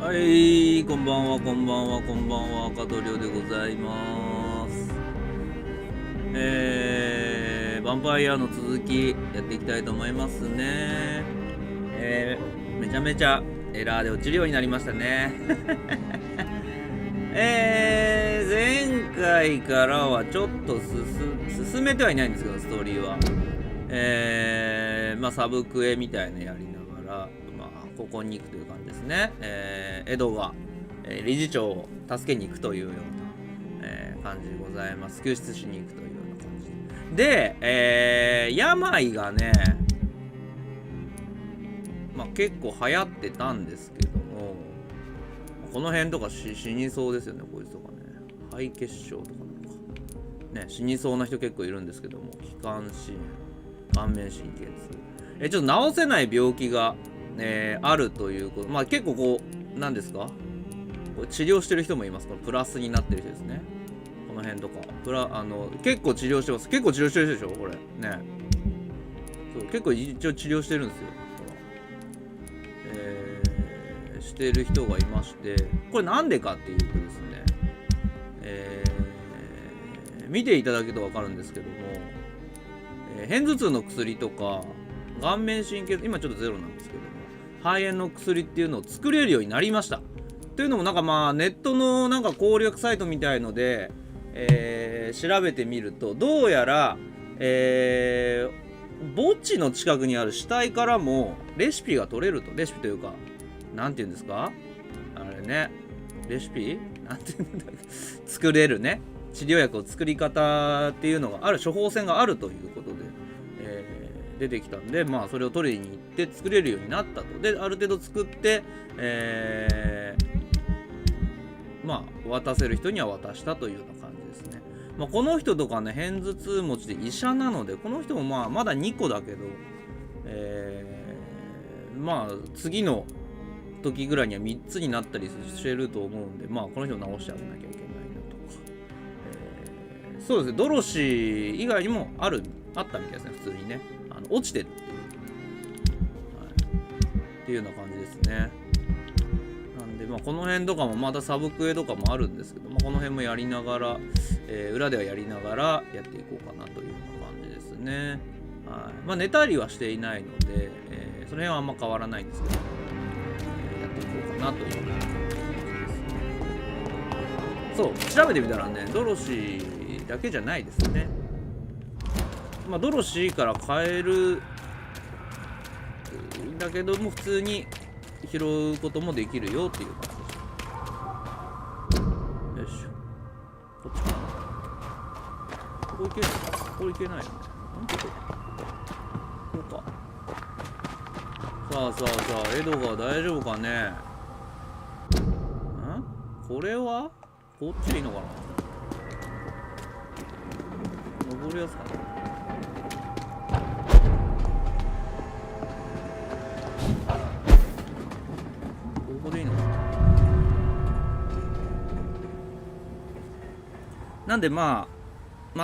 はい、こんばんは、こんばんは、こんばんは、加藤亮でございます。ヴァンパイアの続きやっていきたいと思いますね。めちゃめちゃエラーで落ちるようになりましたね。前回からはちょっと進めてはいないんですけど、ストーリーは。サブクエみたいなやりながら、ここに行くという感じですね。エドが、理事長を助けに行くというような、感じでございます。救出しに行くというような感じで。病がね、結構流行ってたんですけども、この辺とか死にそうですよね、こいつとかね。肺血症とかなんか。ね、死にそうな人結構いるんですけども、気管支炎、顔面神経痛。ちょっと治せない病気が、あるということ。結構こう、何ですか？これ治療してる人もいます。これプラスになってる人ですね。この辺とか。結構治療してます。結構治療してる人でしょこれ。ね。そう、結構一応治療してるんですよ。してる人がいまして、これなんでかっていうとですね、見ていただけると分かるんですけども、片頭痛の薬とか顔面神経、今ちょっとゼロなんですけども、肺炎の薬っていうのを作れるようになりました。というのもネットの攻略サイトみたいので、調べてみると、どうやら、墓地の近くにある死体からもレシピが取れると。レシピというか、なんて言うんですか、あれね、レシピなんて言うんだっけ、作れるね、治療薬を作り方っていうのがある、処方箋があるということで、出てきたんで、それを取りに行って作れるようになったと。で、ある程度作って、渡せる人には渡したというような感じですね。この人とかね、片頭痛持ちで医者なので、この人もまだ2個だけど、次の時ぐらいには3つになったりしてると思うんで、この人を治してあげなきゃいけないなとか、そうですね、ドロシー以外にもあったみたいですね、普通にね。落ちてるっていう、っていうような感じですね。なんでこの辺とかもまたサブクエとかもあるんですけど、この辺もやりながら、裏ではやりながらやっていこうかなというような感じですね。寝たりはしていないので、その辺はあんま変わらないんですけど、やっていこうかなというような感じです。そう、調べてみたらね、ドロシーだけじゃないですね。ドロシーから買えるんだけども、普通に拾うこともできるよっていう感じです。よいしょ。こっちかな。ここ行けるのか。ここ行けないよね。なんてこうか。さあ、エドが大丈夫かね。これはこっちでいいのかな。登るやつかな。ここでいいのかな。なんであ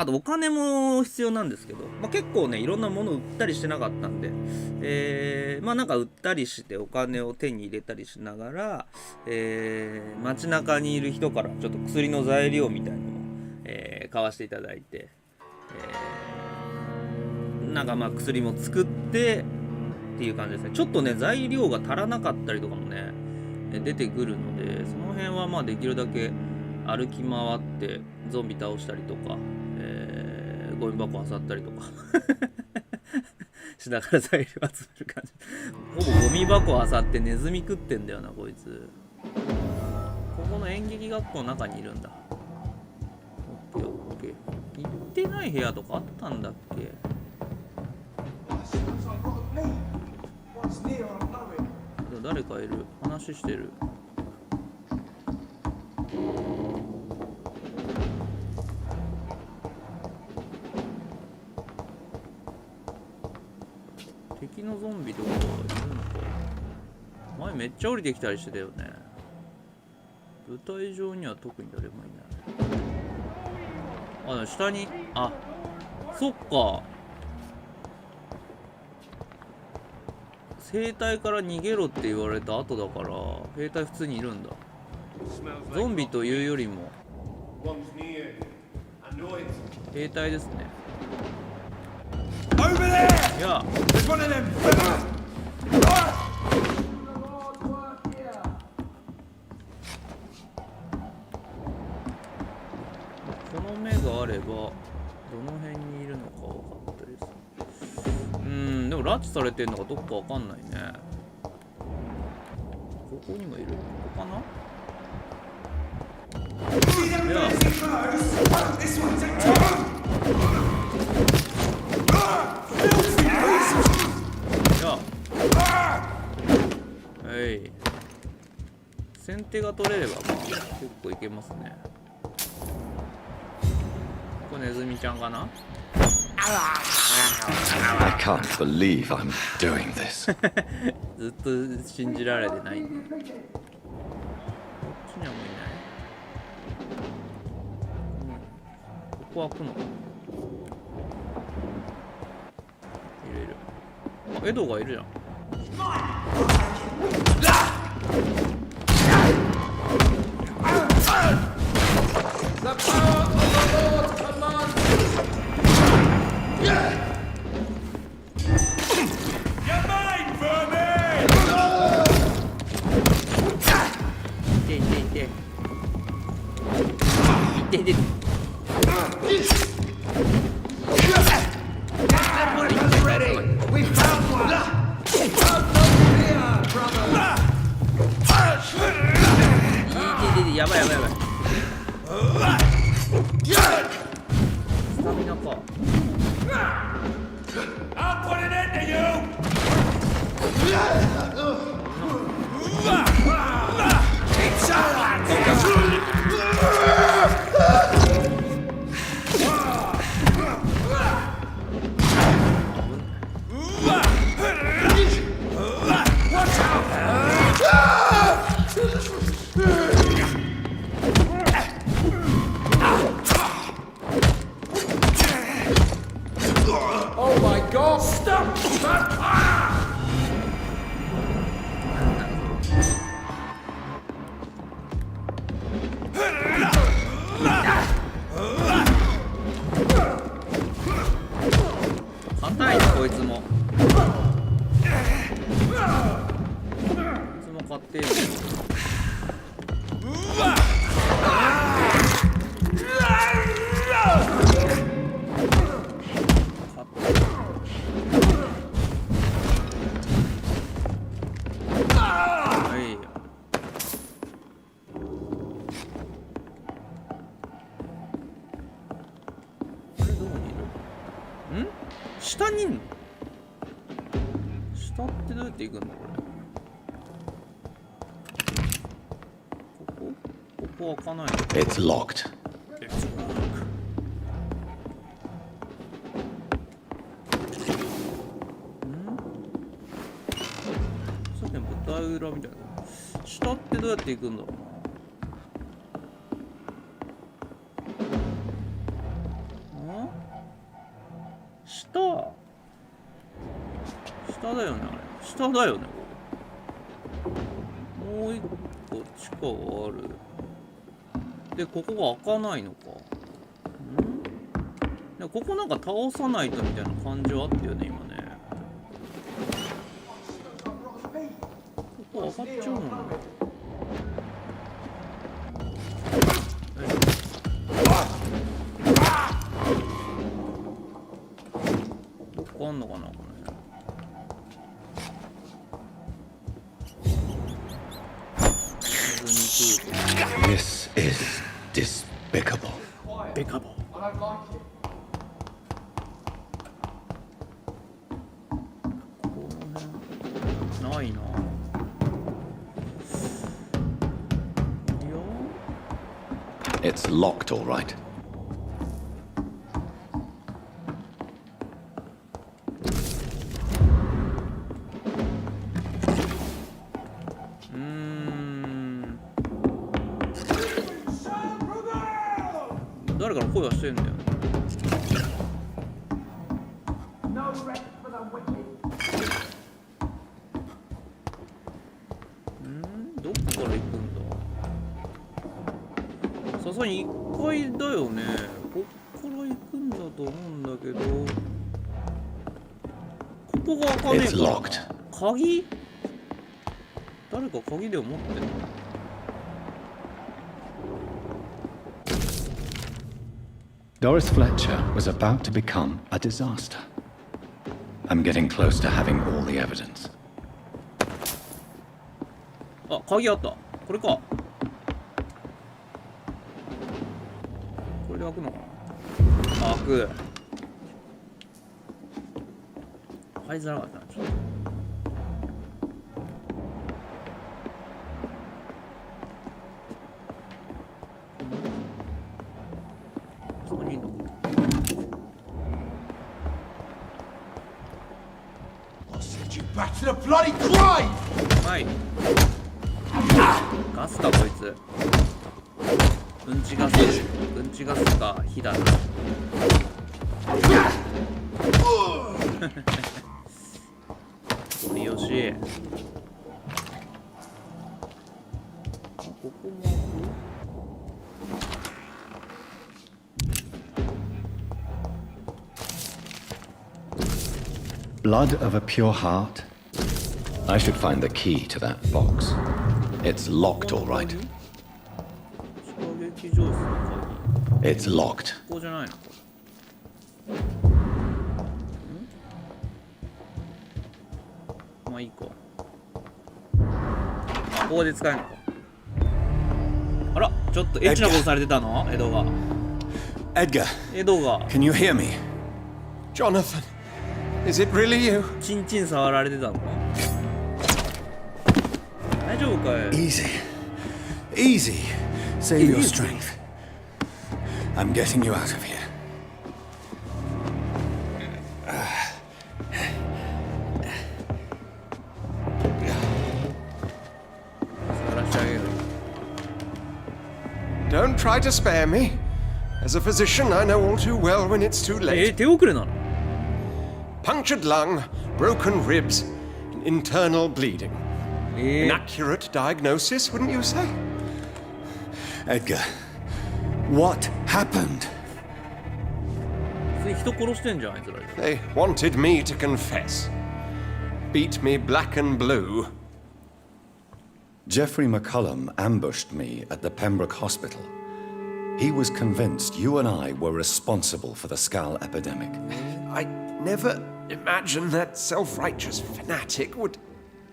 とお金も必要なんですけど、結構ね、いろんなもの売ったりしてなかったんで、売ったりしてお金を手に入れたりしながら、街中にいる人からちょっと薬の材料みたいなのを、買わせていただいて、薬も作ってっていう感じですね。ちょっとね、材料が足らなかったりとかもね、出てくるので、その辺はできるだけ歩き回ってゾンビ倒したりとか、ゴミ箱漁ったりとかしながら材料集める感じ。ほぼゴミ箱漁ってネズミ食ってんだよなこいつ。ここの演劇学校の中にいるんだ。オッケーオッケー。行ってない部屋とかあったんだっけ。誰かいる。話してる。敵のゾンビとかいるのか。前めっちゃ降りてきたりしてたよね。舞台上には特に誰もいない。下に、そっか。兵隊から逃げろって言われた後だから、兵隊普通にいるんだ。ゾンビというよりも兵隊ですね。いやこの目があればどの辺にいるのか分かったです。でも拉致されてるのかどっか分かんないね。ここにもいる。ここかな。いやはい、先手が取れればまあ結構いけますね。これネズミちゃんかな。I can't believe I'm doing this. ずっと信じられてないんで。こっちにはもういない。ここ開くのかな。いるいる。あ、エドがいるじゃん。やばいやばいやばい。スタミナか。硬いなこいつも。こいつも勝ってる。下にいんの？下ってどうやって行くんだこれ。ここ開かないの。It's locked. さっきの舞台裏みたいな。下ってどうやって行くんだろうな。下だよね、あれ。下だよね、これ。もう一個地下がある。で、ここが開かないのか。でここなんか倒さないとみたいな感じはあったよね、今ね。ここ上がっちゃうのね。どっかあんのかな、この辺。This is despicable. ベカボ。ないな。It's locked, all right.誰から声はしてんだよ。から行くんだ。さすがに1階だよね。こっから行くんだと思うんだけど、ここが開かねえからな。鍵？誰か鍵でも持ってんのDoris Fletcher was about to become a disaster. I'm getting close to having all the evidence. あ、鍵あった。これか。これで開くのかな。開く。入りづらかったな、ちょっと。そこにいんのはい。ガスかこいつ。うんちガスか火だな。よし。ここも。Blood of a pure heart? I should find the key to that box. It's locked, all right. It's locked. ここじゃないの？まあいいか。あ、ここで使えるのか。あら、ちょっとエッチなことされてたの？エドが。Edgar, エドが。 can you hear me? Jonathan, is it really you? チンチン触られてたのか。大丈夫かい？ Easy. Easy. Save your strength. I'm getting you out of here. 触らしてあげる。 Don't try to spare me. As a physician, I know all too well when it's too late. 手遅れなの？ Punctured lung, broken ribs, and internal bleeding. An accurate diagnosis, wouldn't you say? Edgar, what happened? 人殺してんじゃん、あいつら。 They wanted me to confess. Beat me black and blue. Jeffrey McCullum ambushed me at the Pembroke Hospital. He was convinced you and I were responsible for the Skal epidemic. I never imagined that self-righteous fanatic would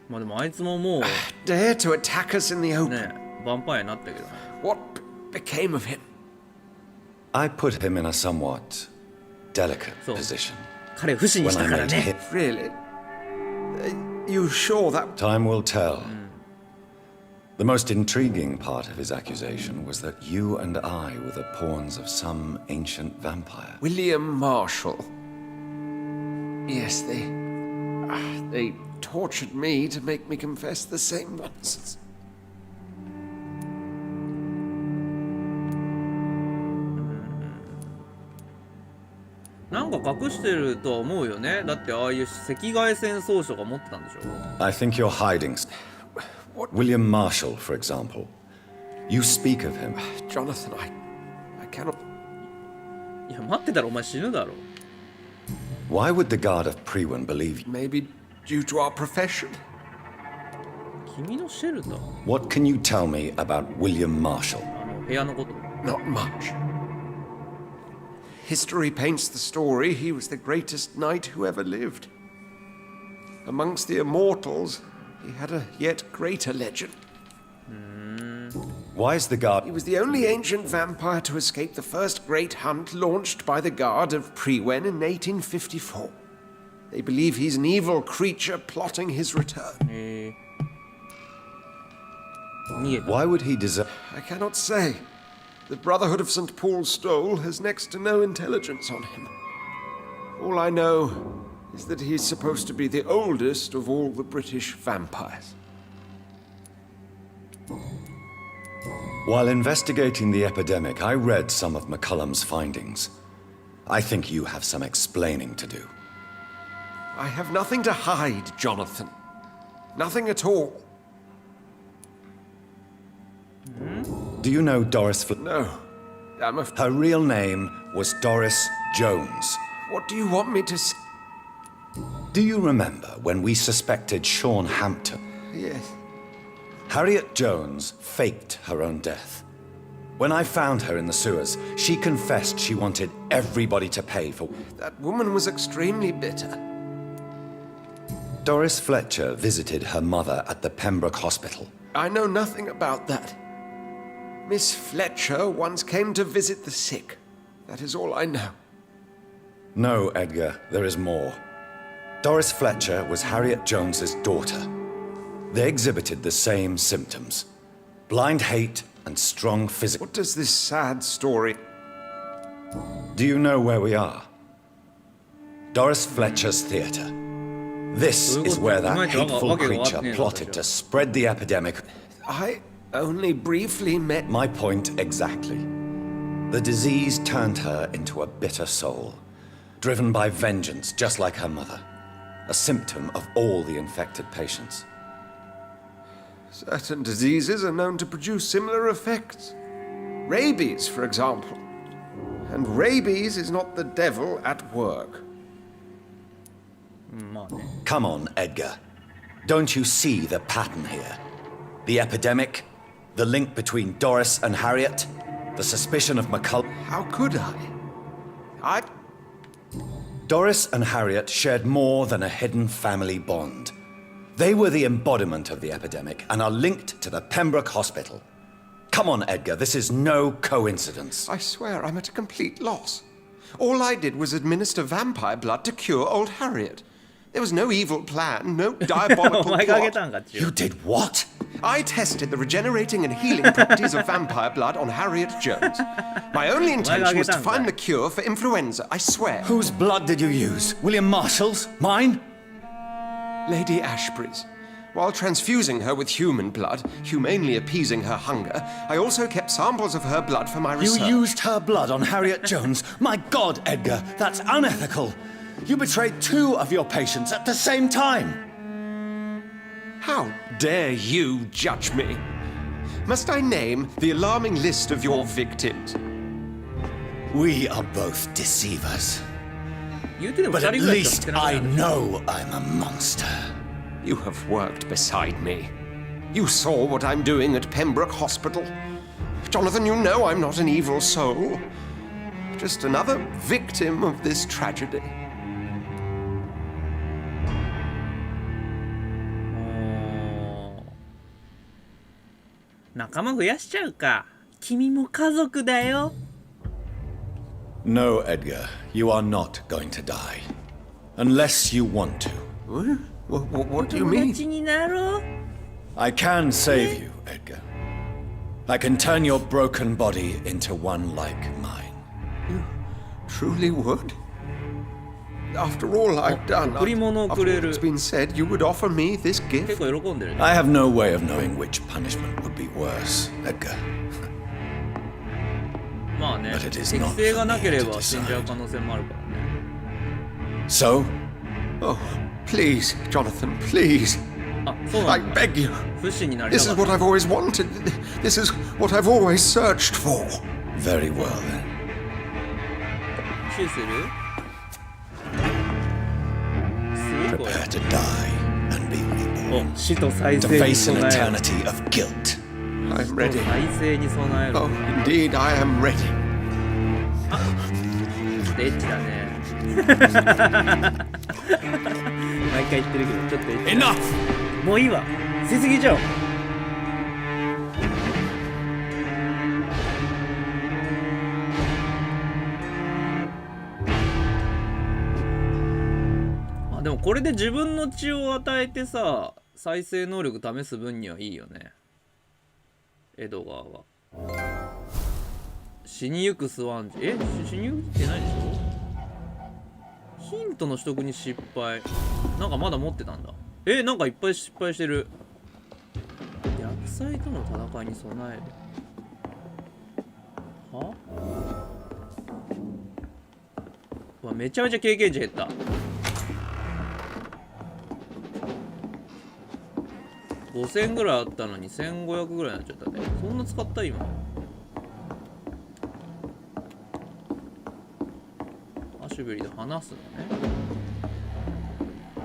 まあでもあいつももう dare to attack us in the open. ね、ヴァンパイアになったけどね。 What became of him? I put him in a somewhat delicate So- position. 彼不死に When した I から made ね。 him, Really? You sure that... time will tell. The most intriguing part of his accusation was that you and I were the pawns of some ancient vampire. William Marshall. Yes, they tortured me to make me confess the same nonsense. なんか隠してるとは思うよね。だってああいう赤外線装置とか持ってたんでしょ。 I think you're hiding. What? William Marshall, for example. You speak of him. Jonathan, I cannot... いや待ってたらお前死ぬだろ。 Why would the guard of Priwen believe you? Maybe due to our profession. 君のシェルター？ What can you tell me about William Marshall? 部屋のこと。 Not much. History paints the story he was the greatest knight who ever lived. Amongst the immortals, he had a yet greater legend. Why is the guard... He was the only ancient vampire to escape the first great hunt launched by the Guard of Priwen in 1854. They believe he's an evil creature plotting his return. 逃げた。 Why would he deserve... I cannot say. The Brotherhood of St. Paul's Stole has next to no intelligence on him. All I know is that he's supposed to be the oldest of all the British vampires. While investigating the epidemic, I read some of McCullum's findings. I think you have some explaining to do. I have nothing to hide, Jonathan. Nothing at all. Do you know Doris Fletcher? No. I'm a... Her real name was Doris Jones. What do you want me to say? Do you remember when we suspected Sean Hampton? Yes. Harriet Jones faked her own death. When I found her in the sewers, she confessed she wanted everybody to pay for... That woman was extremely bitter. Doris Fletcher visited her mother at the Pembroke Hospital. I know nothing about that. Miss Fletcher once came to visit the sick. That is all I know. No, Edgar, there is more. Doris Fletcher was Harriet Jones's daughter. They exhibited the same symptoms. Blind hate and strong physical... What does this sad story... Do you know where we are? Doris Fletcher's theatre. This is where that hateful creature plotted to spread the epidemic. I only briefly met... My point exactly. The disease turned her into a bitter soul, driven by vengeance just like her mother. A symptom of all the infected patients. Certain diseases are known to produce similar effects. Rabies, for example. And rabies is not the devil at work. Come on, Edgar. Don't you see the pattern here? The epidemic, the link between Doris and Harriet, the suspicion of McCull... How could I? Doris and Harriet shared more than a hidden family bond. They were the embodiment of the epidemic and are linked to the Pembroke Hospital. Come on, Edgar, this is no coincidence. I swear I'm at a complete loss. All I did was administer vampire blood to cure old Harriet. There was no evil plan, no diabolical plot. You did what? I tested the regenerating and healing properties of vampire blood on Harriet Jones. My only intention was to find the cure for influenza, I swear. Whose blood did you use? William Marshall's? Mine? Lady Ashbury's. While transfusing her with human blood, humanely appeasing her hunger, I also kept samples of her blood for my research. You used her blood on Harriet Jones? My God, Edgar, that's unethical. You betrayed 2 of your patients at the same time. How dare you judge me? Must I name the alarming list of your victims? We are both deceivers. But But at least I know I'm a monster. You have worked beside me. You saw what I'm doing at Pembroke Hospital. Jonathan, you know I'm not an evil soul. Just another victim of this tragedy. 仲間増やしちゃうか。君も家族だよ。No, Edgar, you are not going to die. Unless you want to. What do you mean? 友達になろう。I can save you, Edgar. I can turn your broken body into one like mine. You truly would? After all I've done, 贈り物をくれる。 after what's been said, you would offer me this 結 gift? 構喜んでるね。 I have no way of knowing which punishment would be worse, Edgar. まあね、 But it is 適 not 性が for な me けれ to ば死んじゃう可能性もあるからね。 So, Oh, please, Jonathan, please. あ、そうな I んだ。 beg you. 不死になり This た is かっ what た。 I've always wanted. This is what I've always searched for. very well then. チューする？するこれ。 Prepare to die and be お、 reborn. 死と再 To 生に face an 備える。 eternity of guilt. I'm 死と ready. 再生に備える。 Oh, indeed, I am ready. ちょっとエッチだね。毎回言ってるけど、ちょっとエッチ。 Enough! もういいわ。しすぎちゃう。あ、でもこれで自分の血を与えてさ、再生能力試す分にはいいよね。エドガーは。死にゆくスワンジ。死にゆくってないでしょ？ヒントの取得に失敗。なんかまだ持ってたんだ。なんかいっぱい失敗してる。逆サイとの戦いに備える。は？うわ、めちゃめちゃ経験値減った。5000ぐらいあったのに1500ぐらいになっちゃったね。そんな使った今。足べりで話すのね。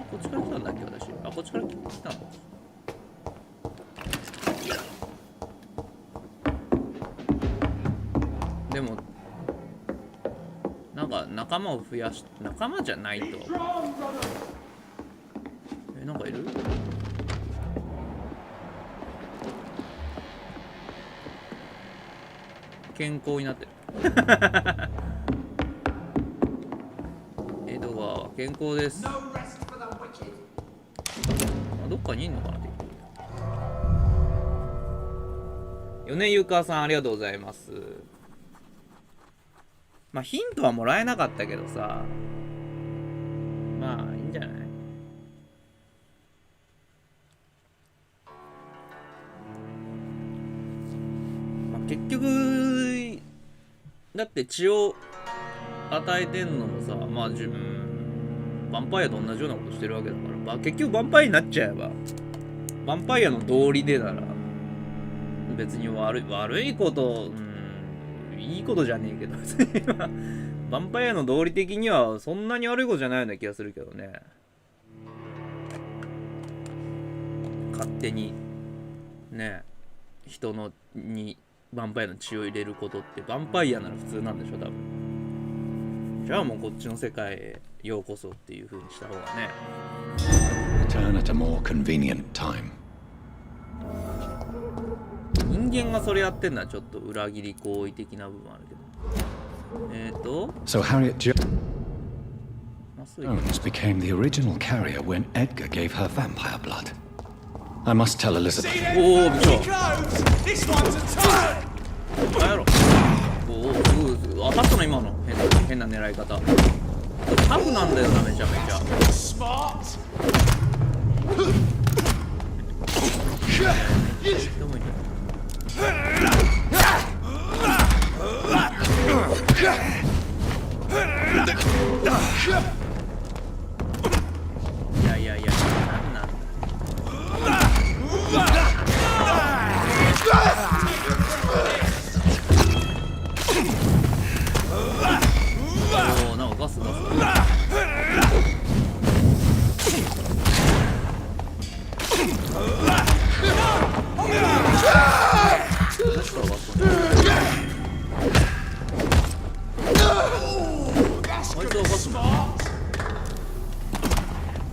こっちから来たんだっけ私。あ、こっちから来たのか。でもなんか仲間を増やし、仲間じゃないと。なんかいる？健康になってる。江戸川健康です。あ、どっかにいんのかな。米ゆかさんありがとうございます。まあヒントはもらえなかったけどさ、まあいいんじゃない。まあ、結局だって血を与えてんのもさ、まあヴァンパイアと同じようなことしてるわけだから、まあ、結局ヴァンパイアになっちゃえば、ヴァンパイアの道理でなら別に悪いこと、いいことじゃねえけど別にヴァンパイアの道理的にはそんなに悪いことじゃないような気がするけどね。勝手にね人のにヴァンパイアの血を入れることってヴァンパイアなら普通なんでしょ多分。じゃあもうこっちの世界へようこそっていう風にした方がね。 Return at a more convenient time. 人間がそれやってんのはちょっと裏切り行為的な部分あるけど。So Harriet Jones became the original carrier when Edgar gave her vampire blood. I must tell Elizabeth. おお、びっくりした。何やろ。おお、すごいすごい。当たったの今の変な狙い方。タフなんだよなめちゃめちゃ。でもいい。いやいやいや、なんなんだ。おお、なんかガス。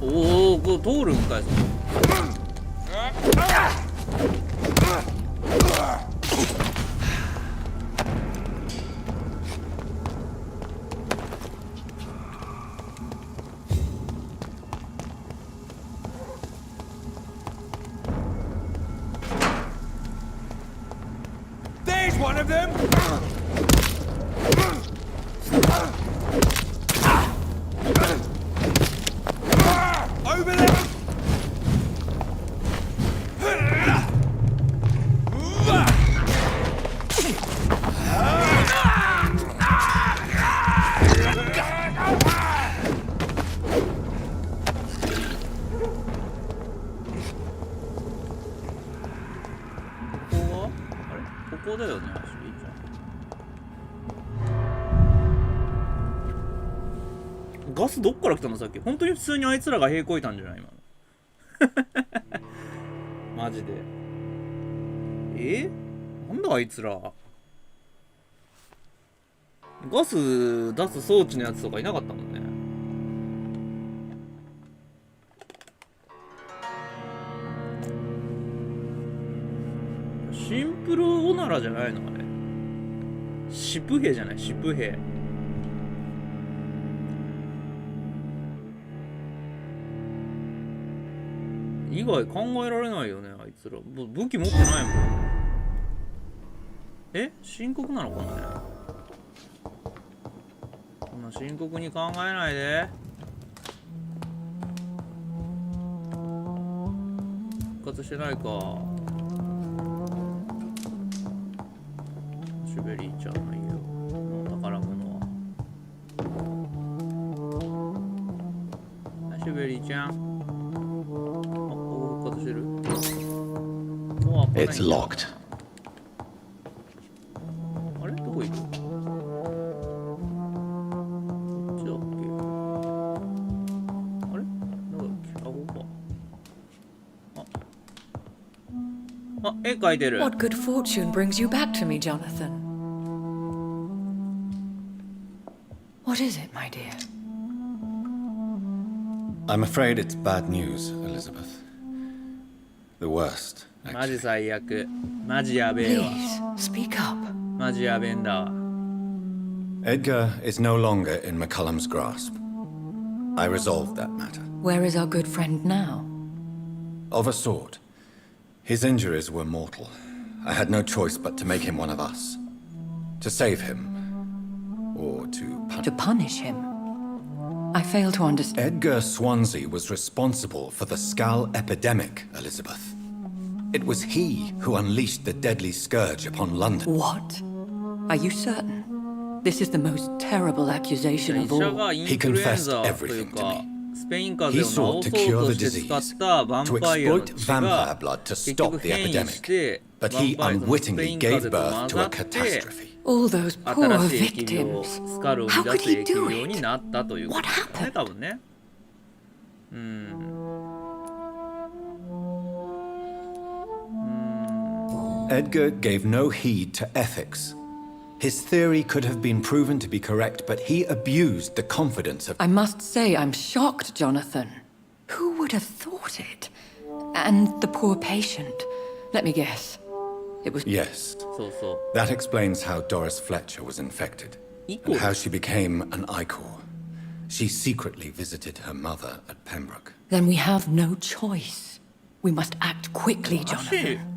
おお、これ通るんかい。There's one of them. Over there. ここだよね。ガスどっから来たのさっき。本当に普通にあいつらが平行いたんじゃない今の。マジで。なんだあいつら。ガス出す装置のやつとかいなかったもんね。シンプルオナラじゃないのあれ。シプ兵じゃない、シプ兵。以外考えられないよねあいつら。武器持ってないもん。深刻なのかもね。こんな深刻に考えないで。復活してないか。シュベリーちゃんの家の宝物は。シュベリーちゃん。復活してる。もう開かないん It's だ。 locked. あれどこ行く？こっちだっけ？あれどうだっけ？あ、ここか。あ、絵描いてる。 What good fortune brings you back to me, Jonathan? What is it, my dear? I'm afraid it's bad news, Elizabeth. The worst, マジ actually. 最悪。マジやべえわ。 Please, speak up. マジやべえんだわ。 Edgar is no longer in McCullum's grasp. I resolved that matter. Where is our good friend now? Of a sort. His injuries were mortal. I had no choice but to make him one of us. To save him. Or to punish. To punish him? I fail to understand. Edgar Swansea was responsible for the Skull epidemic, Elizabeth. It was he who unleashed the deadly scourge upon London. What? Are you certain? This is the most terrible accusation 医 of 者 all. がインフルエンザというかスペイン風 He 邪を sought 治 to そう cure と the して使っ disease, たヴァ to ンパイアの exploit 血 vampire が blood to 結局 stop the 変異し epidemic. て But ヴァ he ンパイアのスペ unwittingly イン gave 風邪と birth 混 to ざ a って catastrophe. All those poor 新しい疫病 victims. スカルを How 生み could 出す he 疫 do 病に it? なったということ What ですね happened? 多分ね。Edgar gave no heed to ethics. His theory could have been proven to be correct, but he abused the confidence of... I must say I'm shocked, Jonathan. Who would have thought it? And the poor patient. Let me guess. It was... Yes, そうそう。 that explains how Doris Fletcher was infected. Equal. And how she became an Icor. She secretly visited her mother at Pembroke. Then we have no choice. We must act quickly,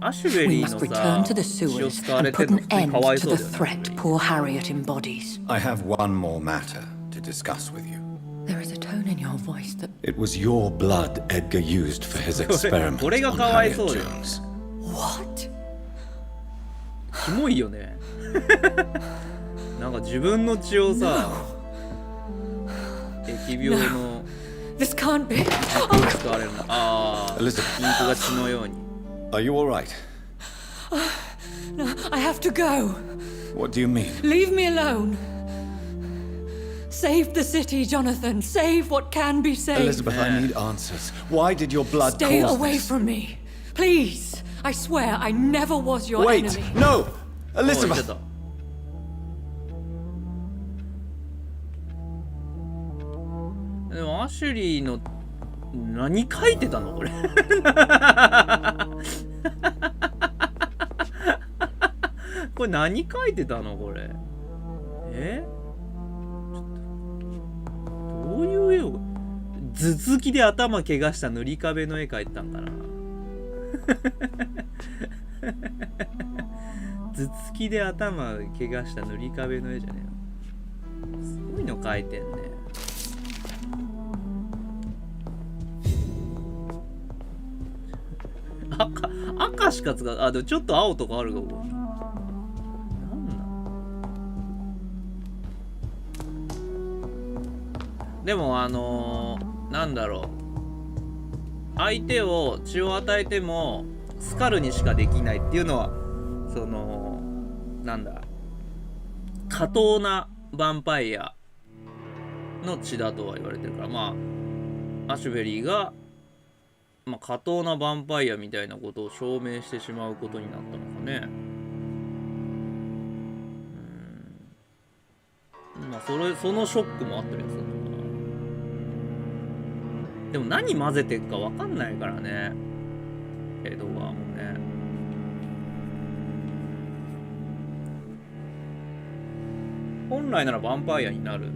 アシュ Jonathan. ベ We リー must の return さ to the 血を sewers 使われ and て put るの an 普通に end かわい to そう the だよね threat poor Harriet embodies. I have one more matter to discuss with you. There is a tone in your voice that... It was your blood Edgar used for his experiment これが on かわい Harriet そうだよ Jones. What? キモいよねなんか自分の血をさ疫病の This can't be. 使われるのああイン Elizabeth, クが血のように are you all right? No, I have to go. What do you mean? Leave me alone. Save the city, Jonathan. Save what can be saved. Elizabeth, I need answers. Why did your blood Stay cause away this? from me. Please. I swear I never was your Wait! enemy. No! もう言っちゃっ Elizabeth! たでもアシュリーの何書いてたのこれこれ何書いてたのこれちょっとどういう絵を頭突きで頭怪我した塗り壁の絵描いてたんかな頭突きで頭怪我した塗り壁の絵じゃねえのすごいの描いてんね赤しか使うあでもちょっと青とかあるかここになんなんでもなんだろう相手を血を与えてもスカルにしかできないっていうのはそのなんだ過当なヴァンパイアの血だとは言われてるからまあアシュベリーがまあ、過当なヴァンパイアみたいなことを証明してしまうことになったのかね。まあそのショックもあったりはするのかな。でも何混ぜてるか分かんないからね。江戸川もね。本来ならヴァンパイアになる。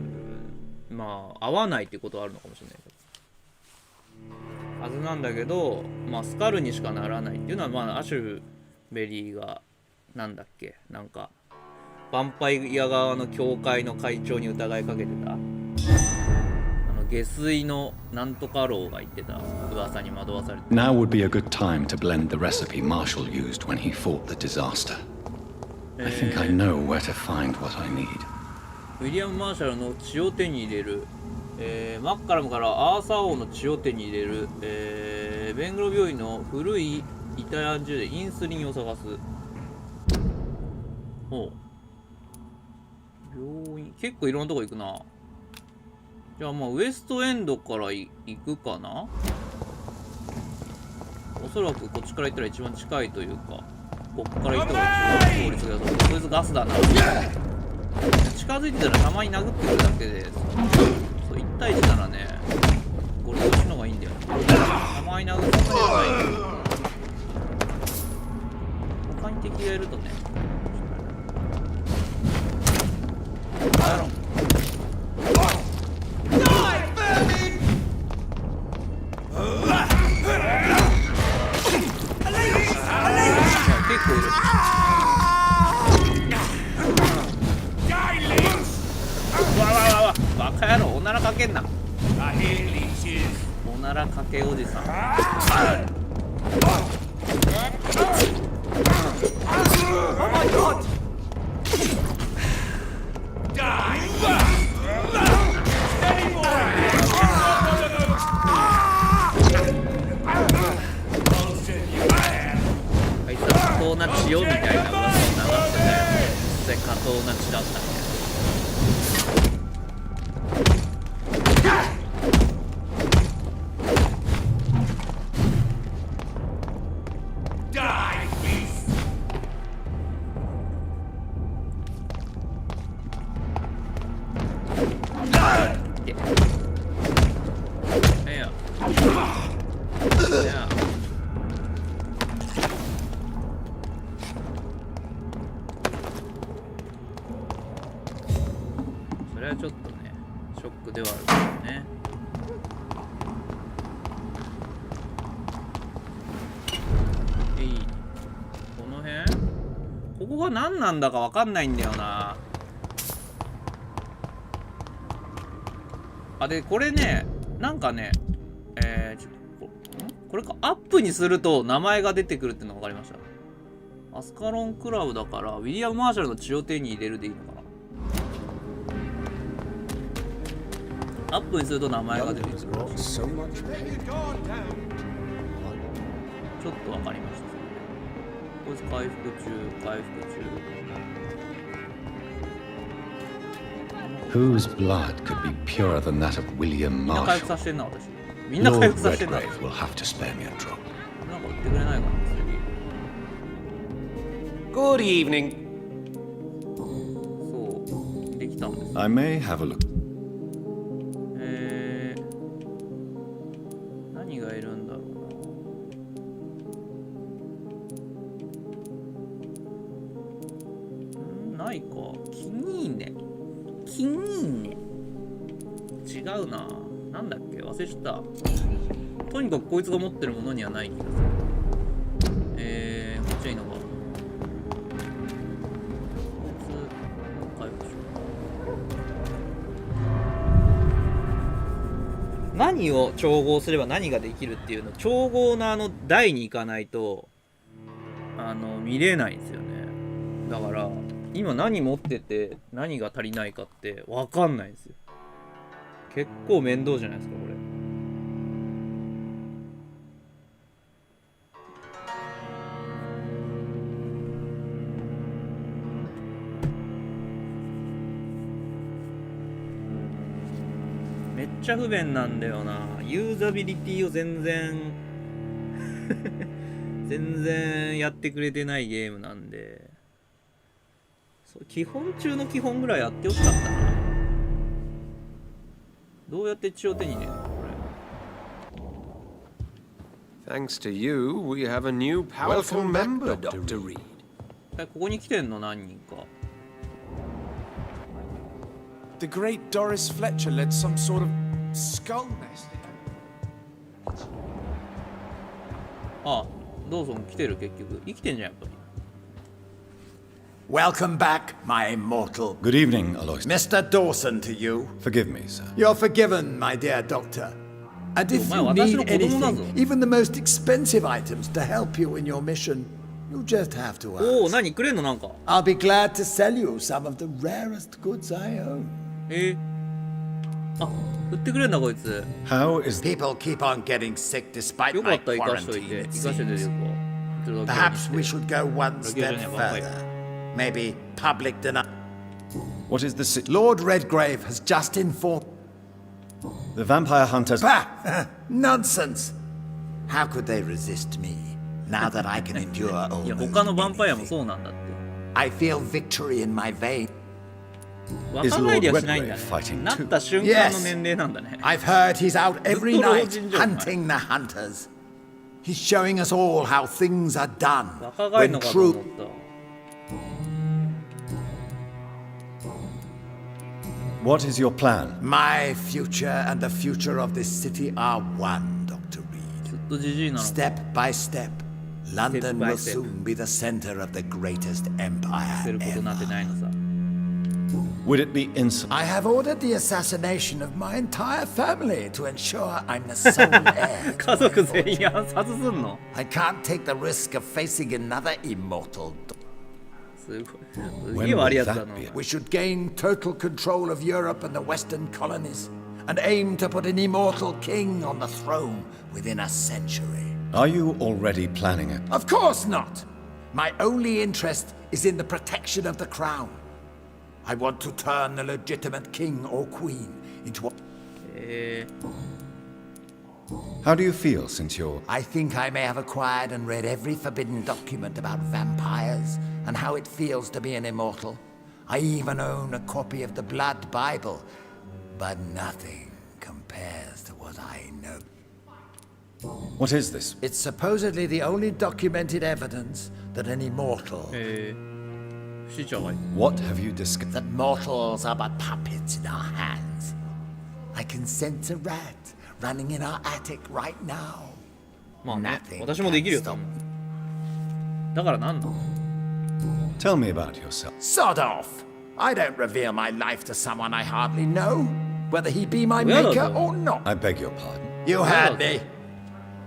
まあ合わないってことはあるのかもしれないけど。はずなんだけど、まあスカルにしかならないっていうのはまあアシュベリーがなんだっけなんかヴァンパイア側の教会の会長に疑いかけてた下水のなんとか楼が言ってた噂に惑わされて Now would be a good time to blend the recipe Marshall used when he fought the disaster. I think I know where to find what I need. ウィリアム・マーシャルの血を手に入れるマッカラムからアーサー王の血を手に入れる、ベングロ病院の古い遺体安住でインスリンを探す。おう。病院、結構いろんなとこ行くな。じゃあまあウエストエンドから行くかな。おそらくこっちから行ったら一番近いというか、こっから行ったら一番効率が良さそう。こいつガスだな。近づいてたらたまに殴ってくるだけで、そう1対1ならね、ゴリ押しの方がいいんだよね。たまに殴ってくるだけで他に敵がいるとね、やろう。結構いる。わわわわ、バカ野郎、おならかけんな。おならかけおじさん。あいつは過当な血よみたいな噂を流してたよ。実際過当な血だったみたいな。それはちょっとね、ショックではあるけどね。この辺？ここが何なんだかわかんないんだよな。あ、で、これね、なんかね、ちょっと、これか、アップにすると名前が出てくるっていうのが分かりました。アスカロンクラブだから、ウィリアム・マーシャルの血を手に入れるでいいのかな。アップにすると名前が出てくる。ちょっと分かりました。こいつ回復中。Whose blood could be purer than that of William みんな回復 Marshall? させてんな、私。みんな回復させてんな。 Redgrave will have to spare me a drop. なんか言ってくれないかな、次。 Good evening. そう、できたんです。 I may have a look. 何がいるんだろうな。ないか。キニーネ。違うな。なんだっけ、忘れちゃった。とにかくこいつが持ってるものにはない気がする。こっちはいいのか。こいつ回復しよう。何を調合すれば何ができるっていうの、調合の台に行かないと見れないんですよね。だから今何持ってて何が足りないかって分かんないんですよ。結構面倒じゃないですかこれ。めっちゃ不便なんだよな。ユーザビリティを全然やってくれてないゲームなんで、基本中の基本ぐらいやってほしかったな。どうやって血を手に入れるのこれ。 Thanks to you, we have a new powerful member, Dr. Reed. ここに来てんの何人か。 The great Doris Fletcher led some sort of skull nest. あ、ドーソン来てる。結局生きてんじゃんやっぱり。 Welcome back, my immortal. Good evening, Aloysius. Mr. Dawson to you. Forgive me, sir. You're forgiven, my dear doctor. And if you Well, that's need not good enough. anything, even the most expensive items to help you in your mission, you just have to おお、 ask. 何くれんのなんか。 I'll be glad to sell you some of the rarest goods I own. あ、売ってくれんだこいつ。 How is People keep on getting sick despite よか my った生かしとい quarantine, て。 it 生かしてて seems. るか。ってるだけに Perhaps し we て should go one ロケーション step にはヴァンパイ further. Maybe public denial. What is the Lord Redgrave has just informed. The vampire hunters. Bah! Nonsense! How could they resist me now that I can endure いや almost 他のヴァンパイアも anything? そうなんだって I feel victory in my veins. 若返りはしないんだ Is Lord Redgrave fighting ねな too? った瞬間の年齢なんだね I've heard he's out every ずっと老 night 人じゃん、お前。 hunting the hunters. He's showing us all how things are done 若返る when のかと思っ true. た What is your plan? My future and the future of this city are one, Dr. Reed. ずっとじじいなの Step by step, London by will step. soon be the center of the greatest す empire ることなんて ever. ないのさ Would it be insult? I have ordered the assassination of my entire family to ensure I'm the sole heir. 家族全員暗殺すんの I can't take the risk of facing another immortal. すごいすげえ悪いやつだな We should gain total control of Europe and the Western colonies, and aim to put an immortal king on the throne within a century. Are you already planning it? Of course not! My only interest is in the protection of the crown. I want to turn the legitimate king or queen into a... え How do you feel since you're... I think I may have acquired and read every forbidden document about vampires and how it feels to be an immortal. I even own a copy of the Blood Bible, but nothing compares to what I know. What is this? It's supposedly the only documented evidence that an immortal, 不死者がいる What have you discovered? that mortals are but puppets in our hands. I can sense a rat running in our attic right now. まあね Nothing 私もできるよ can 多 stop 分だからなんなの Tell me about yourself. Sod off! I don't reveal my life to someone I hardly know, whether he be my Well, maker though. or not. I beg your pardon. You heard me.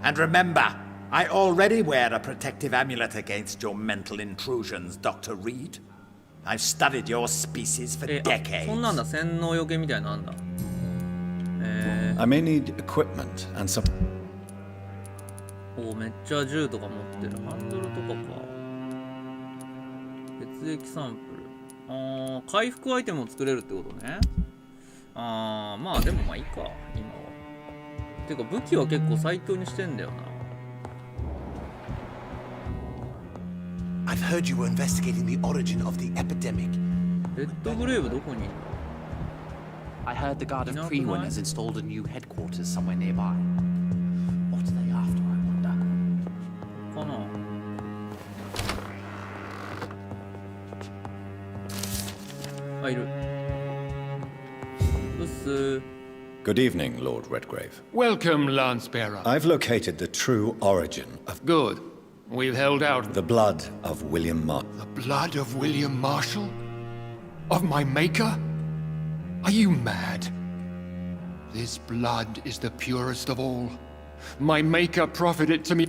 And remember, I already wear a protective amulet against your mental intrusions, Dr. Reed. I've studied your species for あ decades. そんなんだ洗脳よけみたいなのあんだ I may need equipment and some... おめっちゃ銃とか持ってるハンドルとかか血液サンプル回復アイテムを作れるってことねまあでもまあいいか今はてか武器は結構最強にしてんだよな I've heard you were investigating the origin of the epidemic. レッドグレーブどこにいる I heard the Guard of You know, Prewin Kumai? has installed a new headquarters somewhere nearby. What are they after, I wonder? のかなあいるうっす Good evening, Lord Redgrave. Welcome, Lancebearer. I've located the true origin of Good. We've held out the blood of William Mark. the blood of William Marshall? Of my maker? Are you mad? This blood is the purest of all. My maker proffered it to me.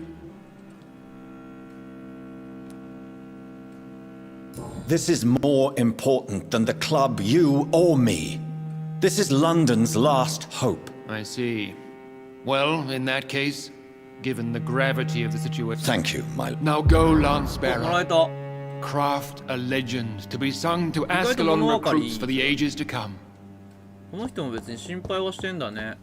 This is more important than the club, you or me. This is London's last hope. I see. Well, in that case, given the gravity of the situation... Thank you, my... Now go, もらえ Lancebearer. た Craft a legend to be sung to 意外と Ascalon 物分かり。 recruits for the ages to come. この人も別に心配はしてんだね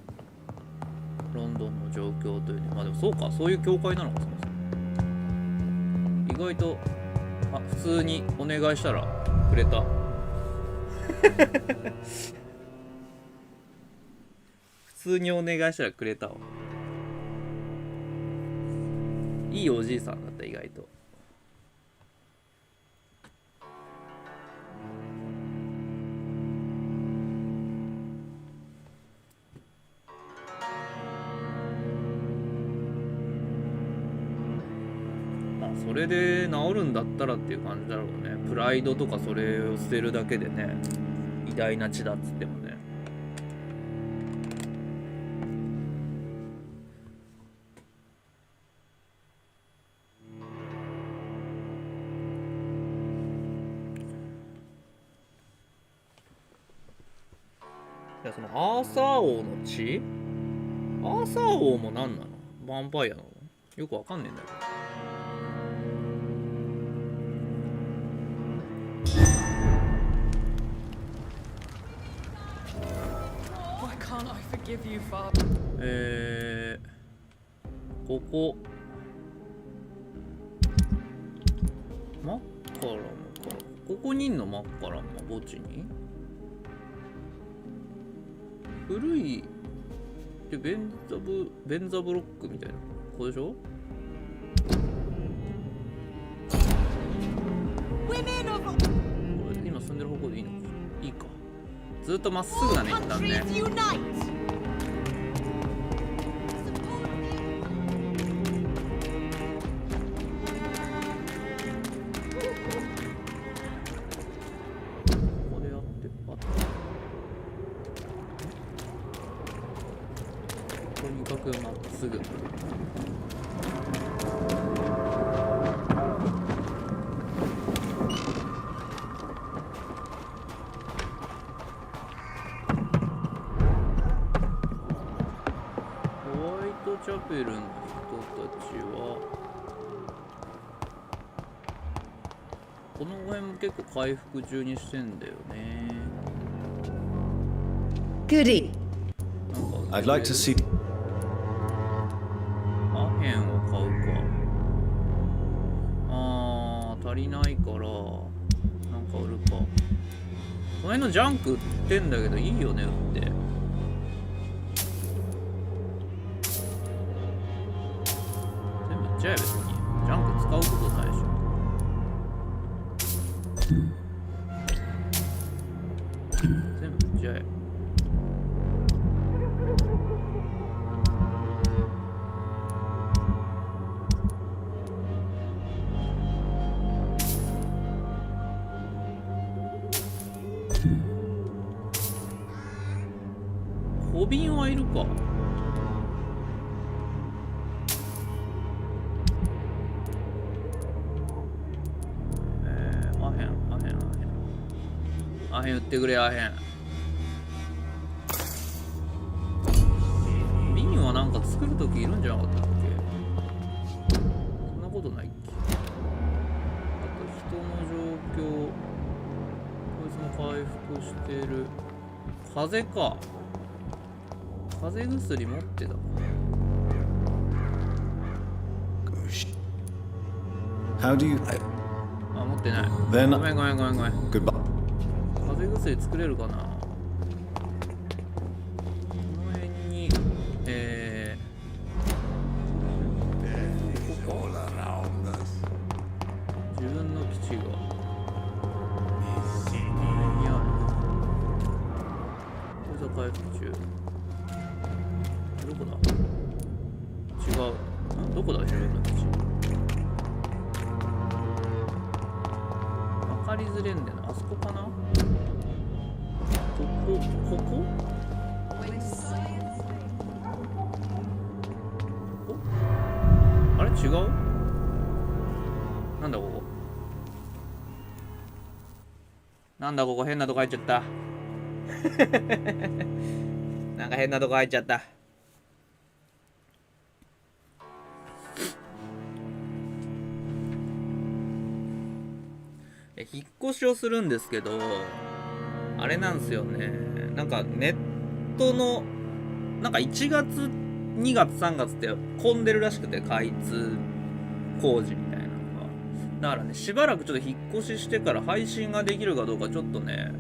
ロンドンの状況というねまあでもそうかそういう教会なのかそもそも意外と普通にお願いしたらくれた普通にお願いしたらくれたわいいおじいさんだった意外とそれで治るんだったらっていう感じだろうねプライドとかそれを捨てるだけでね偉大な地だっつってもねいやそのアーサー王の血アーサー王も何なのヴァンパイアなのよくわかんねえんだけどここマッカラムか。ここにいんのマッカラムは墓地に。古いでベンザブロックみたいな。ここでしょ。これ今住んでる方向でいいのか。いいか。ずっとまっすぐだね、一旦ね。ここでやってパッと。とにかくまっすぐ。チャペルの人たちはこの辺も結構回復中にしてんだよね。Goody. I'd like to see. アヘンを買うか。足りないからなんか売るか。この辺のジャンク売ってんだけどいいよね、売って。じゃあ別にジャンク使うことないでしょ。全部じゃあ小瓶はいるか。アヘン売ってくれ。アヘン瓶はなんか作るときいるんじゃなかったっけ。そんなことないっけ。あと人の状況、こいつも回復してる。風邪か。風邪薬持ってた。How do you? あ、持ってない。 Then ごめん。 goodbye. 風邪薬作れるかな。この辺にここか。自分の基地がこの辺にある。こいつは回復中。どこだ。違う。どこだ自分の基地。分かりづれんだよな。あそこかな。ここあれ違う。なんだここ。なんだここ。変なとこ入っちゃったなんか変なとこ入っちゃった。引っ越しをするんですけど、あれなんですよね。なんかネットのなんか1月2月3月って混んでるらしくて、開通工事みたいなのが。だからね、しばらくちょっと引っ越ししてから配信ができるかどうかちょっとね、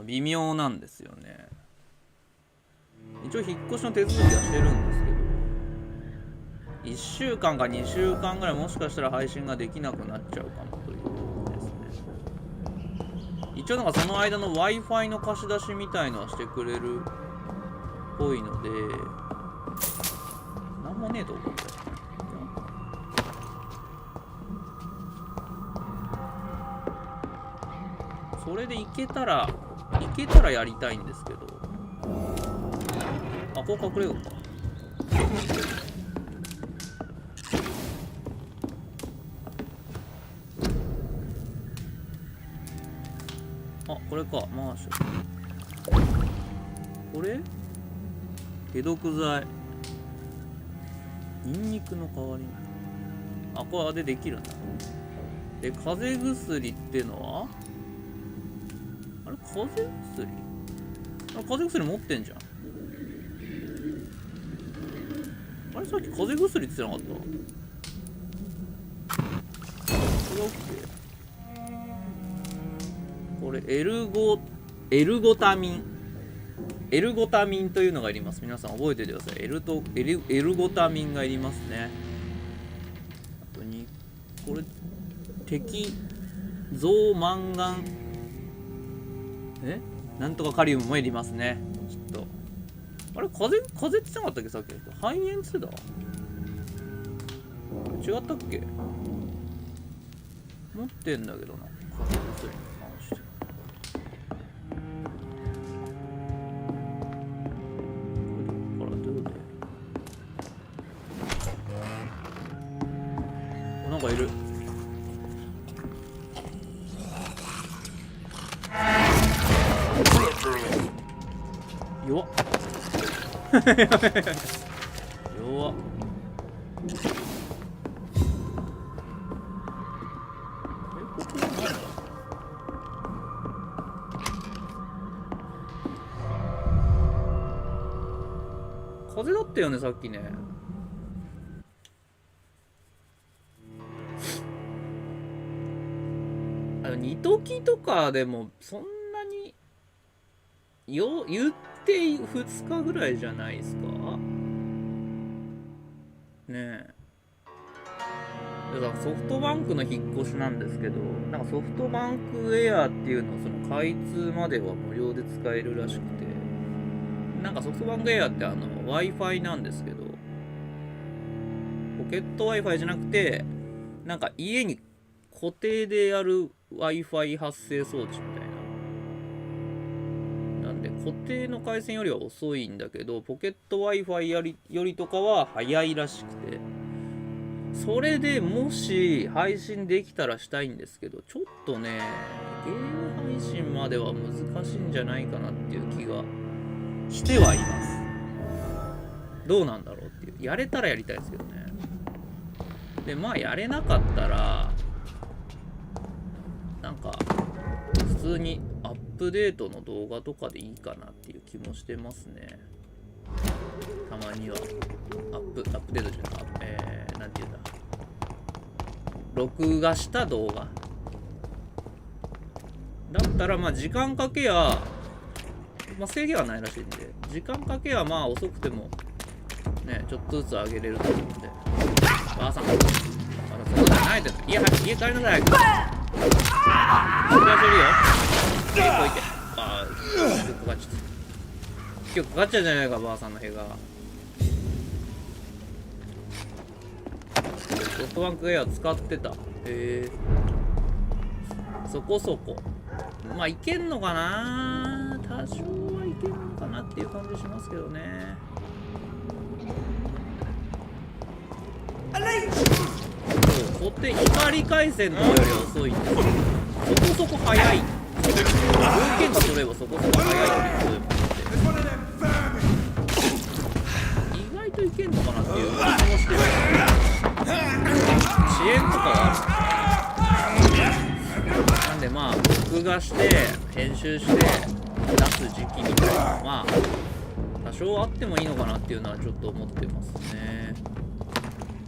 微妙なんですよね。一応引っ越しの手続きはしてるんですけど、1週間か2週間ぐらいもしかしたら配信ができなくなっちゃうかもということですね。一応なんかその間の Wi-Fi の貸し出しみたいのはしてくれるっぽいので、なんもねえと思って。それでいけたらやりたいんですけど。あ、ここ隠れようか。あ、これか、マーシャル。これ解毒剤。ニンニクの代わりに。あ、これでできるんだ。で、風邪薬ってのはあれ風邪薬持ってんじゃん。れさっき風邪薬って言ってなかった？これ OK。これエルゴタミンというのがいります。皆さん覚えておいてください。エルゴタミンがいりますね。あとにこれ敵増マンガンなんとかカリウムもいりますね。ちょっとあれ風邪って言ってなかったっけさっき。肺炎って言ってた？違ったっけ？持ってんだけどな、風邪薬に関して。これどこからどうで？なんかいる。弱っ弱っ。風だったよねさっきね。二時とかでもそんなに言って2日ぐらいじゃないですかねえ。だからソフトバンクの引っ越しなんですけど、なんかソフトバンクエアっていうのをその開通までは無料で使えるらしくて、なんかソフトバンクエアって Wi-Fi なんですけど、ポケット Wi-Fi じゃなくて、なんか家に固定でやる Wi-Fi 発生装置みたいな。なんで固定の回線よりは遅いんだけど、ポケット Wi-Fi よりとかは早いらしくて、それでもし配信できたらしたいんですけど、ちょっとね、ゲーム配信までは難しいんじゃないかなっていう気がしてはいます。どうなんだろうっていう。やれたらやりたいですけどね。で、まあやれなかったら、なんか普通にアップデートの動画とかでいいかなっていう気もしてますね。たまにはアップデートじゃない、なんていうんだ、録画した動画だったら、まあ時間かけや、まあ制限はないらしいんで、時間かけやまあ遅くてもね、ちょっとずつ上げれると思うんで。ばあさん、そんなことないです。家帰りなさい。これは処理よ。結構いて。ああ、結構かかっちゃった。結構かかっちゃうじゃないか、ばあさんの部が。ソフトバンクエア使ってた。そこそこ。まあ、いけんのかな、多少はいけんのかなっていう感じしますけどね。そう、光回線の方より遅いんですよ。そこそこ早い。条件が取ればそこそこ早いっていうことで、意外といけんのかなっていう気もしてる。遅延とかはなんで、まあ録画して編集して出す時期みたいなのはまあ多少あってもいいのかなっていうのはちょっと思ってますね。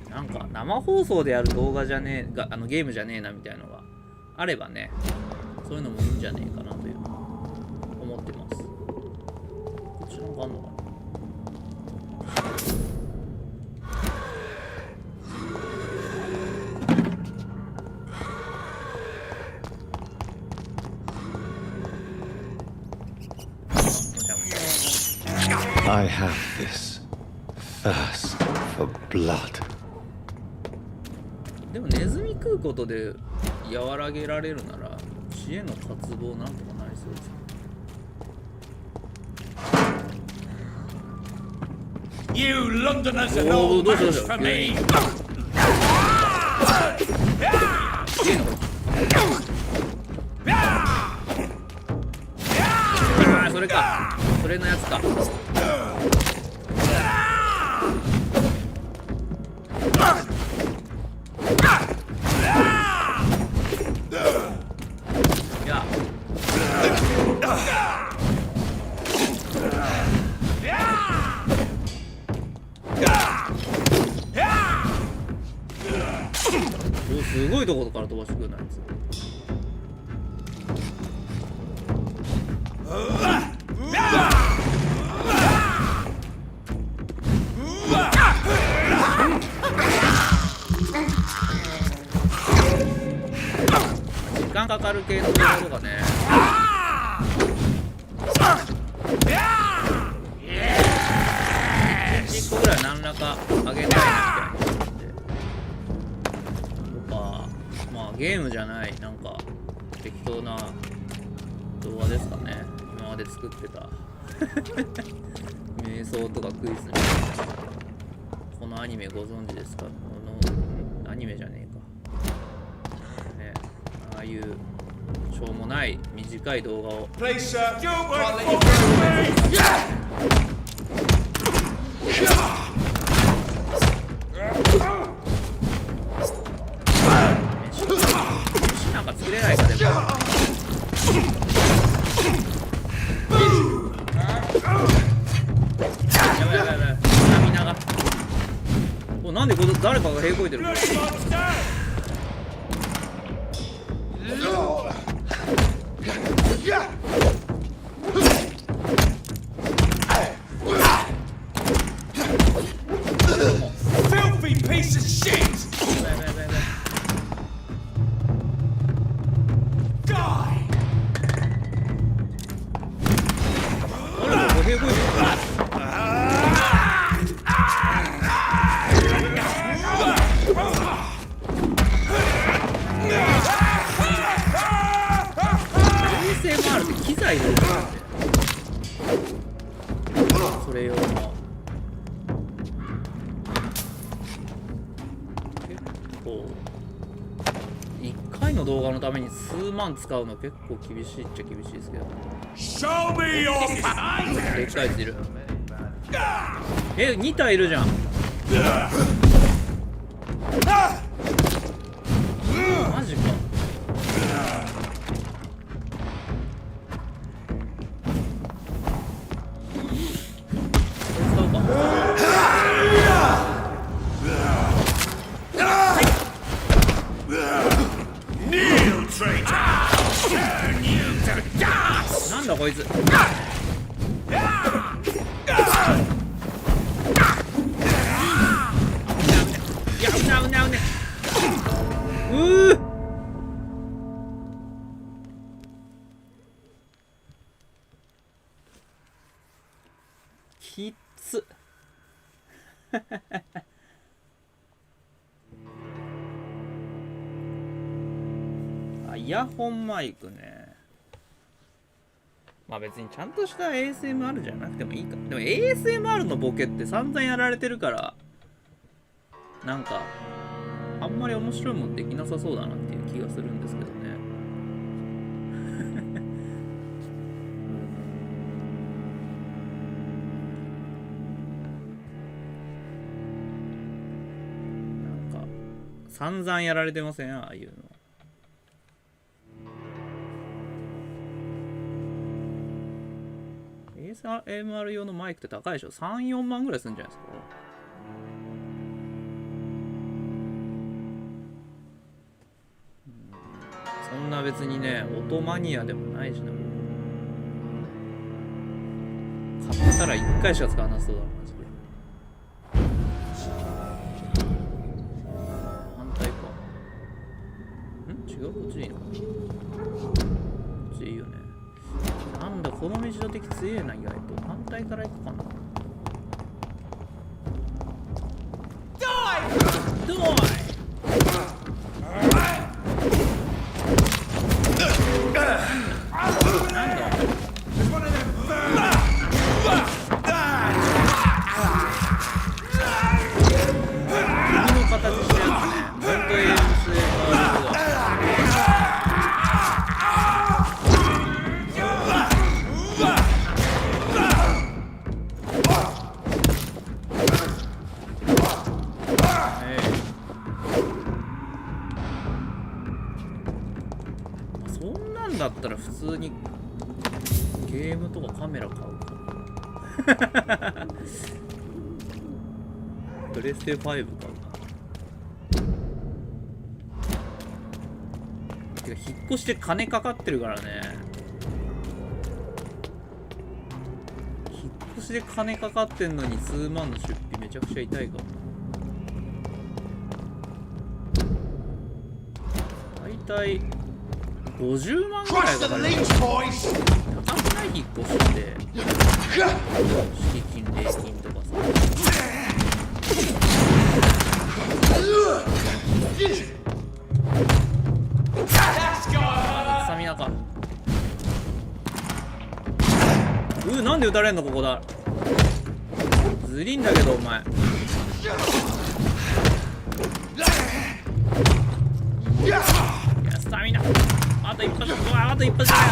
なんか生放送でやる動画じゃねえが、ゲームじゃねえなみたいなのがあればね、そういうのもいいんじゃねえかなという思ってます。こっちなんかあんのかな。I have this thirst for blood. でもネズミ食うことで和らげられるなら知恵の渇望なんとかなりそうですね。You Londoners are no match for me. それか、それのやつか。すごいところから飛ばしてくるなやつ。時間かかる系のところがね。1個ぐらい何らか上げたいなみたいな感じで。とか、まあゲームじゃないなんか適当な動画ですかね。今まで作ってた瞑想とかクイズみたいな。このアニメご存知ですか？このアニメじゃねえか。ね、ああいうしょうもない短い動画を。飯なんか作れないかでも。やばいやばいやばい。スタミナが。お、なんでこれ誰かが平こいてる。Filthy piece of shit! Die! 機材でそれ用の結構1回の動画のために数万使うの結構厳しいっちゃ厳しいですけど。 Show me your power! でっかいやついる。2体いるじゃん。マジか。なんだこいつ。きっつ。あ、イヤホンマイクね。まあ別にちゃんとした ASMR じゃなくてもいいか。でも ASMR のボケって散々やられてるからなんかあんまり面白いもんできなさそうだなっていう気がするんですけどね。なんか散々やられてません？ああいうの。ASMR 用のマイクって高いでしょ。3、4万ぐらいするんじゃないですか。そんな別にね、音マニアでもないしな。買ったら1回しか使わなそうだな、マジで。反対か。違う？こっちでいいの？こっちでいいよね。なんだ、この道の敵強えな、意外と。反対から行くかな。なんだ指の形したやつね。ほんと ASMR だったら普通にゲームとかカメラ買うか。プレステ5買うか。てか引っ越して金かかってるからね。引っ越しで金かかってんのに数万の出費めちゃくちゃ痛いかも。だいたい50万ぐらいかかる。高くない引っ越しって。敷金、礼金とかさ。スタミナか。なんで撃たれんのここだ。ずりんだけどお前。いやスタミナあと一発。あと一発じゃな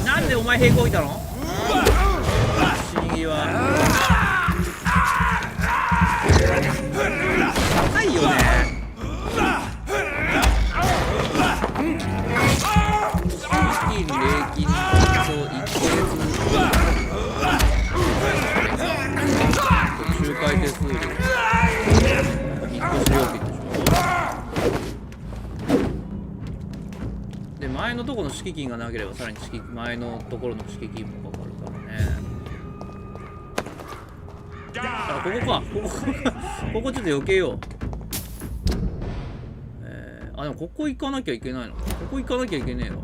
い。なんでお前平行いたの。死に際高いよね。資金礼金と1ヶ月仲介手数料、引っ越し料金でしょ。で前のところの敷金がなければさらに前のところの敷金もかかるからね。あ、ここか。ここちょっと避けよう。あ、でもここ行かなきゃいけないの。ここ行かなきゃいけねえわ。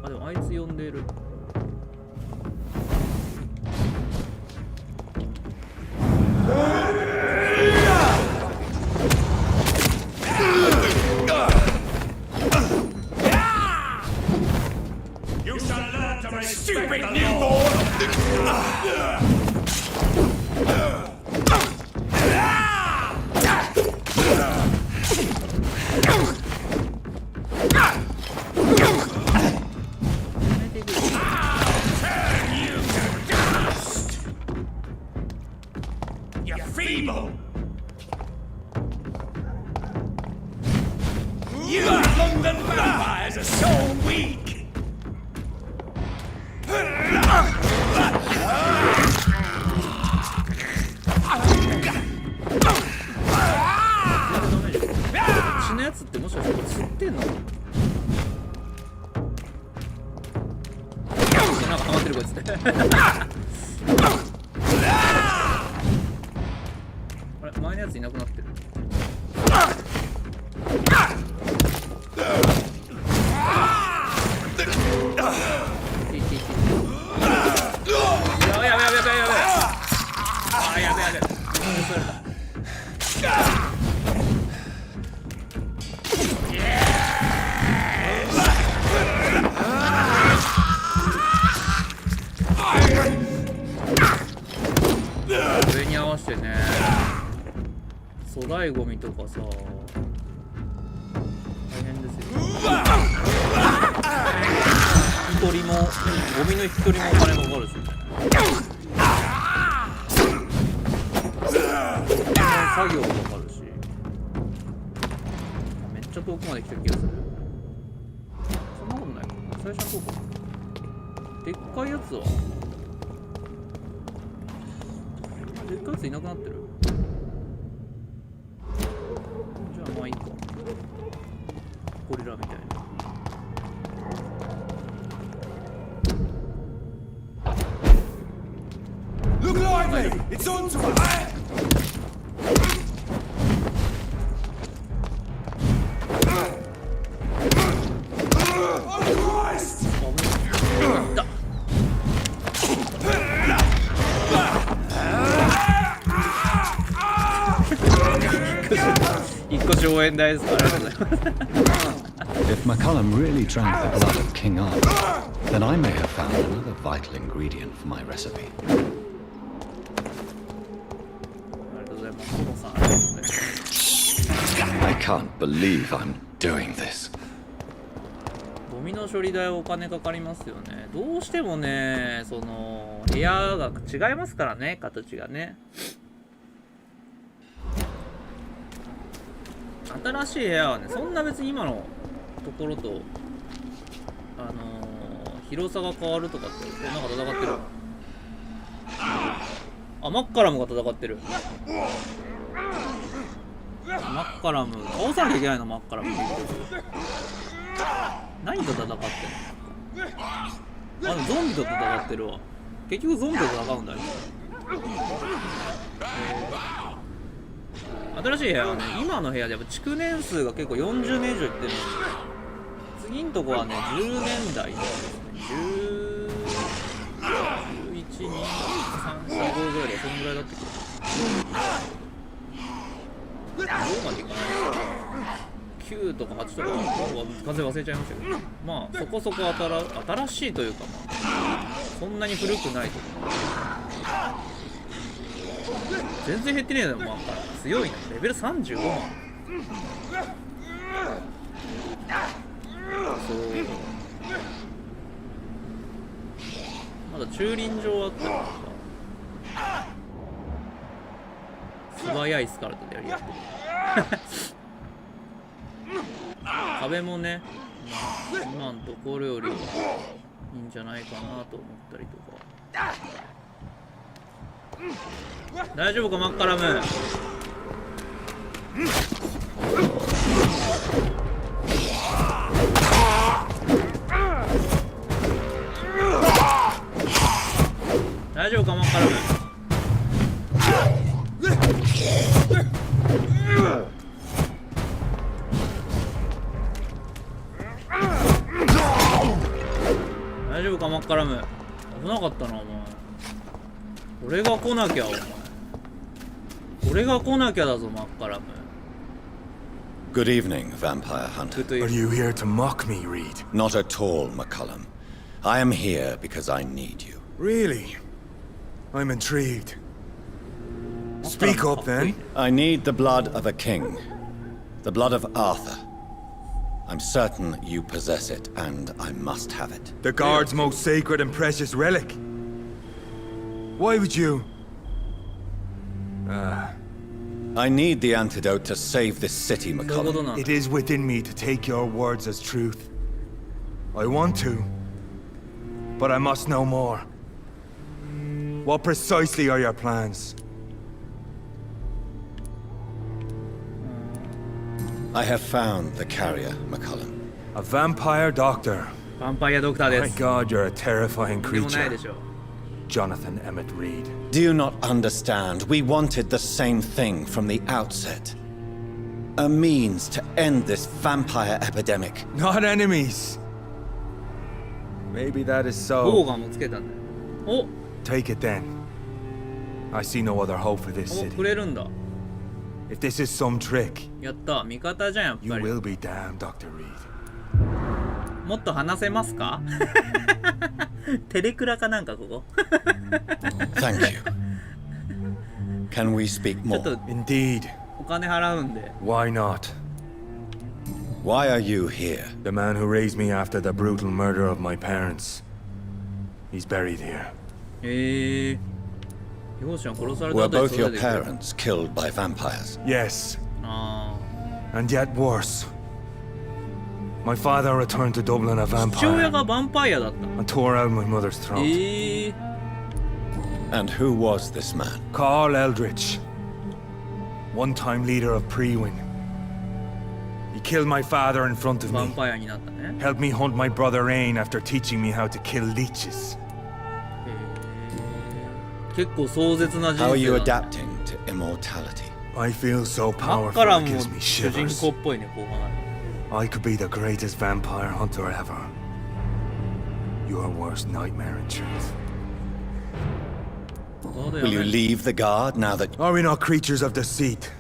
あ、でもあいつ呼んでる。You shall learn to respect the Lord. 死ぬやつってもしかしてこれ釣ってんの？なんか溜まってるこいつ。あれ前のやついなくなってる。やべやべやべやべやべ。あーやべやべ。これに合わせてね、粗大ゴミとかさ、大変ですよ。引き取りも、ゴミの引き取りもお金かかるしね。作業もかかるし、めっちゃ遠くまで来てる気がする。そんなことないか。最初はそうか。でっかいやつはでっかいやついなくなってる。じゃあまあいいか。ゴリラみたいな。Look lively! It's on to us! Oh Christ! 引っ越し応援大です。ありがとうございます。If McCullum really drank the blood of King Arthur, then I may have found another vital ingredient for my recipe. ありがとうございます。トモさん、ありがとうございます。I can't believe I'm doing this. ゴミの処理代お金かかりますよね。どうしてもね、その部屋が違いますからね、形がね。新しい部屋はね、そんな別に今のところと広さが変わるとかって、なんか戦ってる。あ、マッカラムが戦ってる。マッカラム倒さなきゃいけないの。マッカラム結局何と戦ってんの。あ、でもゾンビと戦ってるわ。結局ゾンビと戦うんだよ。新しい部屋はね、今の部屋でやっぱ築年数が結構40年以上いってるので、次のとこはね、10年代ですね。11、2、3、4、5ぐらいで、そんぐらいだってくる。どうまでいかない9とか8とか完全忘れちゃいましたけど、まあそこそこ新しいというか、まあそんなに古くないと思う。全然減ってねえのよ。まあ強いな。レベル35万。そうまだ駐輪場あったらさ、素早いスカルトでやりやすい。壁もね、まあ、今のところよりはいいんじゃないかなと思ったりとか。大丈夫かマッカラム。大丈夫かマッカラム。大丈夫かマッカラム。危なかったなお前。俺が来なきゃお前。俺が来なきゃだぞマッカラム。 Good evening, Vampire Hunter. Are you here to mock me, Reed? Not at all, McCullum. I am here because I need you. Really? I'm intrigued. Speak up, then. I need the blood of a king. The blood of Arthur. I'm certain you possess it, and I must have it. The guard's most sacred and precious relic. Why would you? I need the antidote to save this city, McCullum. It is within me to take your words as truth. I want to, but I must know more. What precisely are your plans? I have found the carrier, McCullum. A vampire doctor. ヴァンパイアドクターで My す。 God, you're a terrifying とんでもないで creature. しょ。 Jonathan Emmett Reed. Do you not understand? We wanted the same thing from the outset. A means to end this vampire epidemic. Not enemies. Maybe that is ボウ so. ガンもつけたんだよ。 Take it then. I see no other hope for this お、 city. くれるんだ。 If this is some trick, やった、味方じゃんやっ you ぱり。 will be damned, Dr. Reed. もっと話せますか？テレクラかなんかここ。Thank you. Can we speak ちょっ more? と Indeed. お金払うんで。 Why not? Why are you here? The man who raised me after the brutal murder of my parents. He's buried here. 両親殺された Were 後に both それ your で。 parents killed by vampires? Yes, あ and yet worse. My father returned to Dublin a あ。父親 vampire がヴァンパイアだった。 and tore out my mother's throat. And who was this man? Carl Eldritch, one-time leader of Prewin. He killed my father in front of ヴァン me. パイアになったね。 Helped me hunt my brother Ain after teaching me how to kill leeches. 結構壮絶な人 How are you 生だね。 adapting to immortality? I feel so マッ powerful カラ it ムも gives me 主人 shivers. 公っぽいね、こう考える I could be the greatest vampire hunter ever. Your worst nightmare in truth. と。そうだよ Will you ね。 leave the guard now that... Are we not creatures of deceit?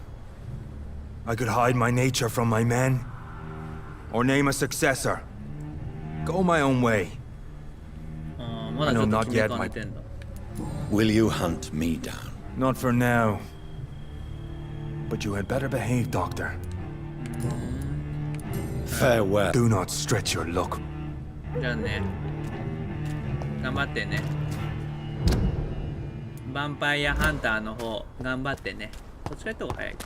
I could hide my nature from my men, or name a successor. Go my own way. あーまだちょっと決めかねてんだ。 Will you hunt me down? Not for now. But you had better behave, Doctor. Farewell. Do not stretch your luck. じゃあね。頑張ってね。ヴァンパイアハンターの方、頑張ってね。こっちから行った方が早い。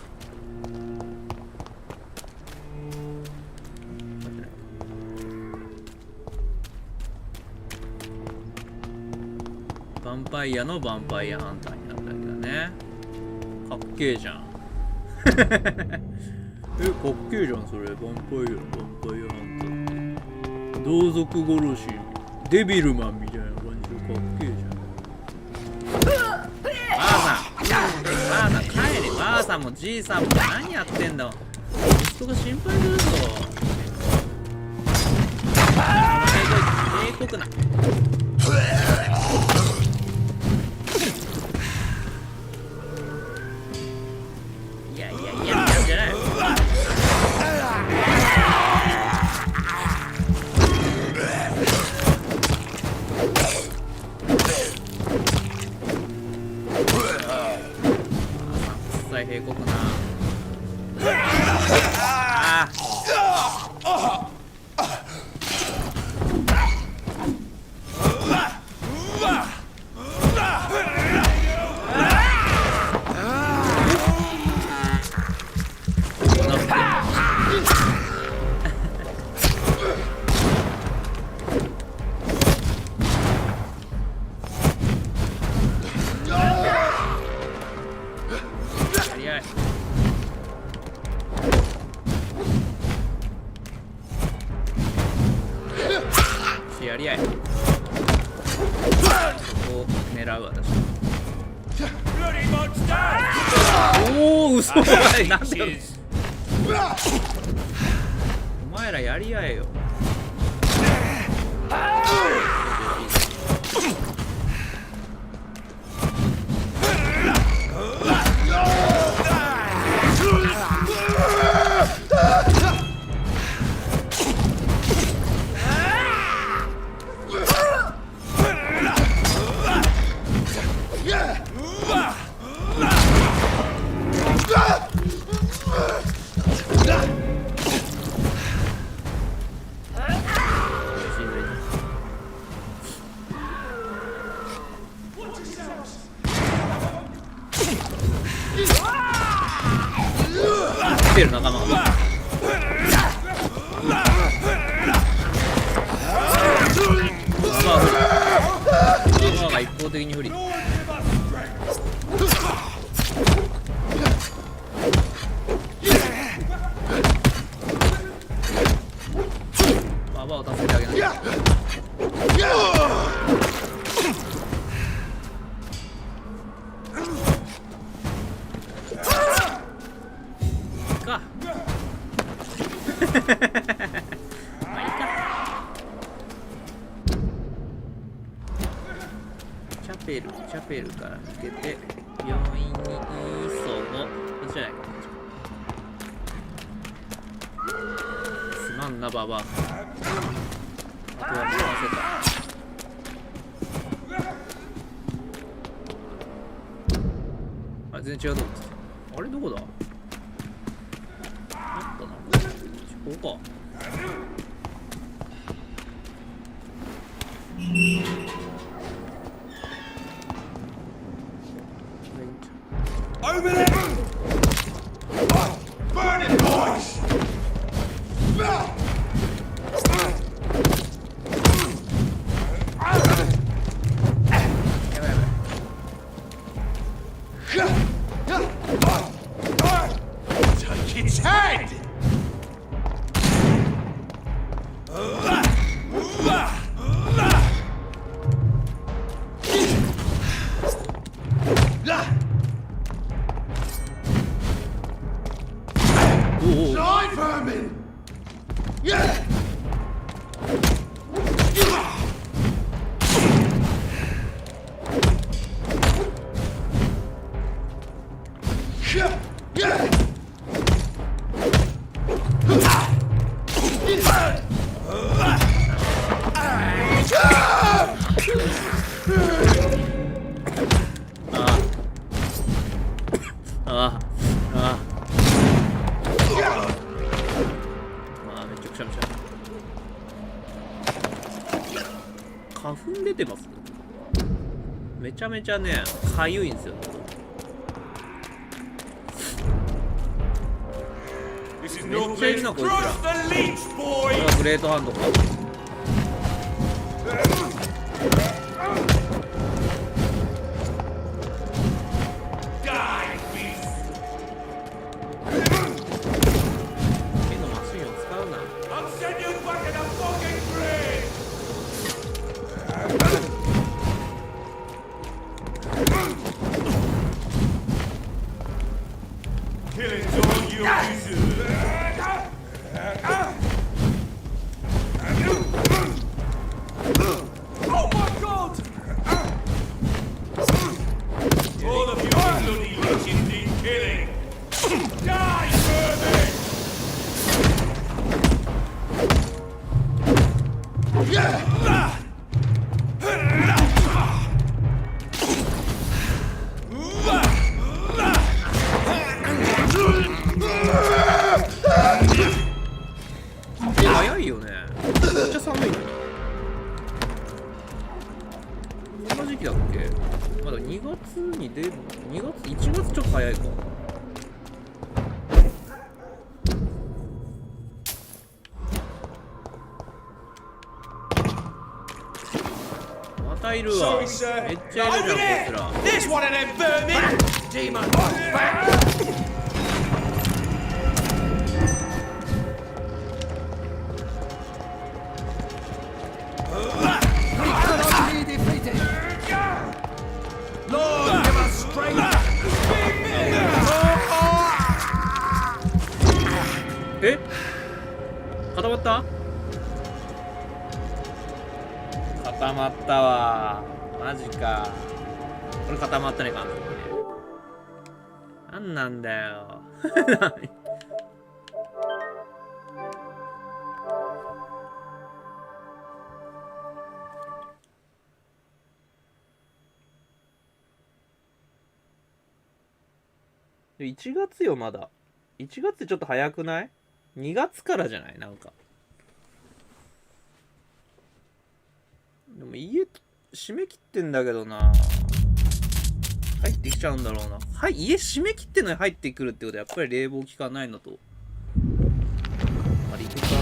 ヴァンパイアのヴァンパイアハンターになったわけだね。かっけえじゃん。かっけえじゃんそれ。ヴァンパイアハンター。同族殺しデビルマンみたいな感じでかっけえじゃん。ばあさん帰れ。ばあさんもじいさんも何やってんだ。息子が心配するぞ。警告な。いやじゃない。警告な。やり合い。そこを狙う私。おお、嘘。なんでお前らやり合えよ。来てる仲間が。仲間が一方的に不利。ババアを助けてあげない。かまあいいか。チャペルから抜けて病院に急ごう。こっちじゃないか。すまんなババア。あとは任せた。あ、全然違うとこです。あれどこだ。あったな。ここか。Open it! Burn it, boys! Take its head! Die, vermin! Yeah!花粉出てます。めちゃめちゃね、かゆいんですよ。めっちゃいるなこいつら。これはグレートハンドか。Oh my god! All of you bloody leeches need killing! Die, vermin!早いよね。めっちゃ寒いのに。こんな時期だっけ？まだ2月に出るの？ 2月 1月ちょっと早いか。またいるわ。めっちゃいるじゃんこいつら。 There's one of them vermin! Demon! Lord, give us strength! え？固まった？固まったわ。マジか。これ固まったね、完全にね。なんなんだよ。1月よ、まだ。1月ってちょっと早くない？ 2 月からじゃない？なんか。でも家閉め切ってんだけどな。入ってきちゃうんだろうな。はい、家閉め切ってんのに入ってくるってことはやっぱり冷房効かないのと。あれ、いけたね。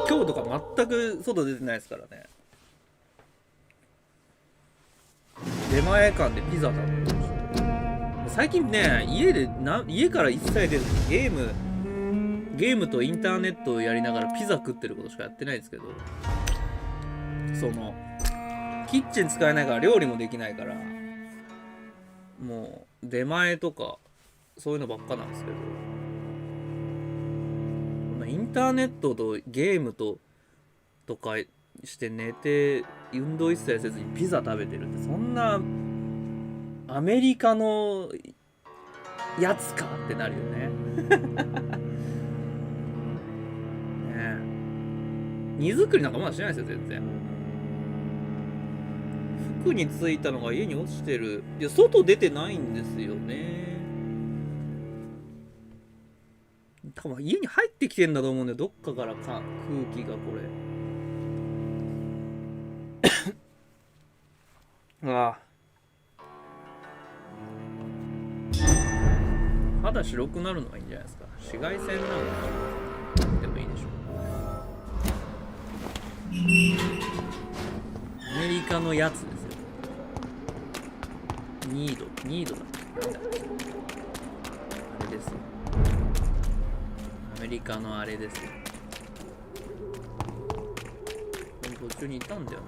今日とか全く外出てないですからね。出前館でピザ食べてました。最近ね、家から一切出ずにゲームとインターネットをやりながらピザ食ってることしかやってないんですけど、そのキッチン使えないから料理もできないから、もう出前とかそういうのばっかなんですけど、インターネットとゲームとかして寝て運動一切せずにピザ食べてるって、そんなアメリカのやつかってなるよね。荷造りなんかまだしないですよ全然。服についたのが家に落ちてる。いや、外出てないんですよね。多分家に入ってきてんだと思うんで、どっかから空気がこれ。ああ、肌白くなるのがいいんじゃないですか。紫外線なんかでもいいでしょう。アメリカのやつですよ。ニードだっけ？なんだっけ？あれですよ。アメリカのあれですよ。途中にいたんだよな。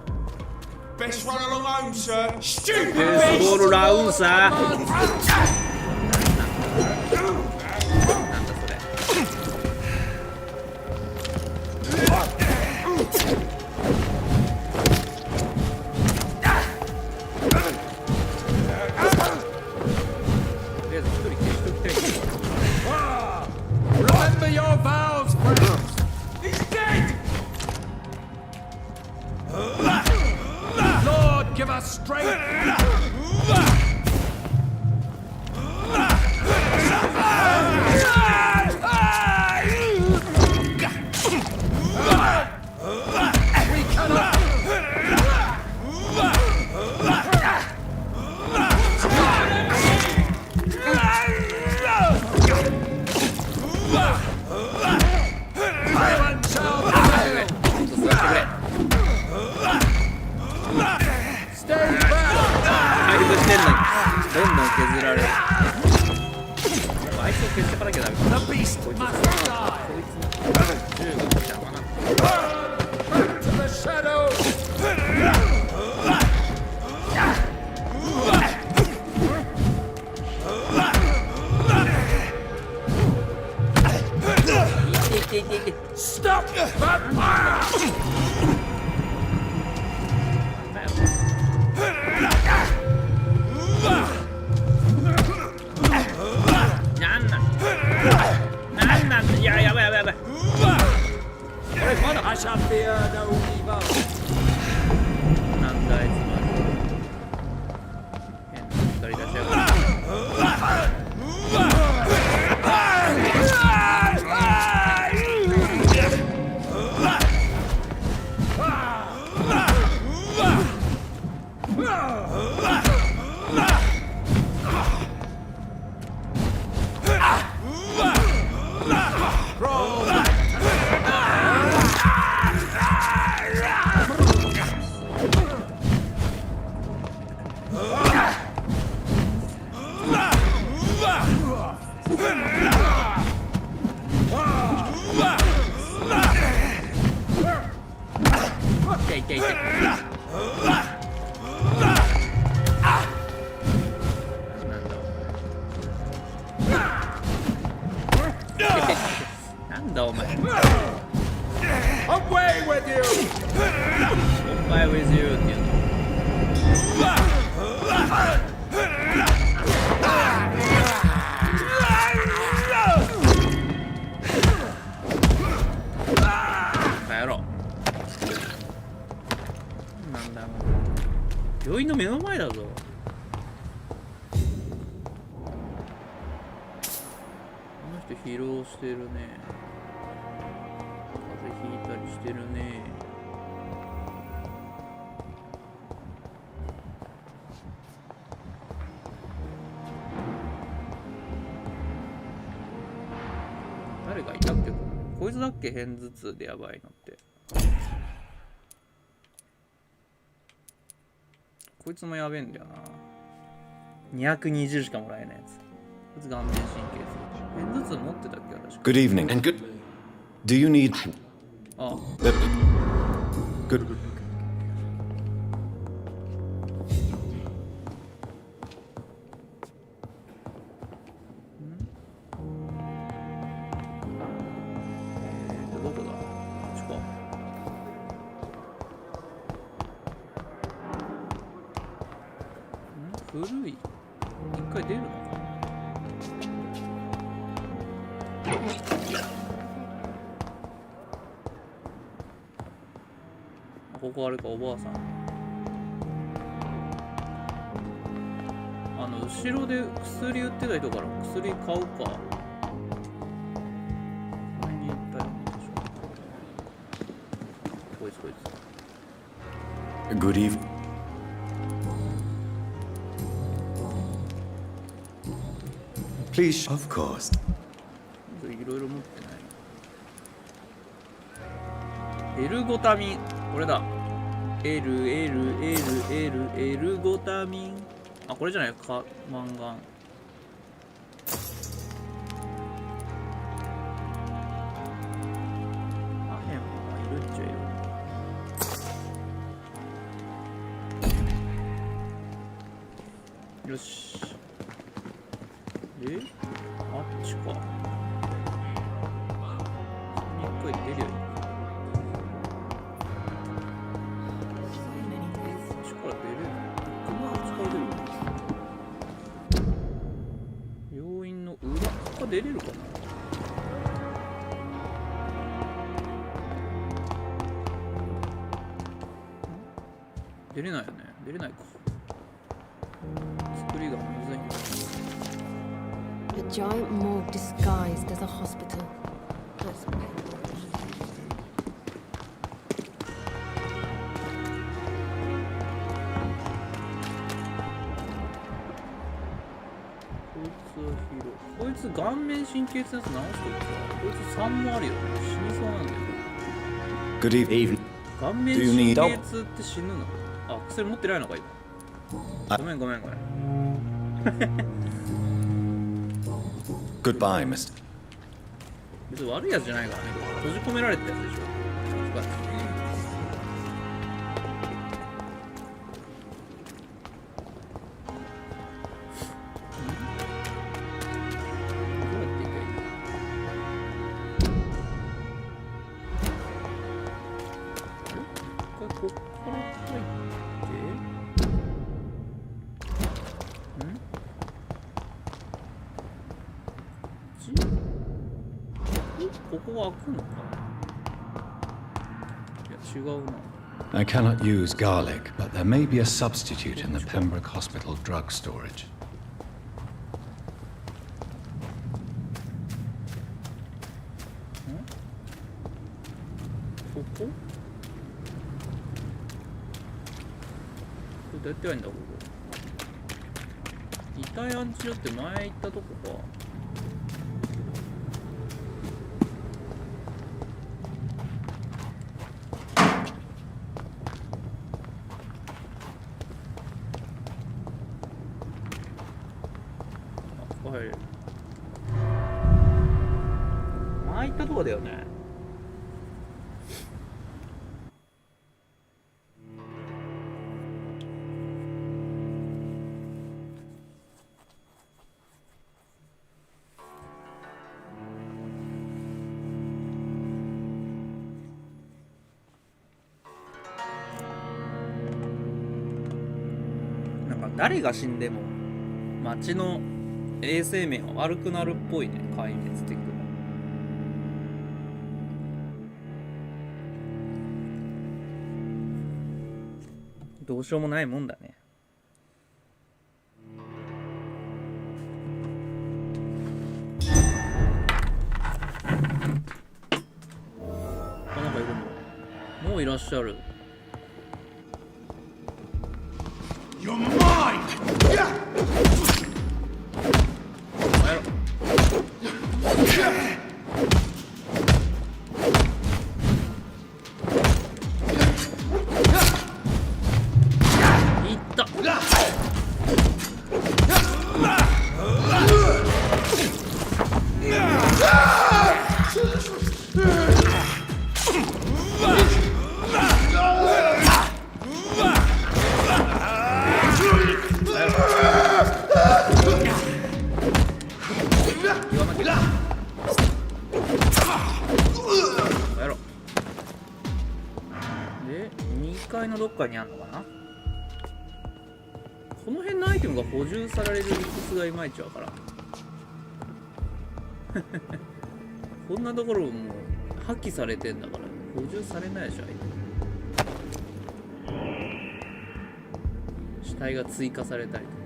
Best run along home, sir. Stupid Best beast! run along, sir. なんだそれ。とりあえず一人消しときたいけど。Remember your vows, friends! He's dead! Lord, give us strength! We cannot... Silence shall prevail! Stay back! 回復してんのにどんどん削られる。あいつを消してかなきゃダメか。 The beast must die! こいつの銃が邪魔な。 Back to the shadows! 病院の目の前だぞ。この人疲労してるね。風邪ひいたりしてるね。誰がいたっけ？こいつだっけ？片頭痛でやばいのって。こいつもやべえんだよな。220しかもらえないやつ。こいつ顔面神経痛。片頭痛持ってたっけ私。Good evening, and good. Do you need? あ、Good. どこだ？こっちか。古い。一回出るのかな。ここあれか、おばあさん。後ろで薬売ってた人から薬買うか。前に言ったよね、確か。こいつこいつ。 Good evening. Please, of course. いろいろ持ってない。エルゴタミン。これだ。エルゴタミン。あ、これじゃないか。マンガン。アヘンはいるっちゃいる。よし。あっちか。一回出るよ。力出れる。あっちから出る。病院の裏側出れるかな。出れないよね。出れないか。作りがむずいんだ。A giant morgue disguised as a hospital. That's painful. こいつ顔面神経痛のやつ直しとくか。こいつ3もあるよね。死にそうなんだよ。Good evening. 顔面神経痛って死ぬの？あ、薬持ってないのか今。ごめん。Goodbye, Mister. 別に悪いやつじゃないからね。閉じ込められたやつでしょ。こっから入ってここは開くのか。いや違うな。I cannot use garlic, but there may be a substitute in the Pembroke Hospital drug storage. ここ？どうやってやるんだここ。遺体安置所って前行ったとこか。あ、ここ入れる。前行ったとこだよね。誰が死んでも街の衛生面は悪くなるっぽいね。壊滅的な。どうしようもないもんだね。あ、なんかいるの。もういらっしゃる。You're mine! いった。で、2階のどっかにあるのかな。この辺のアイテムが補充される理屈がいまいちわからん。こんなところも破棄されてんだから補充されないでしょ、アイテム。死体が追加されたりとか。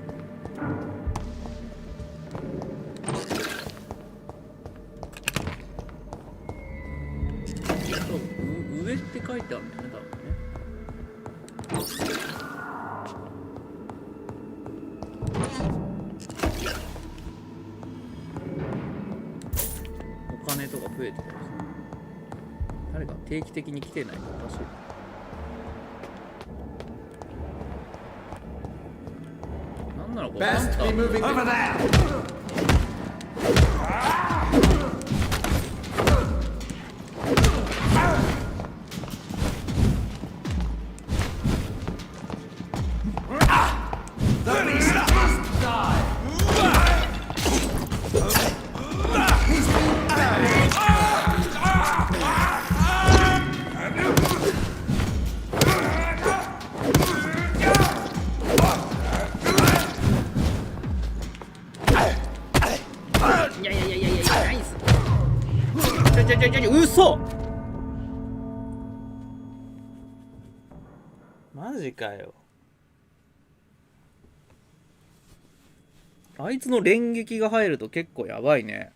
上って書いてあるんだよね、多分ね。お金とか増えてたりする。誰か定期的に来てないとおかしい。なんならこれBest be moving over there. 嘘！マジかよ。あいつの連撃が入ると結構やばいね。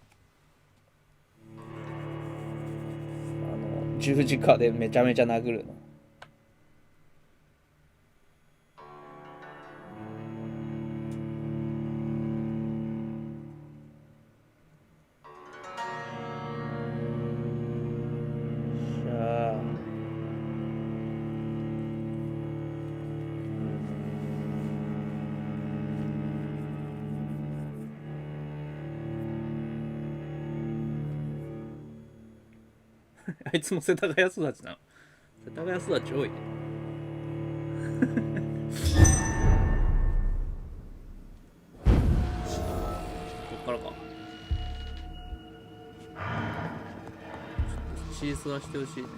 十字架でめちゃめちゃ殴るの。あいつも世田谷育ちなの。世田谷育ち多いね。こっからか。チースはしてほしいね。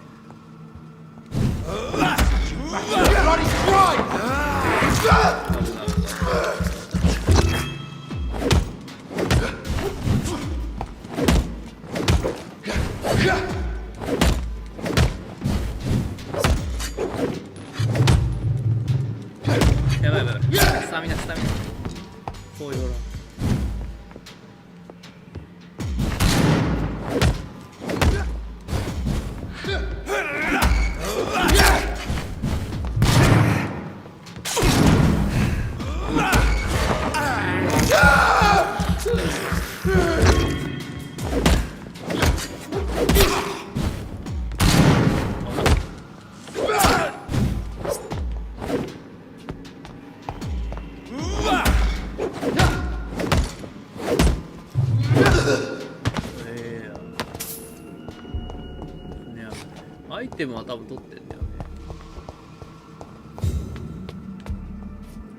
やばいやばい。スタミナ。こういうほら。アイテムは多分取ってんだよね。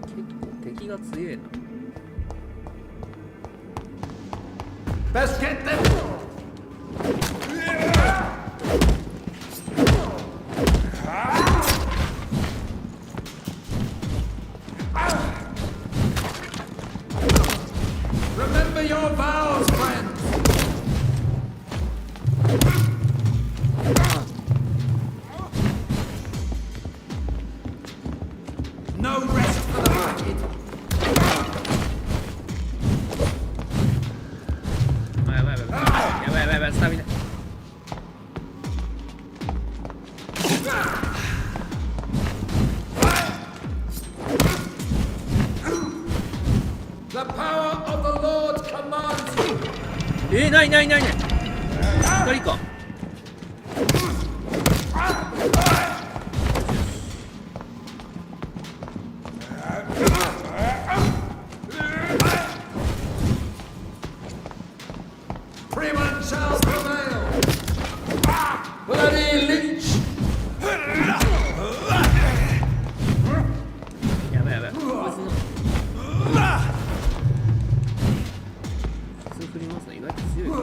結構敵が強えな。Best get them. Remember your vows, friends. こやばいやばいやばいやばいやばいやばいスタミナ。ないないないない。光か。やばいやばい。こいつの普通振りますね。意外と強いから。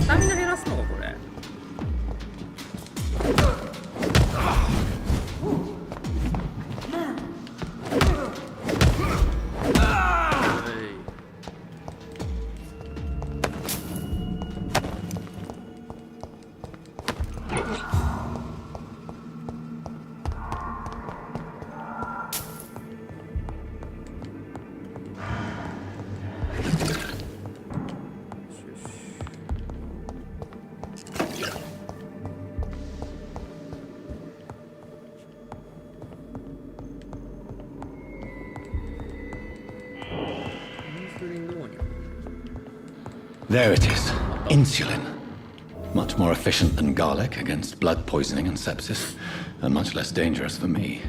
スタミナ減らすのかこれ。There it is. Insulin. Much more efficient than garlic against blood poisoning and sepsis, and much less dangerous for me.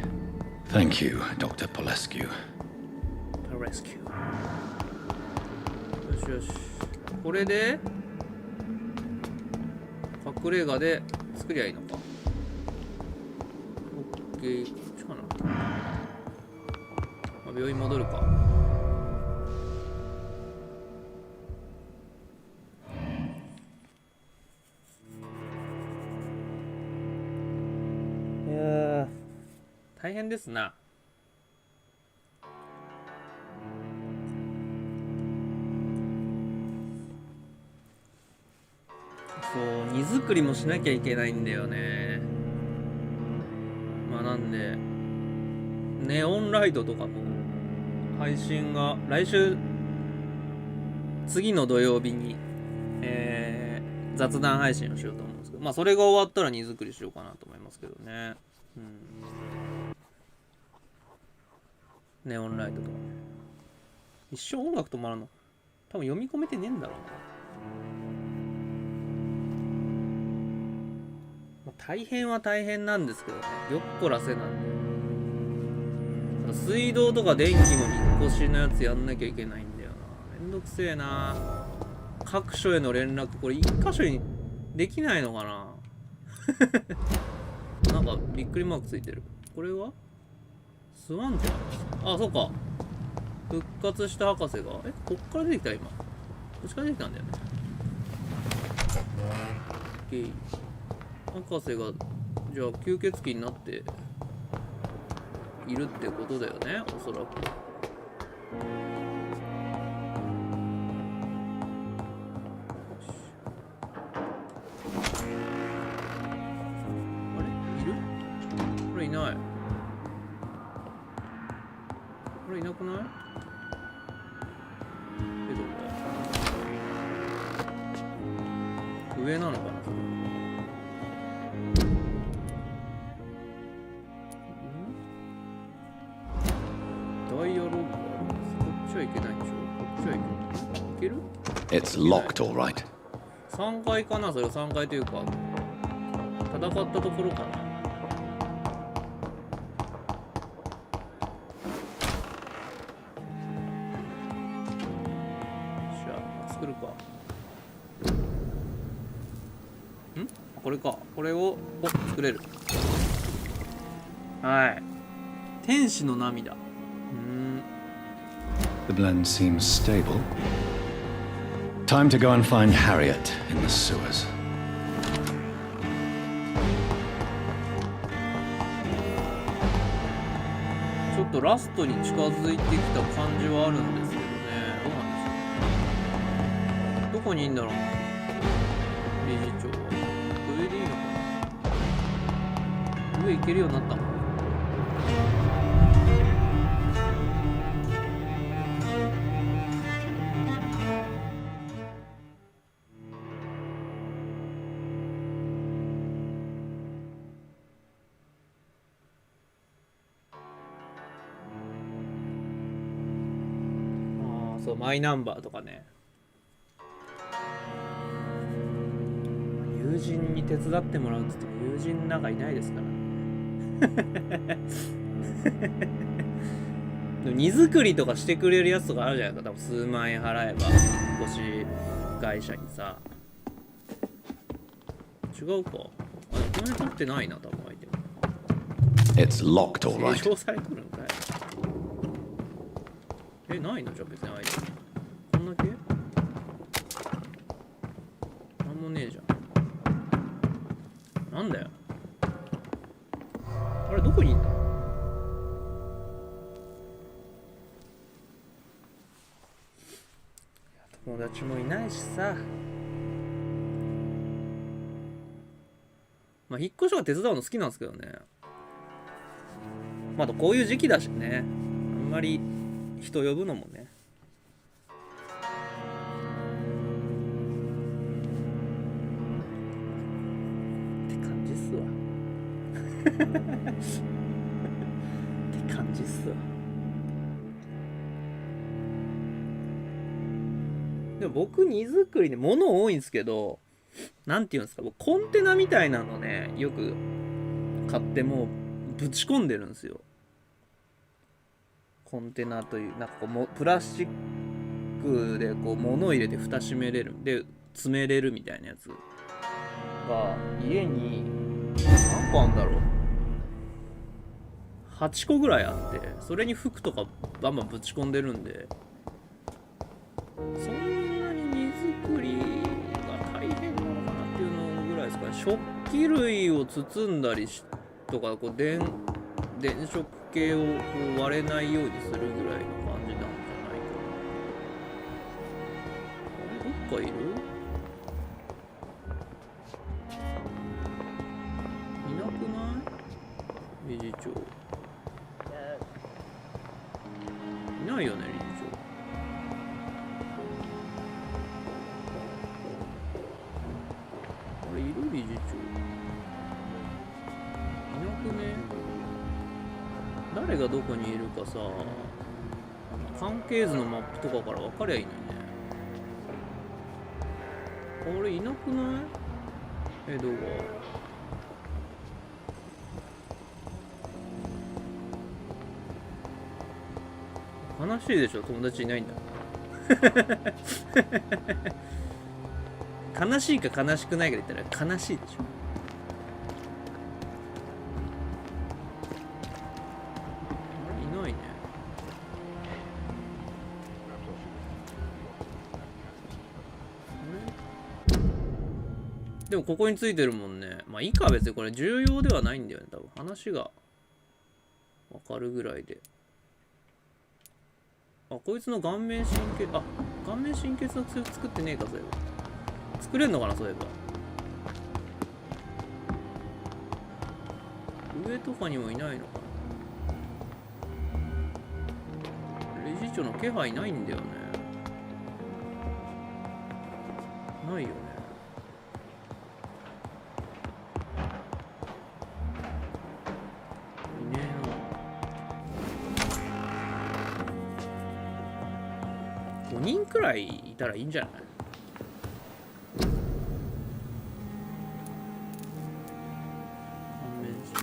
Thank you, Dr. Polescu. Polescu. よしよし。これで隠れ家で作りゃいいのか。オッケー。こっちかな。病院戻るか。大変ですな。そう荷造りもしなきゃいけないんだよね。まあなんでネオンライトとかも配信が来週次の土曜日に、雑談配信をしようと思うんですけど、まあそれが終わったら荷造りしようかなと思いますけどね。ネオンライトとかね。一生音楽止まるの多分読み込めてねえんだろうな。大変は大変なんですけどね。よっこらせなんで。水道とか電気の引っ越しのやつやんなきゃいけないんだよな。めんどくせえな。各所への連絡これ一箇所にできないのかな。なんかびっくりマークついてる。これはスワンじゃん。あ、そうか。復活した博士が。こっから出てきた今。こっちから出てきたんだよね。博士が、じゃあ吸血鬼になっているってことだよね、おそらく。あれいる？これいない。これいなくない？上なのかな、それ。ダイヤログがある。こっちはいけないんでしょ。こっちはいける？ It's locked, all right. 3階かな、それ3階というか戦ったところかな。作るか。これか。これを作れる。はい。天使の涙。The blend seems stable. Time to go and find Harriet in the sewers. とラストに近づいてきた感じはあるんですけどね。どうなんでしょう。どこにいんだろうな、理事長は。上でいいのかな。上行けるようになったの。そう、マイナンバーとかね。友人に手伝ってもらうって言っても友人なんかいないですからね。でも荷造りとかしてくれるやつとかあるじゃないですか。多分数万円払えば引っ越し会社にさ。違うか。あ、この辺取ってないな、多分相手。It's locked, all right. 提唱されとるんかい。ないのじゃあ別に相手。こんだけなんもねえじゃん。なんだよ。あれどこにいんだ。友達もいないしさ。まあ引っ越しとか手伝うの好きなんですけどね。まだこういう時期だしね。あんまり人呼ぶのもね。って感じっすわ。って感じっすわ。でも僕荷造りで物多いんですけど、なんていうんですか、僕コンテナみたいなのね、よく買ってもうぶち込んでるんですよ。コンテナというなんかこうプラスチックでこう物を入れて蓋閉めれるで詰めれるみたいなやつが家に何個あんだろう、8個ぐらいあって、それに服とかバンバンぶち込んでるんで、そんなに荷造りが大変なのかなっていうのぐらいですかね。食器類を包んだりとかこう電飾系をこう割れないようにするぐらいの感じなんじゃないかな。どっかいる？いなくない？理事長いないよね、理事長。あれいる？理事長いなくね？誰がどこにいるかさ、関係図のマップとかから分かりゃいいのにね。あれいなくない？どこ？悲しいでしょ、友達いないんだ。悲しいか悲しくないかで言ったら悲しいでしょ。でもここについてるもんね。まあいいか、別にこれ重要ではないんだよね。多分話がわかるぐらいで。あ、こいつの顔面神経、あ、顔面神経の薬作ってねえか、そういえば。作れんのかな、そういえば。上とかにもいないのかな。理事長の気配ないんだよね。ないよね。5人くらいいたらいいんじゃない？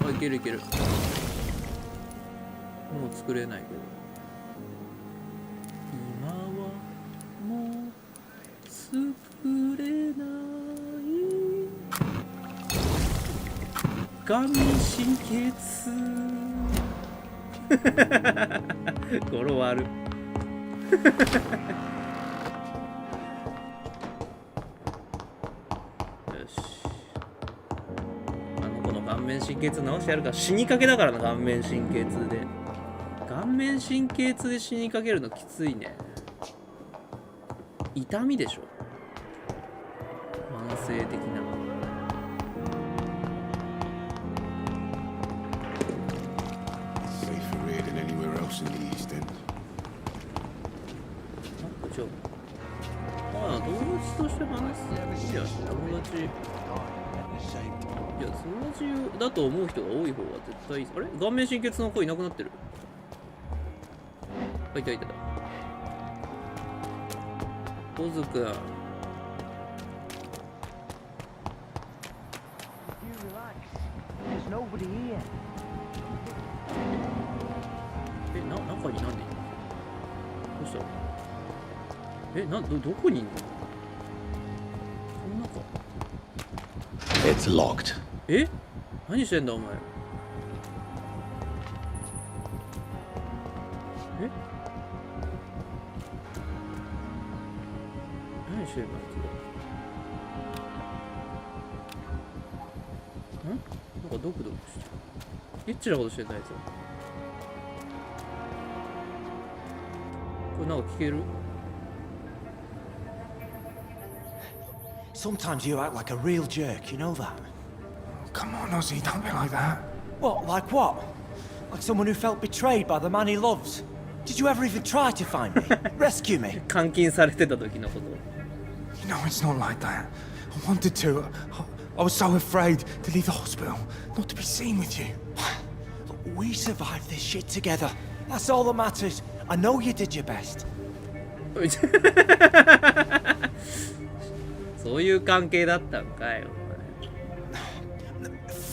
あ、いけるいける。もう作れないけど。今はもう作れない顔面神経痛。語呂悪。顔面神経痛直してやるから。死にかけだからな、顔面神経痛で。顔面神経痛で死にかけるのきついね。痛みでしょ、慢性的な。まあ友達として話す。いや、友達。いや、友達だと思う人が多い方が絶対いい。あれ、顔面神経痛の子いなくなってる。あ、いたいた。小津くん。中になんでいるの？どうした？どこにいるの？この中。It's locked. え？何してんだお前。え？何してんだあいつ。なんかドクドクしてる。エッチなことしてんだあいつ。これなんか聞ける？Sometimes you act like a real jerk, you know that? Come on, Ozzy, don't be like that. What? Like what? Like someone who felt betrayed by the man he loves? Did you ever even try to find me? Rescue me? 監禁されてた時のこと。You know, it's not like that. I wanted to. I was so afraid to leave the hospital, not to be seen with you. Look, we survived this shit together. That's all that matters. I know you did your best. そういう関係だったんかい。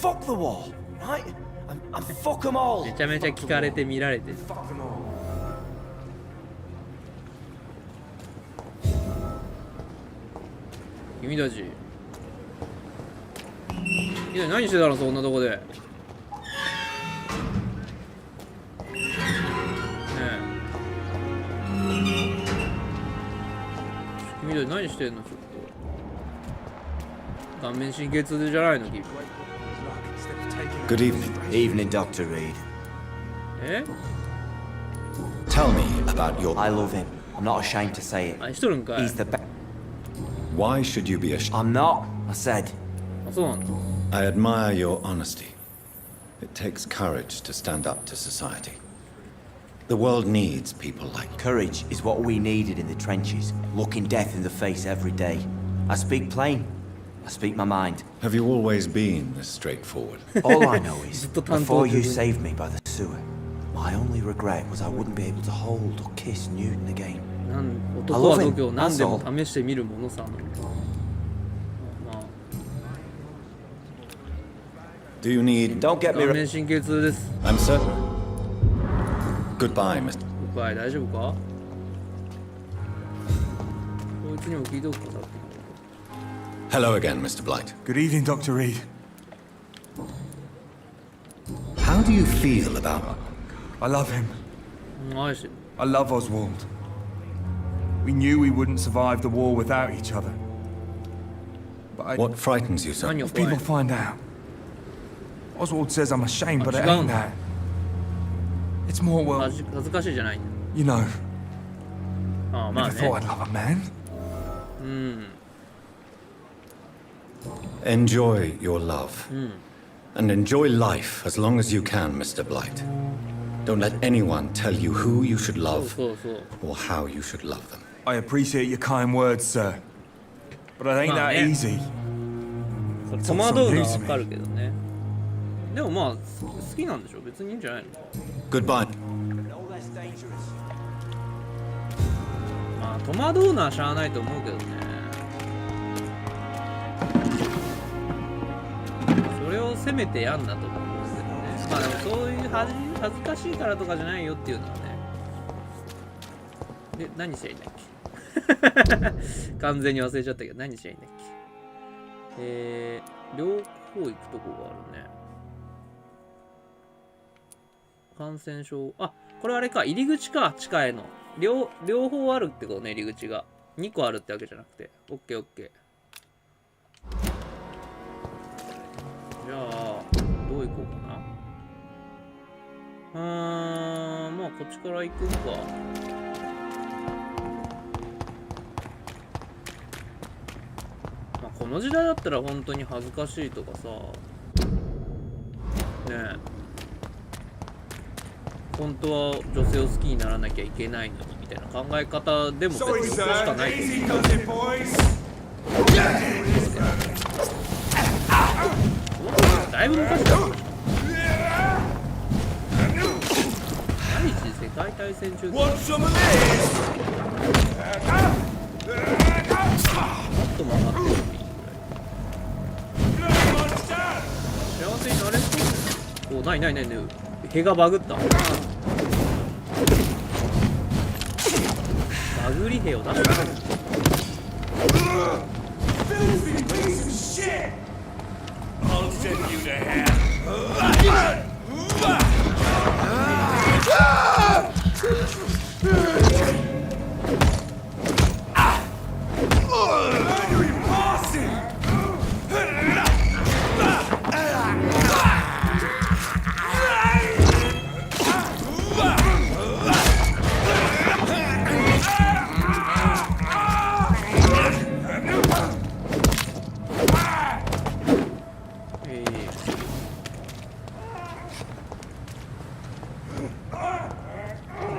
Fuck the wall, right? And fuck them all. めちゃめちゃ聞かれて見られてる。君たち。いや、何してたのそんなとこで。ねえ。君たち何してんのちょっと。顔面神経痛じゃないの君。Good evening. Evening, Dr. Reed. え Tell me about your... I love him. I'm not ashamed to say it. あ、しとるんかい。 He's the best. Why should you be ashamed? I'm not, I said. あ、そうなんだ。I admire your honesty. It takes courage to stand up to society. The world needs people like you. Courage is what we needed in the trenches, looking death in the face every day. I speak plain. I speak my mind. Have you always been this straightforward? All I know is, before you saved me by the sewer, my only regret was I wouldn't be able to hold or kiss Newton again. 男は度胸何でも試してみるものさ。まあ。Do you need... Don't get me 顔面神経痛です。 I'm certain. Goodbye, Mr. Goodbye、大丈夫か？こいつにも聞いておくかさっきの。Hello again, Mr. Blight. Good evening, Dr. Reed. How do you feel about... I love him. I love Oswald. We knew we wouldn't survive the war without each other. But What frightens you so? if people find out. Oswald says I'm ashamed, but it ain't that. It's more, well, 恥ずかしいじゃないんだ。 you know. ああ、まあ Never ね。 thought I'd love a man. Enjoy your love. And enjoy life as long as you can, Mr. Blight. Don't let anyone tell you who you should love or how you should love them. I appreciate your kind words, sir. But it ain't that easy. 戸惑うのはわかるけどね。でもまあ、好きなんでしょ？別にいいんじゃないの？ Goodbye. まあ、戸惑うのはしゃあないと思うけどね。それを責めてやんだと思うんですけどね。まあでもそういう恥ずかしいからとかじゃないよっていうのはね。で、何していいんだっけ？完全に忘れちゃったけど、何していいんだっけ？両方行くとこがあるね。感染症。あ、これあれか。入り口か。地下への。両方あるってことね、入り口が。2個あるってわけじゃなくて。オッケーオッケー。じゃあ、どう行こうかな。まあこっちから行くか。まあこの時代だったら本当に恥ずかしいとかさ、ねえ、本当は女性を好きにならなきゃいけないのにみたいな考え方でも別にそこしかないと思う。だいぶ昔だよ。第一次世界大戦中もっと曲がってもいいぐらい。幸せになれそう。お、ないないないない。毛がバグった。バグり兵を出した。I'll send you to hell.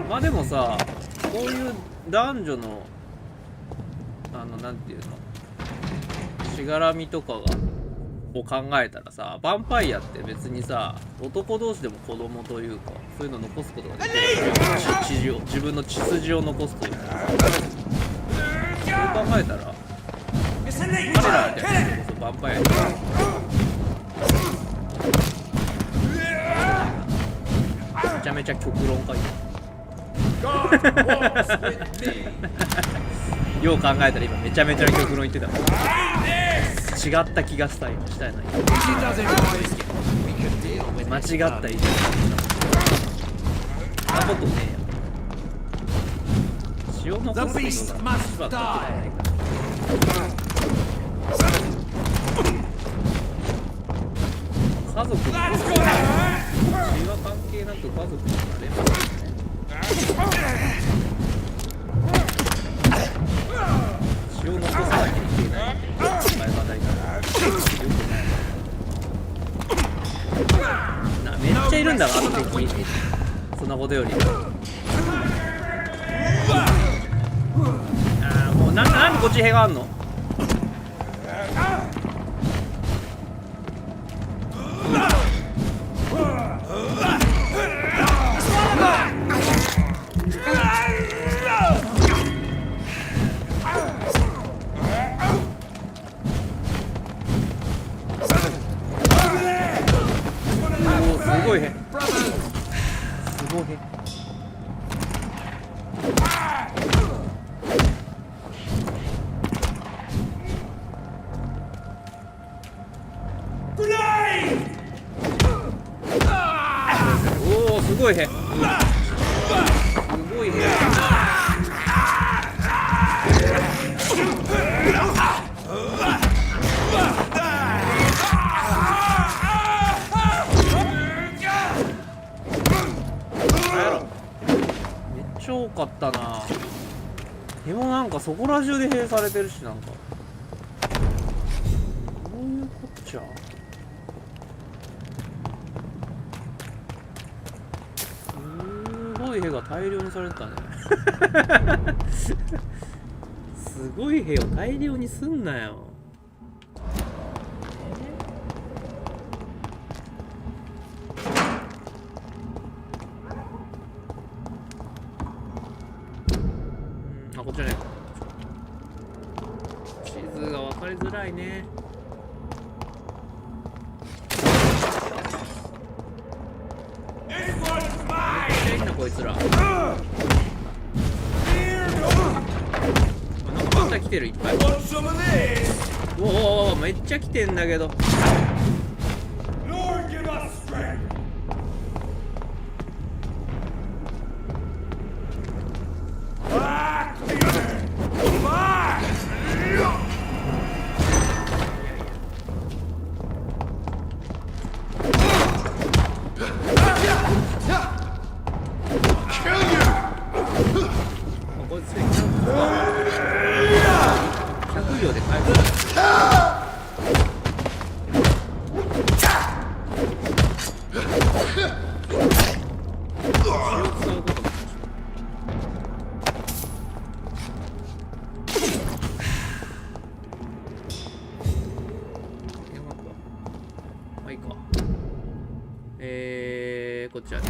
まあでもさ、こういう男女のなんていうの、しがらみとかを考えたらさ、ヴァンパイアって別にさ、男同士でも子供というかそういうの残すことができる。自分の血筋を残すというか、そう考えたら彼らみたいな人こそヴァンパイアにめちゃめちゃ極論書いてよう考えたら今めちゃめちゃ極論言ってた。違った気がしたいな。間違った以上そんなことねえや。血を残すことが縛ったわけじゃないから。家族に血は関係なく家族になれますね。血を残さなきゃいけない考え方になる。めっちゃいるんだろ、あの敵。そんなことより。もうなんでこっち兵があんの？すごいへ。すごいへ。おお、すごいへ。すごいへ。多かったな。でもなんかそこら中で兵されてるし、なんかどういうこっちゃ。すごい兵が大量にされてたね。すごい兵を大量にすんなよ。こっちじゃないか。地図が分かりづらいね。めっちゃいいなこいつら。なんかまた来てる、いっぱい。おお、めっちゃ来てんだけど。Can't でこっちはね。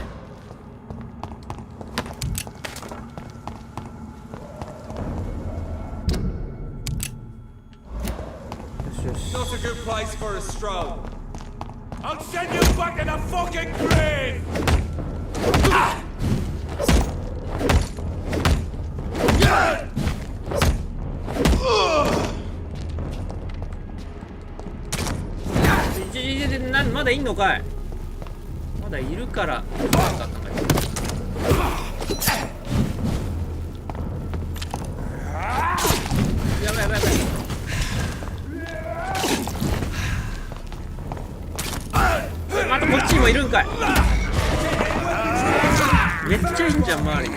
よしよし。 Not a good place for a stroll. I'll send you back in a fucking grave! Ah! まだいんのかい。まだいるから。やばいやばいやばい。またこっちにもいるんかい。めっちゃいいんじゃん周りに。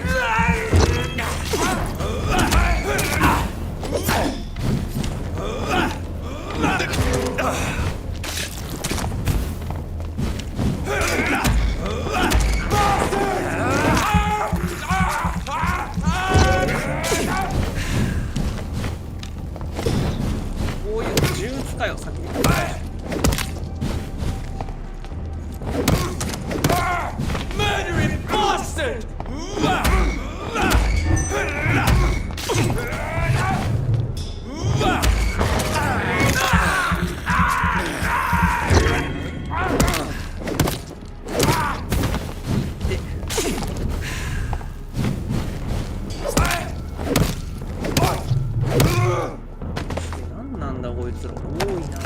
こういう銃使いを先に。Murdering bastard! 何なんだこいつら多いな。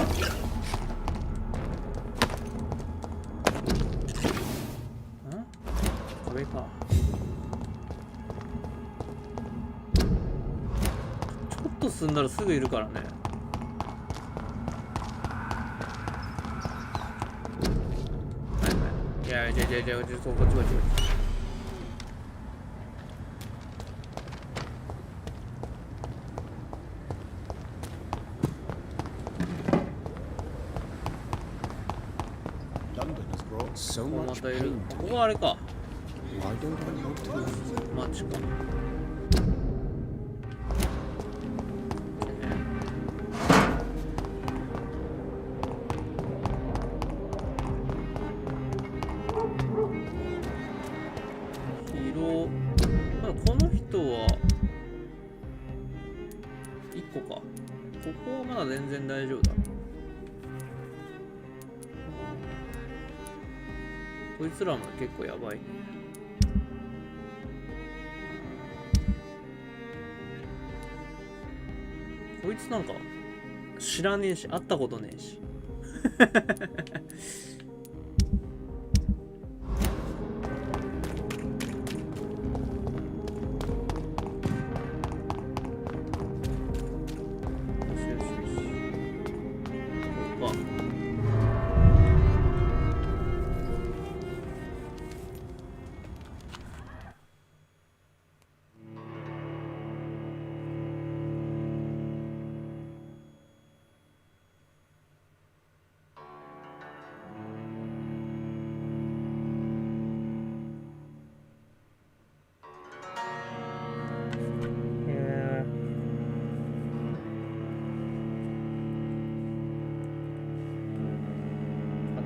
壁か。ちょっと進んだらすぐいるからね。はいはい。いやじゃこっちこっちこっち。ここまたいる。ここはあれか。マッチか。まだこの人は1個か。ここはまだ全然大丈夫だ。こいつらも結構やばいね。こいつなんか知らねえし会ったことねえし。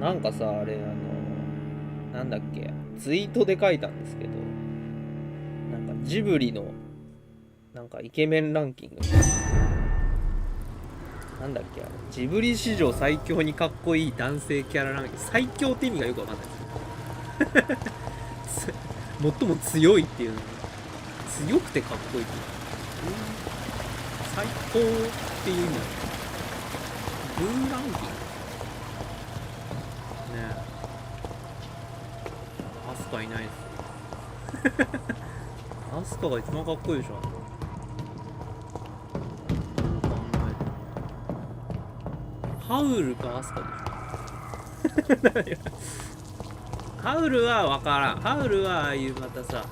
なんかさ、あれなんだっけ、ツイートで書いたんですけど、なんかジブリのなんかイケメンランキング、なんだっけ、ジブリ史上最強にかっこいい男性キャラランキング、最強って意味がよくわかんないです最も強いっていうの、強くてかっこいいっていう、最高っていう意味なの。ブーランキングねえ、アスカいないですよアスカが一番かっこいいでしょ。ハウルかアスカでしょハウルは分からん。ハウルはああいうまたさ、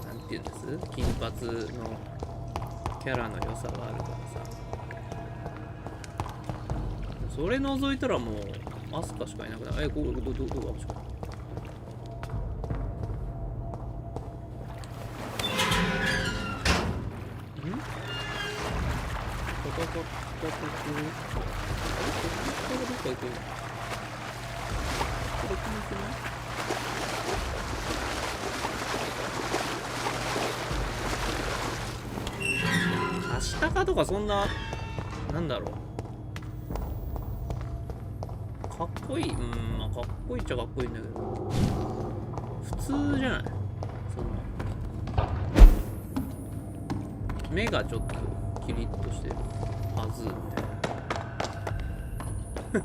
なんていうんです、金髪のキャラの良さがあるからさ、それ除いたらもうアスカしかいなくない。ここどこしか。これ裸とかそんな、なんだろう。かっこいい。まあかっこいいっちゃかっこいいんだけど。普通じゃないその。目がちょっとキリッとしてるはずみたい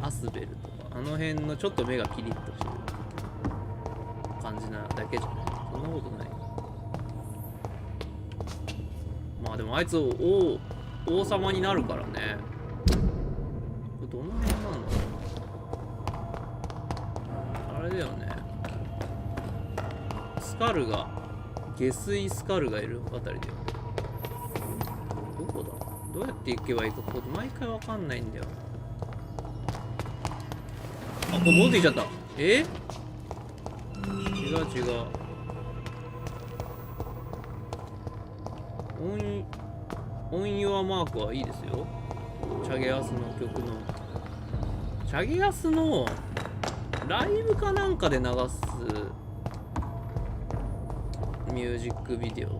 な。アスベルとか、あの辺のちょっと目がキリッとしてる感じなだけじゃないそんなことない。まあでもあいつ王様になるからね。これどの辺なんだろう。あれだよね。スカルが下水スカルがいるあたりだよ。どこだどうやって行けばいいかここ毎回わかんないんだよな。あ、これ戻ってきちゃった。違う違う。オンユアマークはいいですよ。チャゲアスの曲のチャゲアスのライブかなんかで流すミュージックビデオと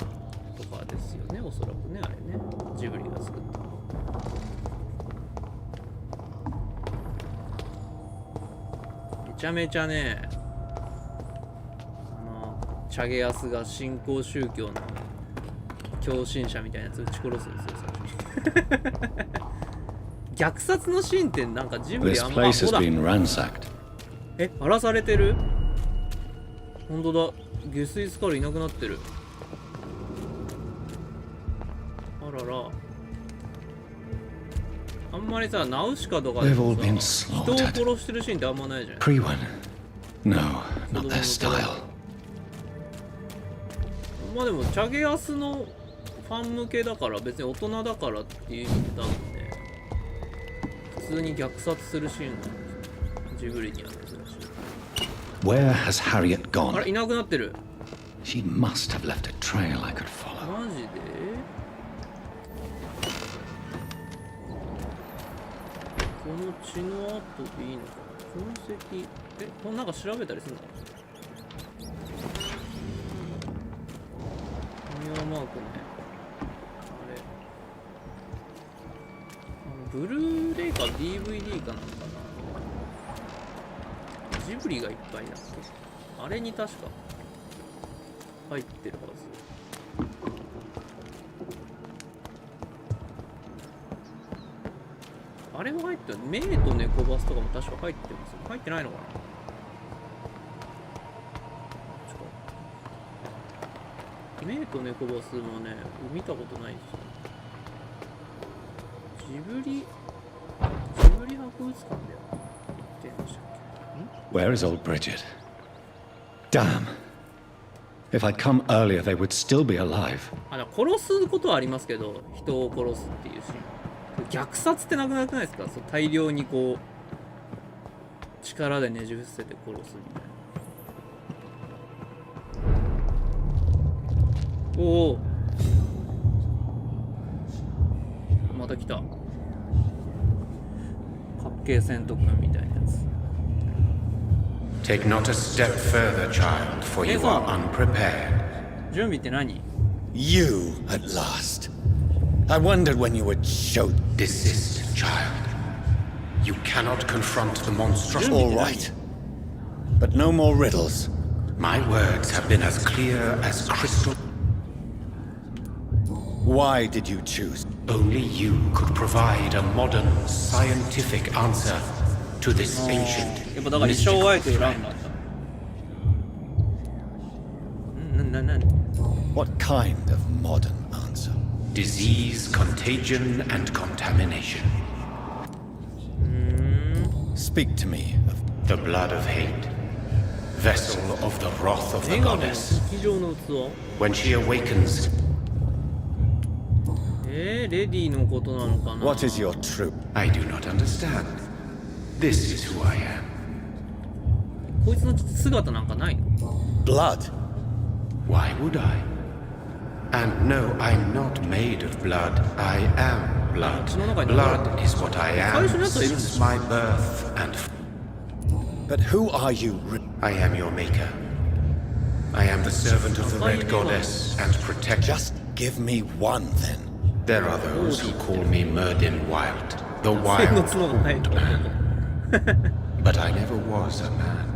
かですよね、おそらくね。あれね、ジブリが作った。めちゃめちゃね、チャゲアスが新興宗教の狂信者みたいなやつ撃ち殺すんですよ、最初に。虐殺のシーンってなんかジブリあんま。荒らされてる。ほんとだ、下水スカルいなくなってる。あらら。あんまりさ、ナウシカとかでもさ、人を殺してるシーンってあんまないじゃん。No, not their style. まあでもチャゲアスのファン向けだから別に大人だからっていう意味で多分ね、普通に虐殺するシーンがジブリには珍しい。Where has Harriet gone? あれいなくなってる。 She must have left a trail I could follow. マジでこの血の跡でいいのかな。痕跡これなんか調べたりするのかな。マークね。あれブルーレイか DVD かなんかな。ジブリがいっぱいだっけ。あれに確か入ってるはず。あれも入ってる。メイとネコバスとかも確か入ってます。入ってないのかな。メイとネコバスもね、見たことないんですよ。ジブリ博物館で行ってましたっけ。 Where is old Bridget? Damn. If I'd come earlier, they would still be alive. 殺すことはありますけど、人を殺すっていうシーン。虐殺ってなくなくないですか。そう大量にこう力でねじ伏せて殺すみたいな。おお、また来た。角形戦闘君みたいなやつ。 Take not a step further, child, for you are unprepared. 準備って何？ You at last. I wondered when you would show. Desist, child. You cannot confront the monstrous. All right. But no more riddles. My words have been as clear as crystal. Why did you choose? Only you could provide a modern, scientific answer to this ancient, mystical threat. What kind of modern answer? Disease, contagion, and contamination. Speak to me of the blood of hate, vessel of the wrath of the goddess. When she awakens. What is your truth? I do not understand. This is who I am. こいつの姿なんかないの？ Blood. Why would I? And no, I'm not made of blood. I am blood. Blood is what I am since my birth and. But who are you? I am your maker. I am the servant of the Red Goddess and protector. Just Give me one then. There are those who call me Merdin Wild, the wild man. But I never was a man.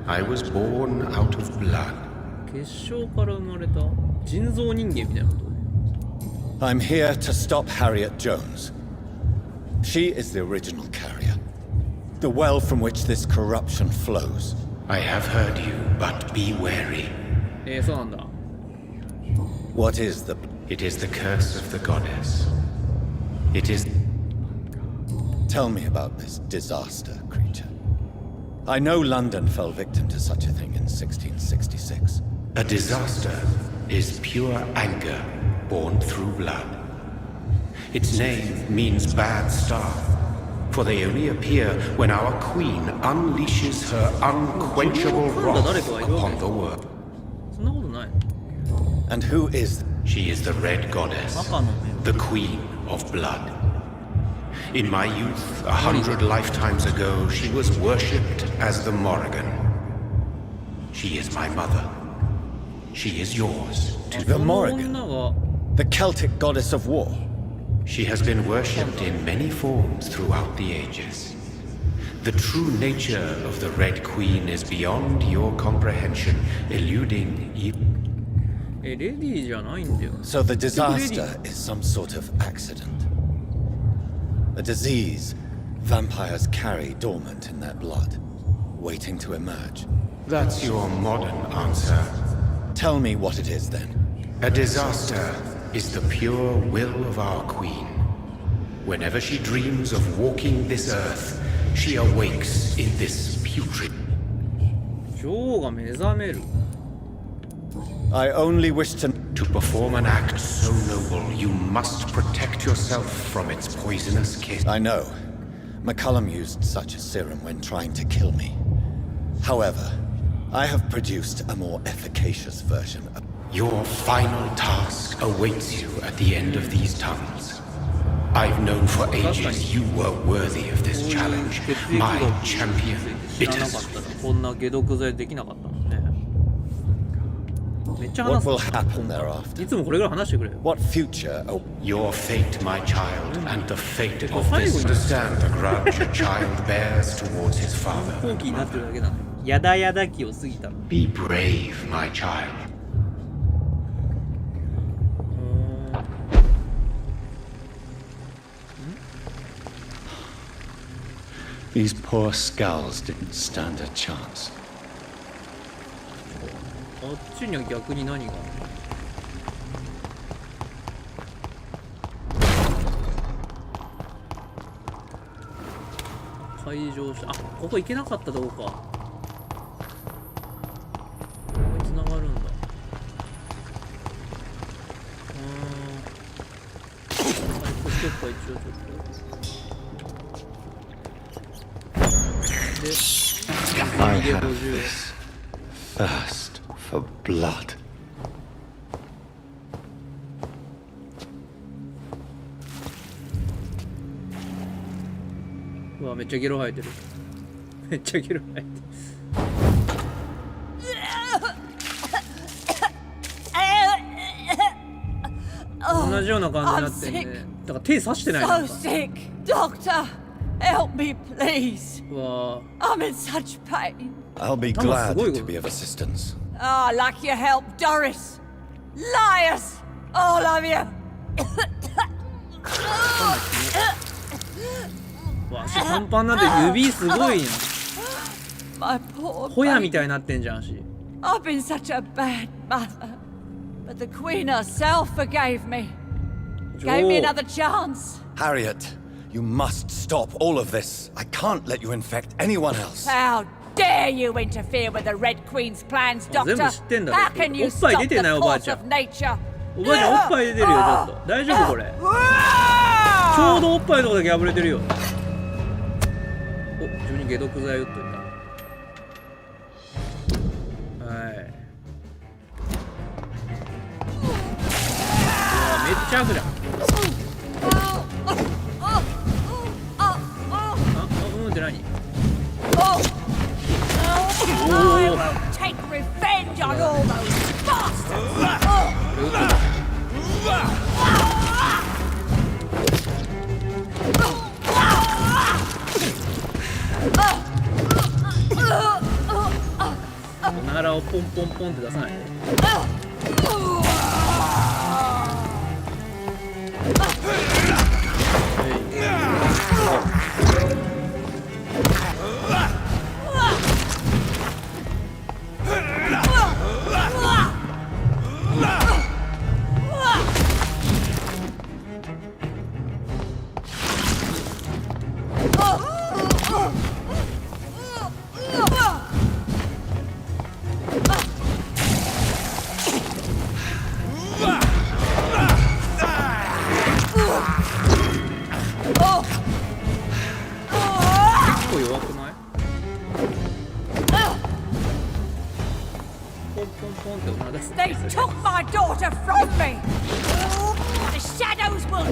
I was born out of blood. 結晶から生まれた人造人間みたいなこと。I'm here to stop Harriet Jones. She is the original carrier. The well from which this corruption flows. I have heard you, but be wary. そうなんだ。What is the... It is the curse of the goddess. It is... Tell me about this disaster creature. I know London fell victim to such a thing in 1666. A disaster is pure anger born through blood. Its name means bad star, for they only appear when our queen unleashes her unquenchable wrath upon the world. そんなことない。And who is... She is the Red Goddess, the Queen of Blood. In my youth, 100 lifetimes ago, she was worshipped as the Morrigan. She is my mother. She is yours. The Morrigan? The Celtic goddess of war? She has been worshipped in many forms throughout the ages. The true nature of the Red Queen is beyond your comprehension, eluding even... So the disaster is some sort of accident. A disease vampires carry dormant in their blood, waiting to emerge. That's your modern answer. Tell me what it is then. A disaster is the pure will of our queen. Whenever she dreams of walking this earth, she awakes in this putrid... I only wish to... To perform an act so noble, you must protect yourself from its poisonous kiss. I know. McCullum used such a serum when trying to kill me. However, I have produced a more efficacious version of... Your final task awaits you at the end of these tunnels. I've known for ages you were worthy of this challenge. My champion, bittersweet. What will happen thereafter? What future? Oh. Your fate, my child, and the fate of this. Understand the grudge a child bears towards his father. Be brave, my child. These poor skulls didn't stand a chance. あっちには逆に何があるの？会場した。あ、ここ行けなかったとこか。ここに繋がるんだ。はい、こっちか一応ちょっと。で、I have this thirst for blood. うわ、めっちゃゲロ吐いてる。めっちゃゲロ吐いてる。同じような感じになってんね。だから手刺してないなんか。So sick, doctor. Help me, please. うわ。I'm in such pain. I'll be glad to be of assistance. Ah, like your help, Doris. Liars, all of you. わ、足パンパンになって指すごいやん。 My poor ホヤみたいになってんじゃん足。I've been such a bad mother, but the Queen herself forgave me. Gave me another chance. Harriet, you must stop all of this. I can't let you infect anyone else. How dare you interfere with the Red Queen's plans, Doctor? 全部知ってんだろ。 How can you おっぱい stop 出 the てないおばあ course ちゃ of ん。 nature? おばあちゃんおっぱい出てるよちょっと。大丈夫これ。ちょうどおっぱいのとこだけ破れてるよ。お、自分に解毒剤打っといた。はい。うわ、めっちゃ悪じゃん。って何？ I will take revenge on all those bastards. ならをポンポンポンって出さないで。They took my daughter from me! The shadows will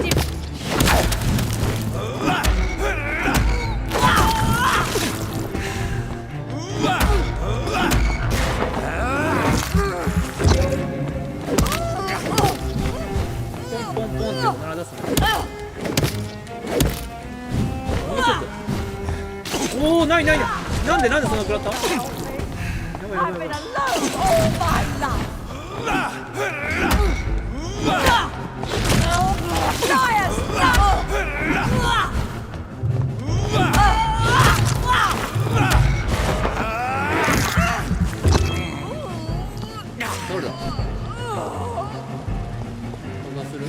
おお、ないないない。なんでそんな食らった？ I've been alone all my life! Liars! 誰だ？こんなする？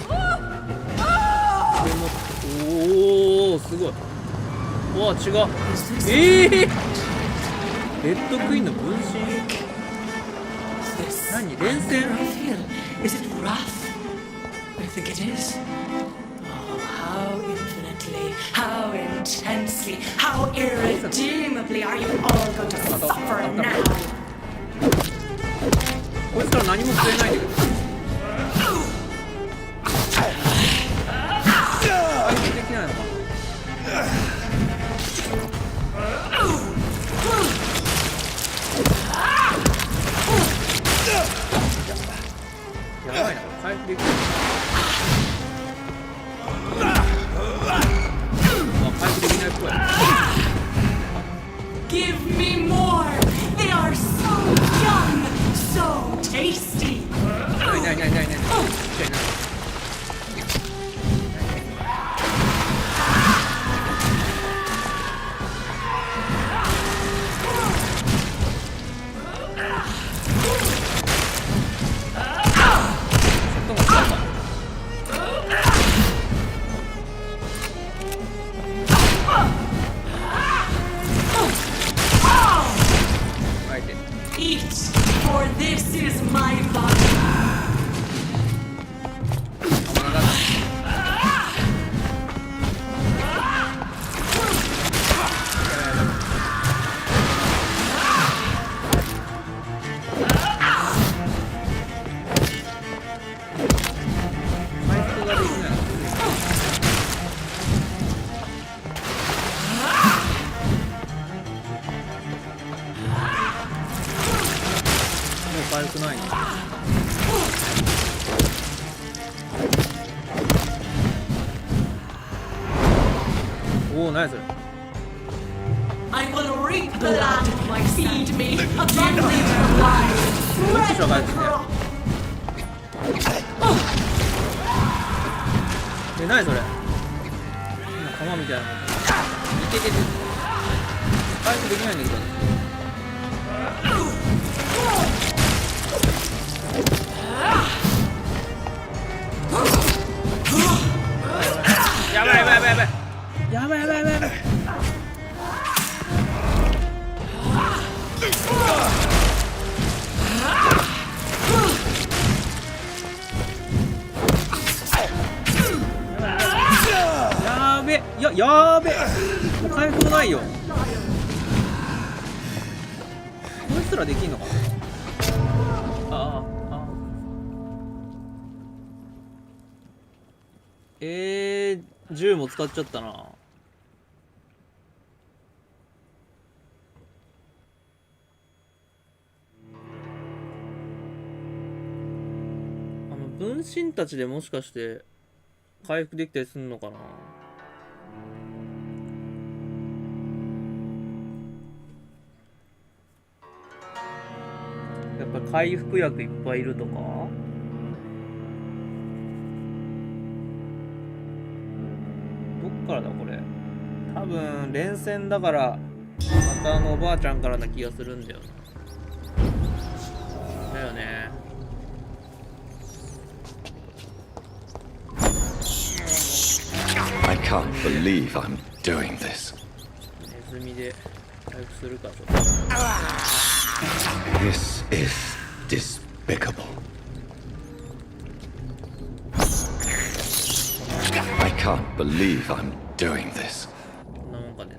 おお、すごい。わあ、違う。レッドクイーンの分身。何？連戦？ Is it wrath? I think it is. Oh, how infinitely, how intensely, how irredeemably are you all going to suffer now? こいつから何も食えないんだけど。回避できないのかな。やばいな、回復できない。回復できないっぽい。Give me more! They are so young, so tasty! ない。Eat, for this is my body. 回復ない。おお、何それ。I will reap the land of my feed me, abundant life. 少々回復して。何それ。釜みたいな。いけ。回復できないんだけど。やばい。やべ。もう回復もないよ。こいつらできんのかな。銃も使っちゃったな。分身たちでもしかして回復できたりすんのかな。っぱり回復薬いっぱいいるとか。どっからだこれ。多分連戦だからまたおばあちゃんからな気がするんだよな。だよね。I can't believe I'm doing this. ネズミで回復するかちょっと。This is despicable. I can't believe I'm doing this. こんなもんかね。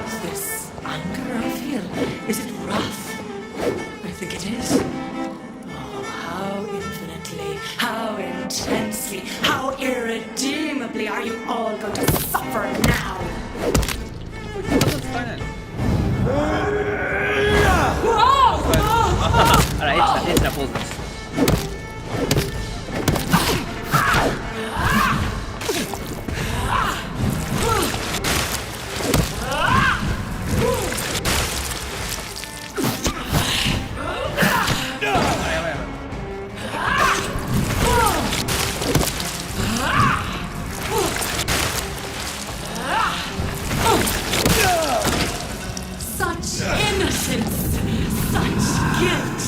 Is this anger I feel? Is it wrath? I think it is. Oh, how infinitely, how intensely, how irredeemably are you all going to suffer now? Such innocence, such guilt.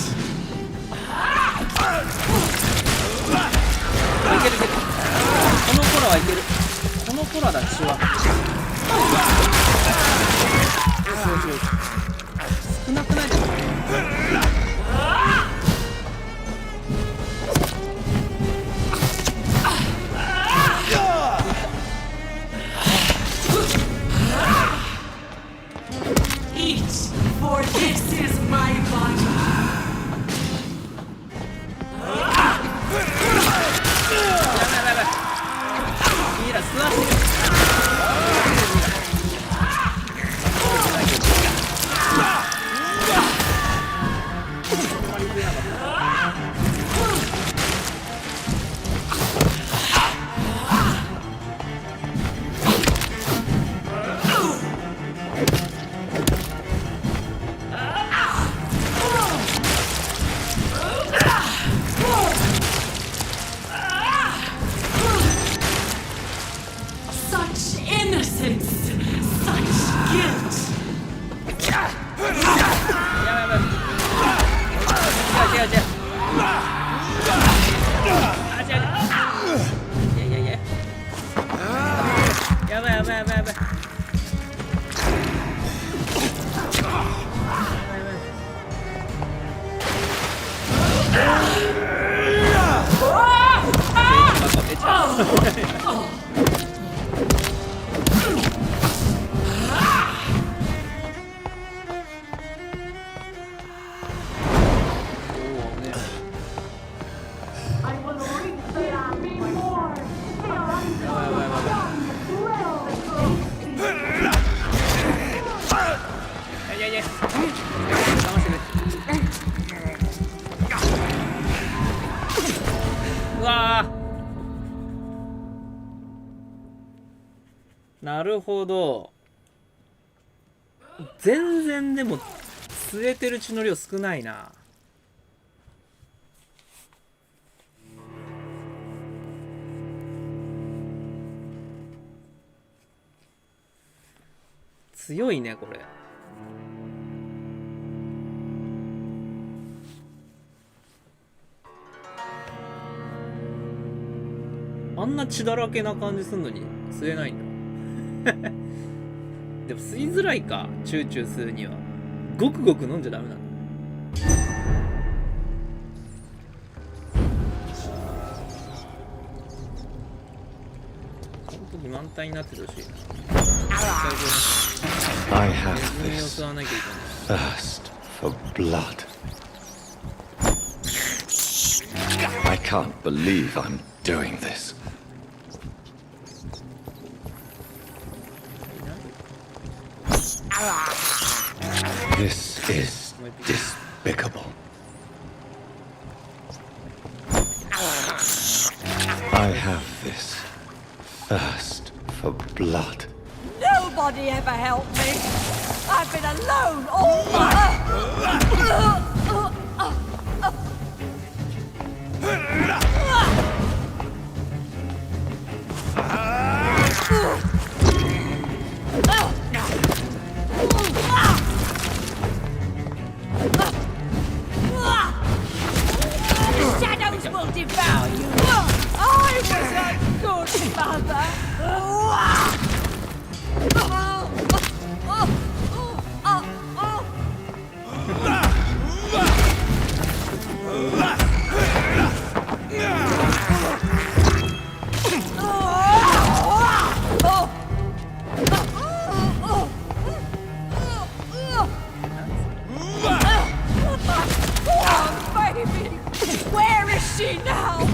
うわー、なるほど。全然でも吸えてる血の量少ないな。強いねこれ。あんな血だらけな感じすんのに吸えないんだ。でも吸いづらいか、チューチュー吸うには。ごくごく飲んじゃダメなんだ。本当に満タンになっててほしいな。I have 水を this 吸わなきゃいけない。 thirst for blood. I can't believe I'm doing this. This is despicable. I have this thirst for blood. Nobody ever helped me. I've been alone all my... Shadows will devour you. I was a good mother. Where is she now?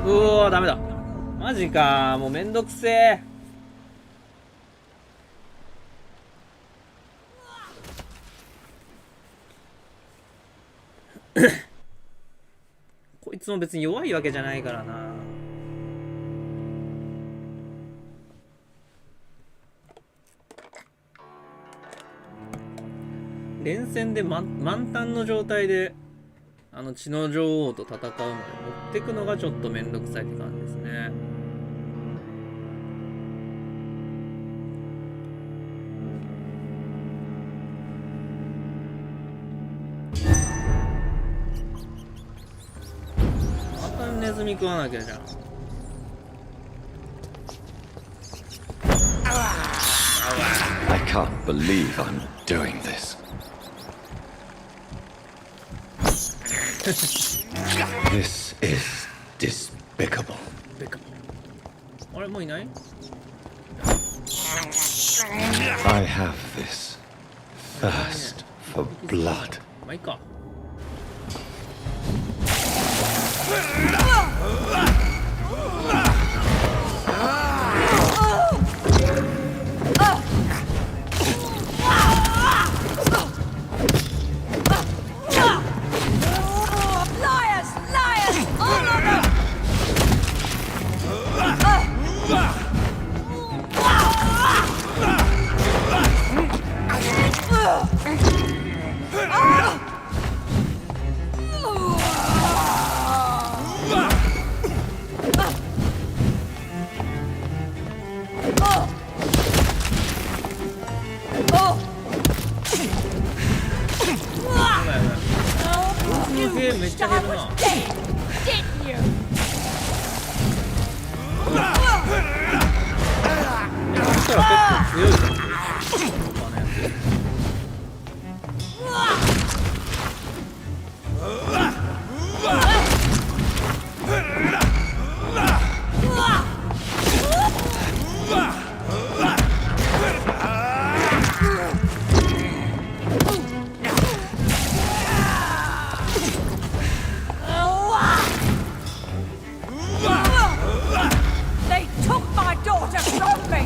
うおー、ダメだ。マジか、もうめんどくせえ。こいつも別に弱いわけじゃないからな。連戦で満タンの状態で血の女王と戦うまで持ってくのがちょっとめんどくさいって感じですね。またネズミ食わなきゃじゃん。I can't believe I'm doing this. This is despicable. あれもういない？ I have this thirst for blood. まあいいか。めっちゃ減るな。そしたら結構強いから。They took my daughter from me!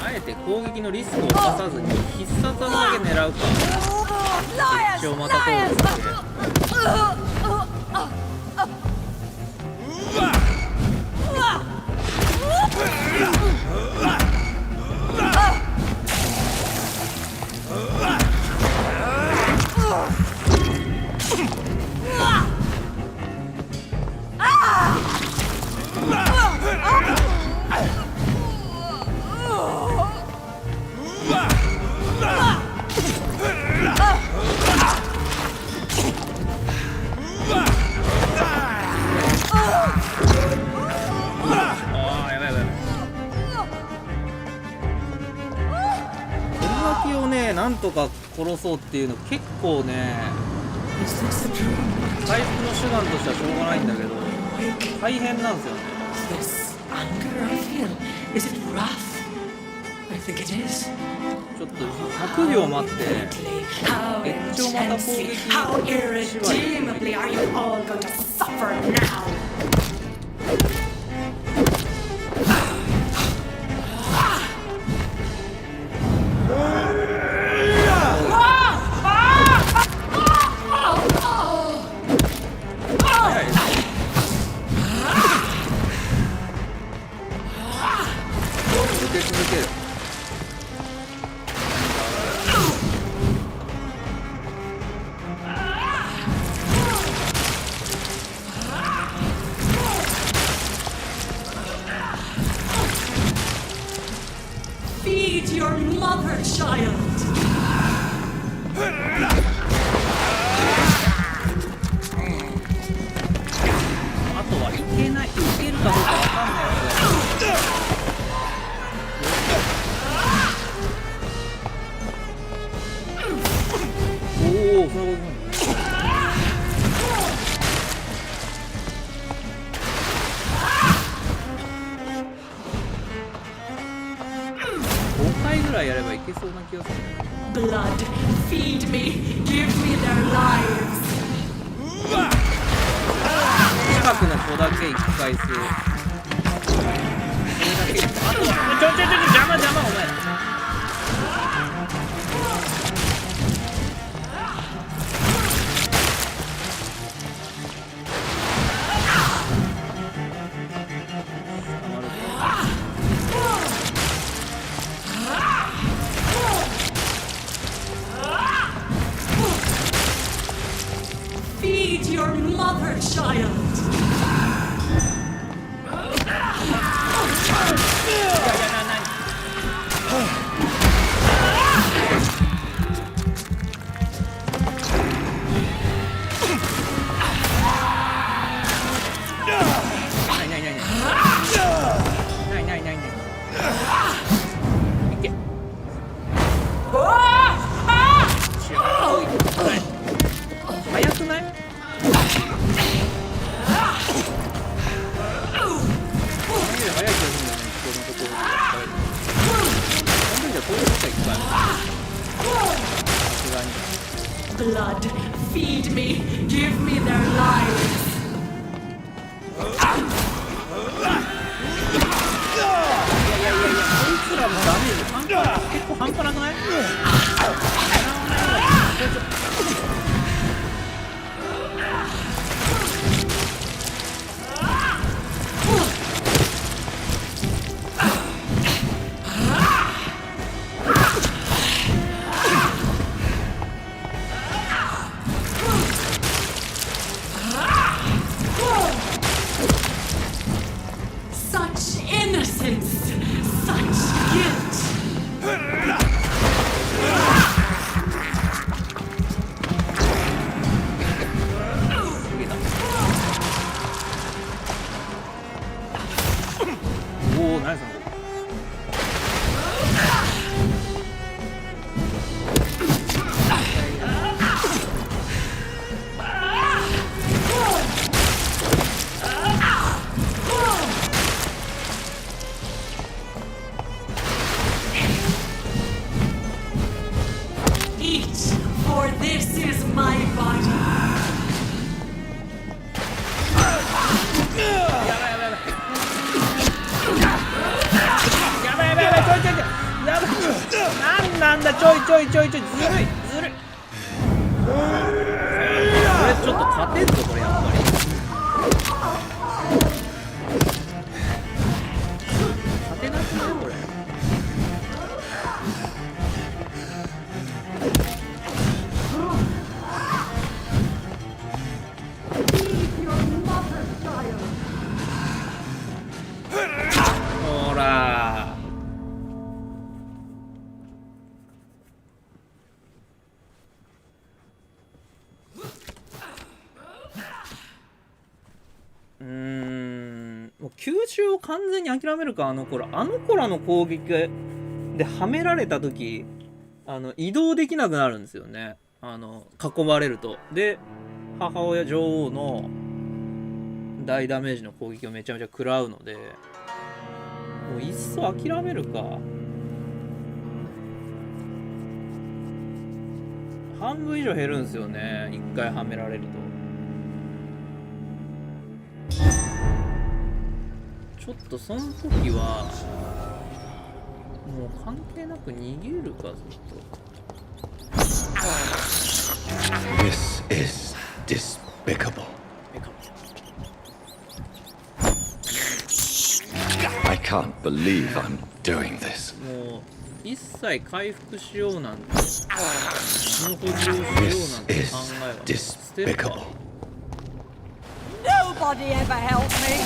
あえて攻撃のリスクを冒さずに必殺技だけ狙うか。一応また攻撃して。なんとか殺そうっていうの結構ね回復の手段としてはしょうがないんだけど大変なんですよね。ちょっと100秒待って延長また攻撃Feed your mother, child. あとはいけない、いけるかどうかわかんないやつだ。おおそういうことなんだね。5回ぐらいやればいけそうな気がする。Blood, feed me, give me their lives. 近くの子だけ1回数。それだけ。あとはちょ邪魔お前。Feed your mother, child. Blood, feed me, give me their lives. こいつらのダメージ結構半端なくない？Such innocence, such guilt. おお、ナイスな。Eat, for this is my body. なんだちょいずるいこれちょっと勝てんぞこれやっぱり勝てなくないこれほらもう吸収を完全に諦めるか。あの子らの攻撃ではめられた時移動できなくなるんですよね。囲まれると。で母親女王の大ダメージの攻撃をめちゃめちゃ食らうので、もういっそ諦めるか。半分以上減るんですよね、一回はめられると。ちょっとその時はもう関係なく逃げるかずっと。This is despicable. I can't believe I'm doing this. もう一切回復しようなんて、その補充をしようなんて考えは捨てるか。Nobody ever helped me.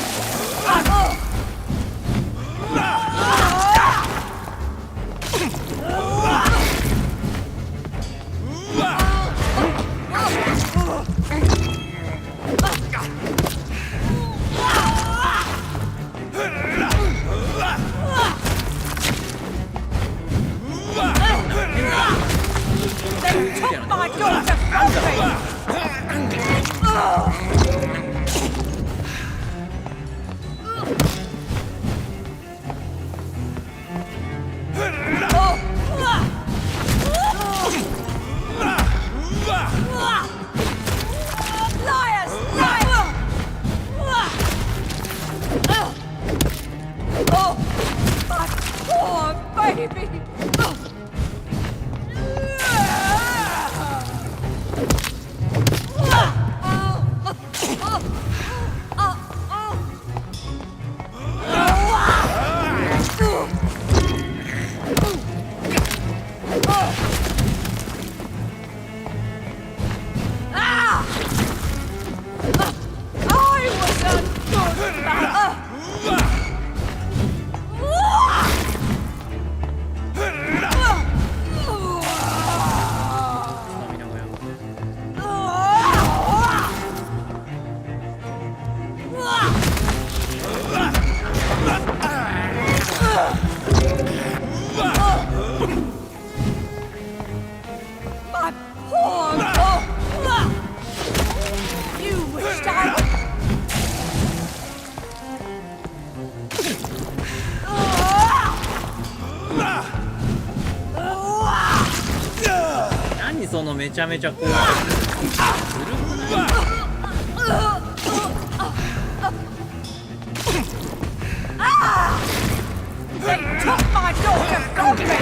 Then took my daughter from Liars! Liars! Oh, my poor baby! You wished I... 何そのめちゃめちゃ怖い。ずるくない？ They took my daughter from me!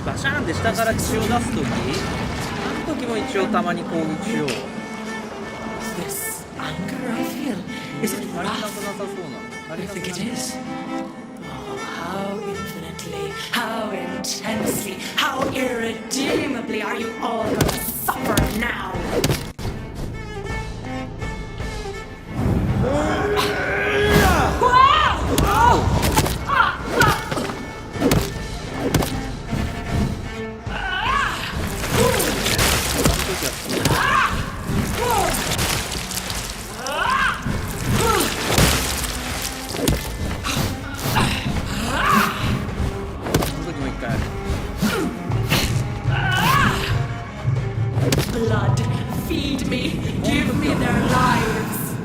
バシャーンって下から血を出すとき、あの時も一応たまに攻撃しよう。 This anger I feel, is it 足りなくなさそうなの。 I think it is. Oh, how infinitely, how intensely, how irredeemably are you all going to suffer now? Blood, feed me, give me their lives.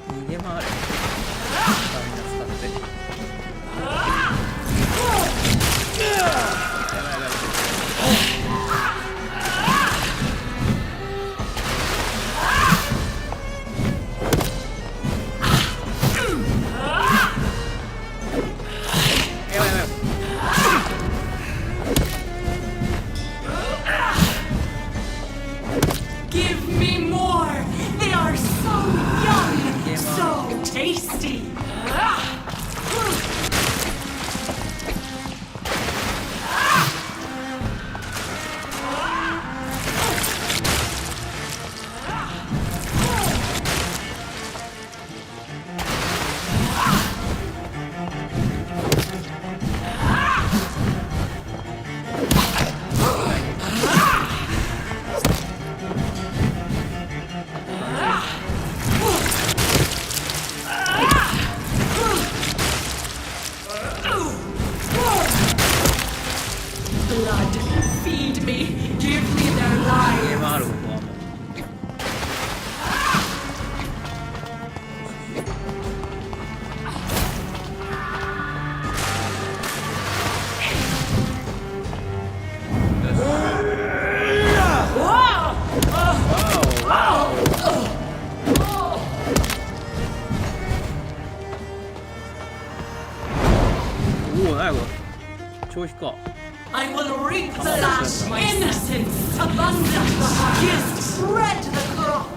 逃げ回れ。Give me more. They are so young, so tasty. 消費か。 I will reap the last innocence, abundance, yes, spread the crop.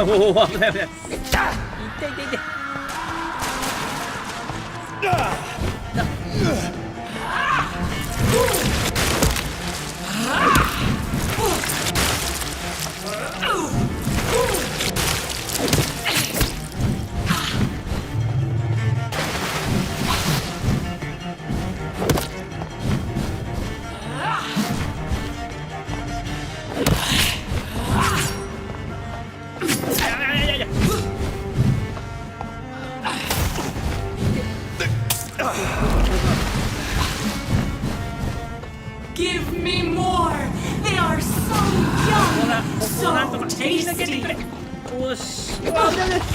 おお、危ない危ない。痛い痛い痛い。Give me more! They are so young, so tasty! よし。うわ、危ない危ない。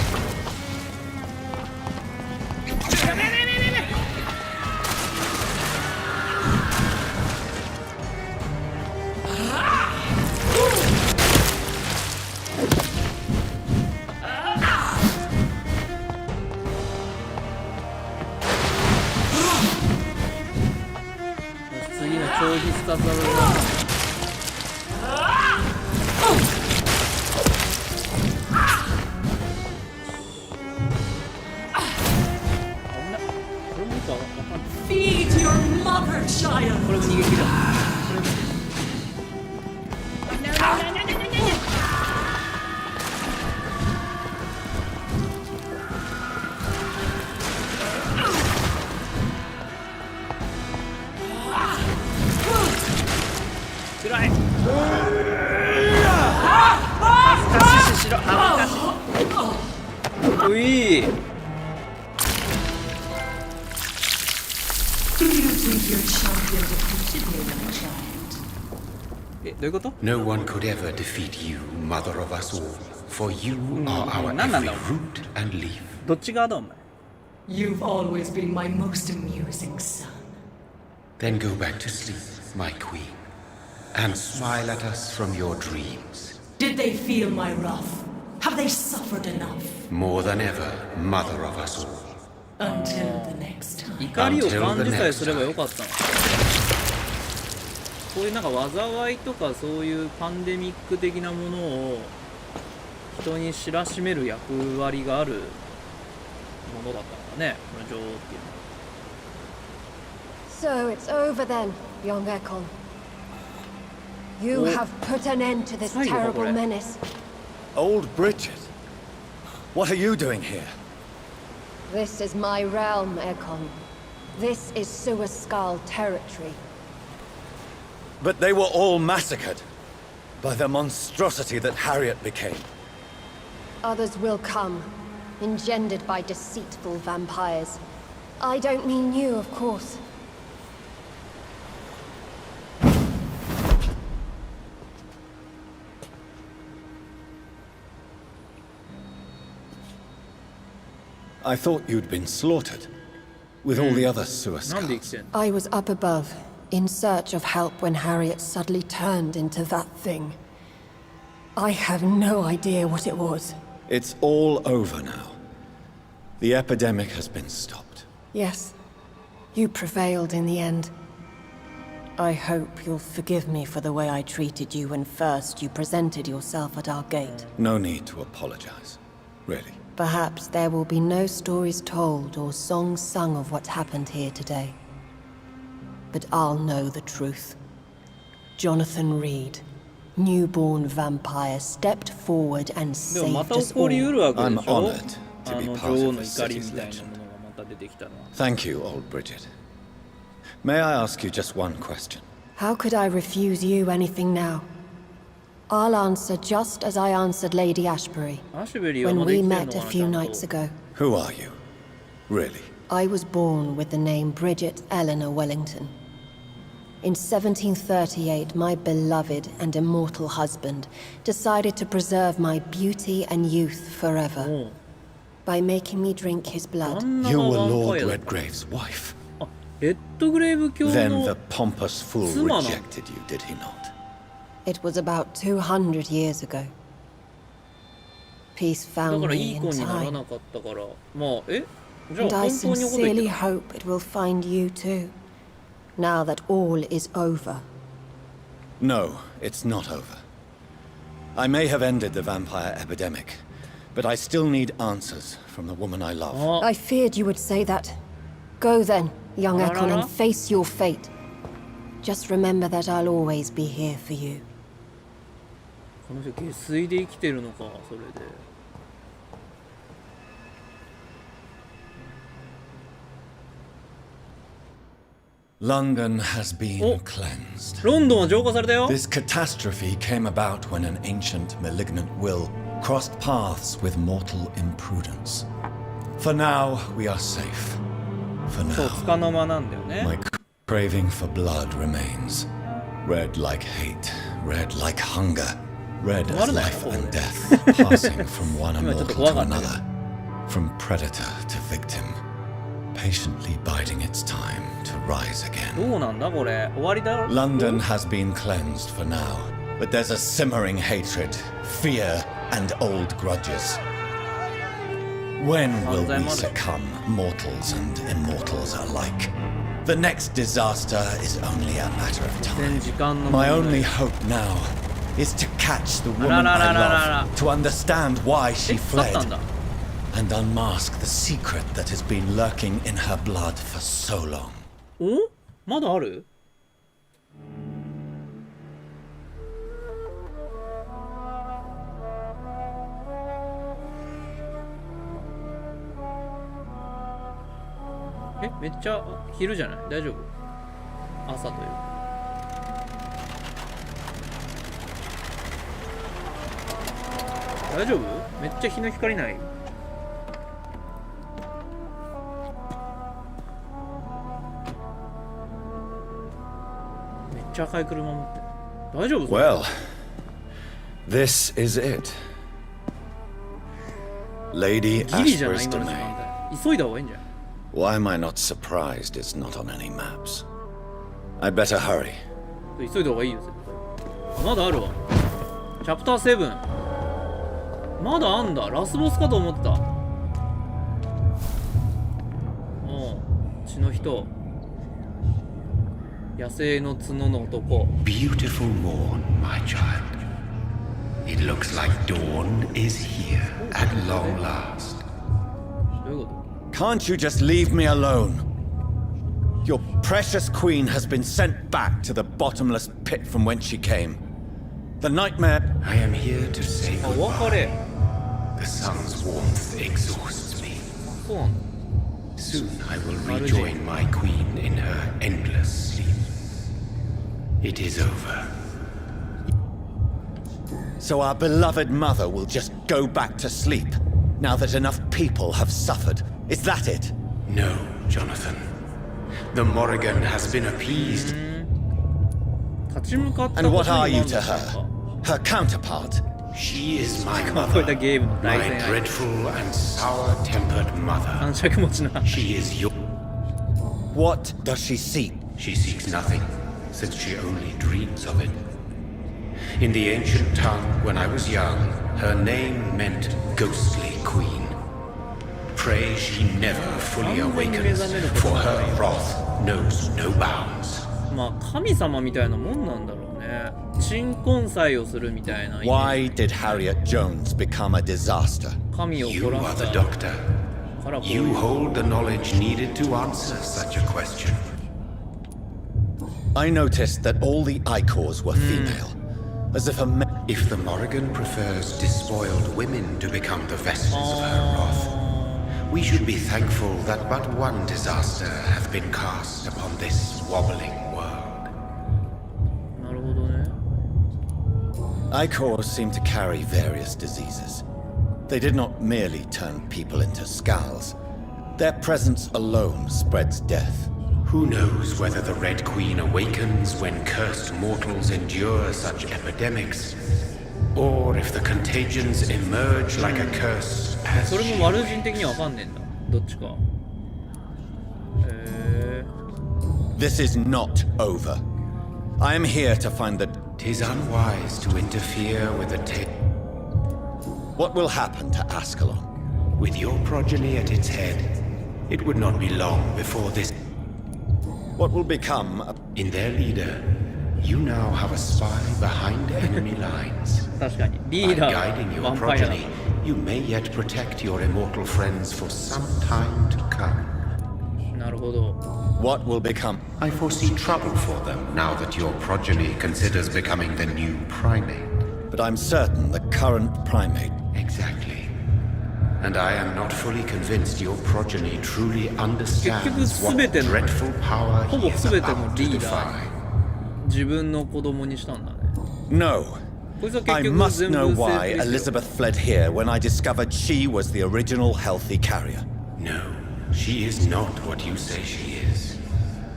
次の超必殺技だ。Feed your mother, child! これも逃げ切だ。暗い。恥ずかしいしろ、恥ずかしい。うい。Do you think your champion defeated me, my child? え、どういうこと？ No one could ever defeat you, mother of us all, for you are our every root and leaf. どっち側だお前。 You've always been my most amusing son. Then go back to sleep, my queen, and smile at us from your dreams. Did they feel my wrath? Have they suffered enough? More than ever, mother of us all. Until the next time. 怒りを感じさえすればよかったの。こういうなんか災いとかそういうパンデミック的なものを人に知らしめる役割があるものだったんだね、この女王っていうのは。 So it's over then, young Ekon. You have put an end to this terrible menace. Old Bridget, what are you doing here? This is my realm, Ekon. This is Suaskal territory. But they were all massacred by the monstrosity that Harriet became. Others will come, engendered by deceitful vampires. I don't mean you, of course. I thought you'd been slaughtered with all the other sewer なんで生き skulls. てんの I was up above, in search of help when Harriet suddenly turned into that thing. I have no idea what it was. It's all over now. The epidemic has been stopped. Yes, you prevailed in the end. I hope you'll forgive me for the way I treated you when first you presented yourself at our gate. No need to apologize. Really. Perhaps there will be no stories told or songs sung of what happened here today. But I'll know the truth. Jonathan Reed, newborn vampire, stepped forward and でもま saved た起 us こり all. うるわけで I'm しょ honored to be 女 part 王 of の the 怒りみ city's たいな legend. ものがまた出てきたのは Thank you, old Bridget. May I ask you just one question? How could I refuse you anything now? I'll answer just as I answered Lady Ashbury アシュベリーは when まだ生 we きてんの met か a な few ちゃんと nights ago. Who are you? Really? I was born with the name Bridget Eleanor Wellington. In 1738, my beloved and immortal husband decided to preserve my beauty and youth forever by making me drink his blood. You were Lord Redgrave's wife. レッドグレイブ教 Then の the pompous fool 妻なの rejected you, did he not? It was about 200 years ago. Peace だ found からい me い in 子になら time, なかったからまあじゃあ and I 本当に怒って sincerely いた hope it will find you too, now that all is over. No, it's not over. I may have ended the vampire epidemic, but I still need answers from the woman I love. I feared you would say that. Go then, young Ekon, and face your fate. Just remember that I'll always be here for you. この人下水で生きてるのかそれで London has been cleansed. ロンドンは浄化されたよ This catastrophe came about when an ancient malignant will crossed paths with mortal imprudence. For now, we are safe. For そう now, つかの間なんだよね my craving for blood remains. Red like hate, red like hunger, red as life and death, passing from one immortal to another, from predator to victim, patiently biding its time to rise again. どうなんだこれ終わりだ London has been cleansed for now, but there's a simmering hatred, fear, and old grudges. When will we succumb, mortals and immortals alike? The next disaster is only a matter of time. My only hope now is to catch the woman I love, to understand why she fled, and unmask the secret that has been lurking in her blood for so long. おまだあるめっちゃ昼じゃない大丈夫朝という大丈夫めっちゃ日の光ないめっちゃ赤い車持って大丈夫 Well, this is it. Lady ギリじゃない Ashbury's 今の時 domain. 間帯急いだ方がいいんじゃない Why am I not surprised it's not on any maps? I'd better hurry. 急いだ方がいいよ絶対まだあるわチャプター7まだあんだラスボスかと思ってた血の人野生の角の男 Beautiful morn, my child. It looks like dawn is here at long last. どういうこと Can't you just leave me alone? Your precious queen has been sent back to the bottomless pit from whence she came. The nightmare. I am here to say あ、お別れ the sun's warmth exhausts me. そうなんだ Soon I will rejoin my queen in her endless sleep. It is over. So our beloved mother will just go back to sleep, now that enough people have suffered. Is that it? No, Jonathan. The Morrigan has been appeased. 立ち向かった And こ what と are に you 満足 to したの her? か Her counterpart? She is my こういった mother, ゲームの対 my 戦相手 dreadful and sour-tempered mother. 感触持ちな She is your... What does she seek? She seeks nothing, since she only dreams of it. In the ancient tongue, when I was young, her name meant ghostly queen. Pray she never fully awakens, for her wrath knows no bounds. まあ神様みたいなもんなんだろうね。鎮魂祭をするみたいなイメージ。 Why did Harriet Jones become a disaster? 神を You 殺 are し the た doctor. からこうい You う hold the knowledge needed to answer such a question. I noticed that all the Icors were female, as if a If the Morrigan prefers despoiled women to become the vessels of her wrath, we should be thankful that but one disaster hath been cast upon this wobbling world. なるほどね。 Icors seem to carry various diseases. They did not merely turn people into skulls. Their presence alone spreads death. Who knows whether the Red Queen awakens when cursed mortals endure such epidemics, or if the contagions emerge like a curse as それ she も悪人的にはわかんねえんだ。どっちか。This is not over. I am here to find the... Tis unwise to interfere with the tale. What will happen to Ascalon? With your progeny at its head, it would not be long before this... What will become a... In their leader, you now have a spy behind enemy lines. 確かに。リ By ーダー guiding がヴァ your ンパイアだ。 progeny, you may yet protect your immortal friends for some time to come. なるほど。 What will become... I foresee trouble for them now that your progeny considers becoming the new primate. But I'm certain the current primate... Exactly. And I am not fully convinced your progeny truly 結局 understands what 全ての dreadful power ほ he ぼ is 全ての about リ to ーダ defy. ー自分の子供にしたんだね。 No. こいつは I 結局 must 全部 know 成 why 功ですよ。 Elizabeth fled here when I discovered she was the original healthy carrier. No, she is not what you say she is.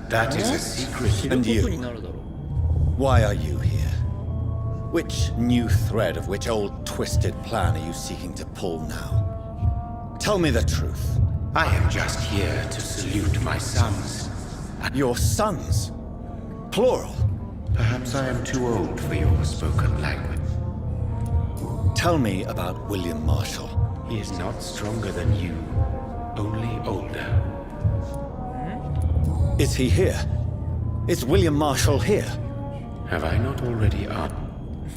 That is a secret. 知る And ことに you? なるだろ Why are you here? Which new thread of which old twisted plan are you seeking to pull now? Tell me the truth. I am just here to salute my sons. Your sons? Plural. Perhaps I am too old for your spoken language. Tell me about William Marshall. He is not stronger than you, only older. Is he here? Is William Marshall here? Have I not already asked?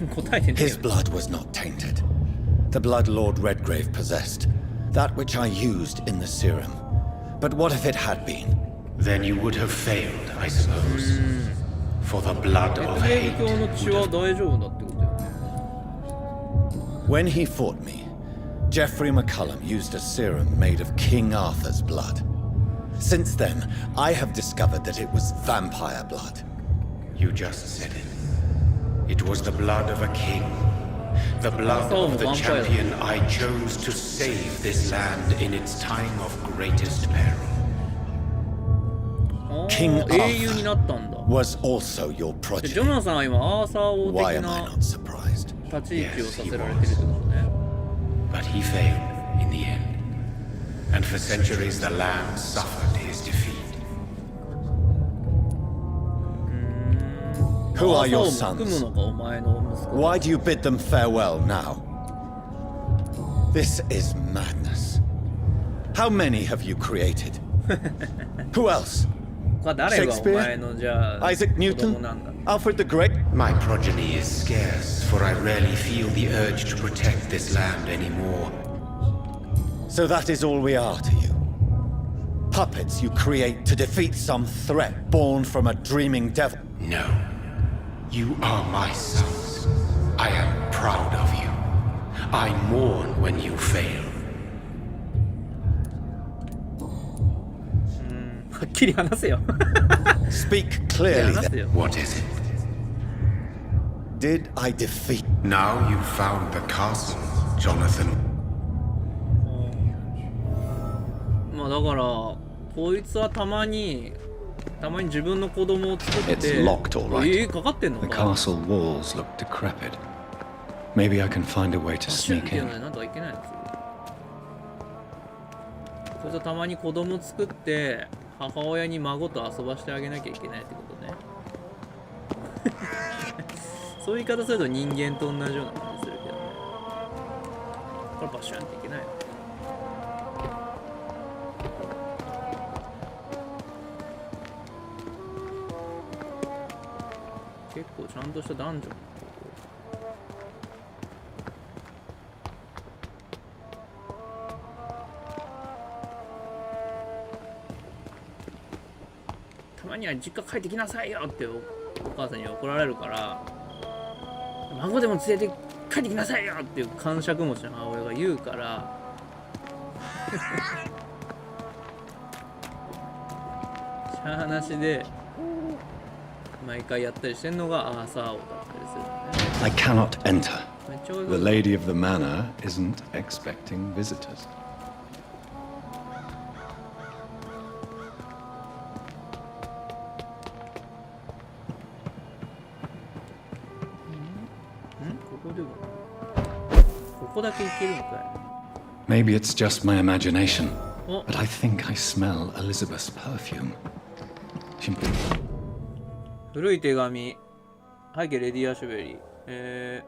う。答えてねえ His よ。 blood was not tainted. The blood Lord Redgrave possessed. That which I used in the serum. But what if it had been? Then you would have failed, I suppose. For the blood レ of ッドグレイ hate ブ教の血 would は have... 大丈夫だってことだよね。 When he fought me, Geoffrey McCullum used a serum made of King Arthur's blood. Since then, I have discovered that it was vampire blood. You just said it. It was the blood of a king. The blood of the champion I chose to save this land in its time of greatest peril. あ King ー英雄になったんだ。 Was also your で progeny. ジョナサンは今アーサー王 Why 的 am I な not surprised? 立ち位置をさせられてるってことね。 But he failed in the end. And for centuries the land suffered his defeat. Who ア are ーサー your 王も含む sons? のかお前の息子。 Why do you bid them farewell now? This is madness. How many have you created? Who else? 他誰がお前のじゃあ Isaac 子供なん Newton? だ。 Alfred the Great? My progeny is scarce, for I rarely feel the urge to protect this land anymore. So that is all we are to you. Puppets you create to defeat some threat born from a dreaming devil. No. You are my sons. I am proud of you. I mourn when you fail. はっきり話せよ。 Speak clearly 話せ then. よ。 What is it? Did I defeat? Now you've found the castle, Jonathan. まあだからこいつはたまに自分の子供を作って It's locked, all right. かかってんの The か。 castle walls look decrepit. Maybe I can find a way to シュッ sneak ていう in. のでなんとかいけないのそれとたまに子供作って母親に孫と遊ばしてあげなきゃいけないってことねそういう言い方すると人間と同じような感じするけどね。これバシュンっていけないの。結構ちゃんとしたダンジョン。たまには実家帰ってきなさいよってお母さんに怒られるから、孫でも連れて帰ってきなさいよっていう感触持ちの母親が言うからしゃーなしで毎回やったりしてんのがアーサー王だったりするね。 I cannot enter. めっちゃ多い The lady of the manor isn't expecting visitors. ここだけ行けるのかい。 Maybe it's just my imagination, Oh. but I think I smell Elizabeth's perfume. She... 古い手紙。背景レディア・シュベリー。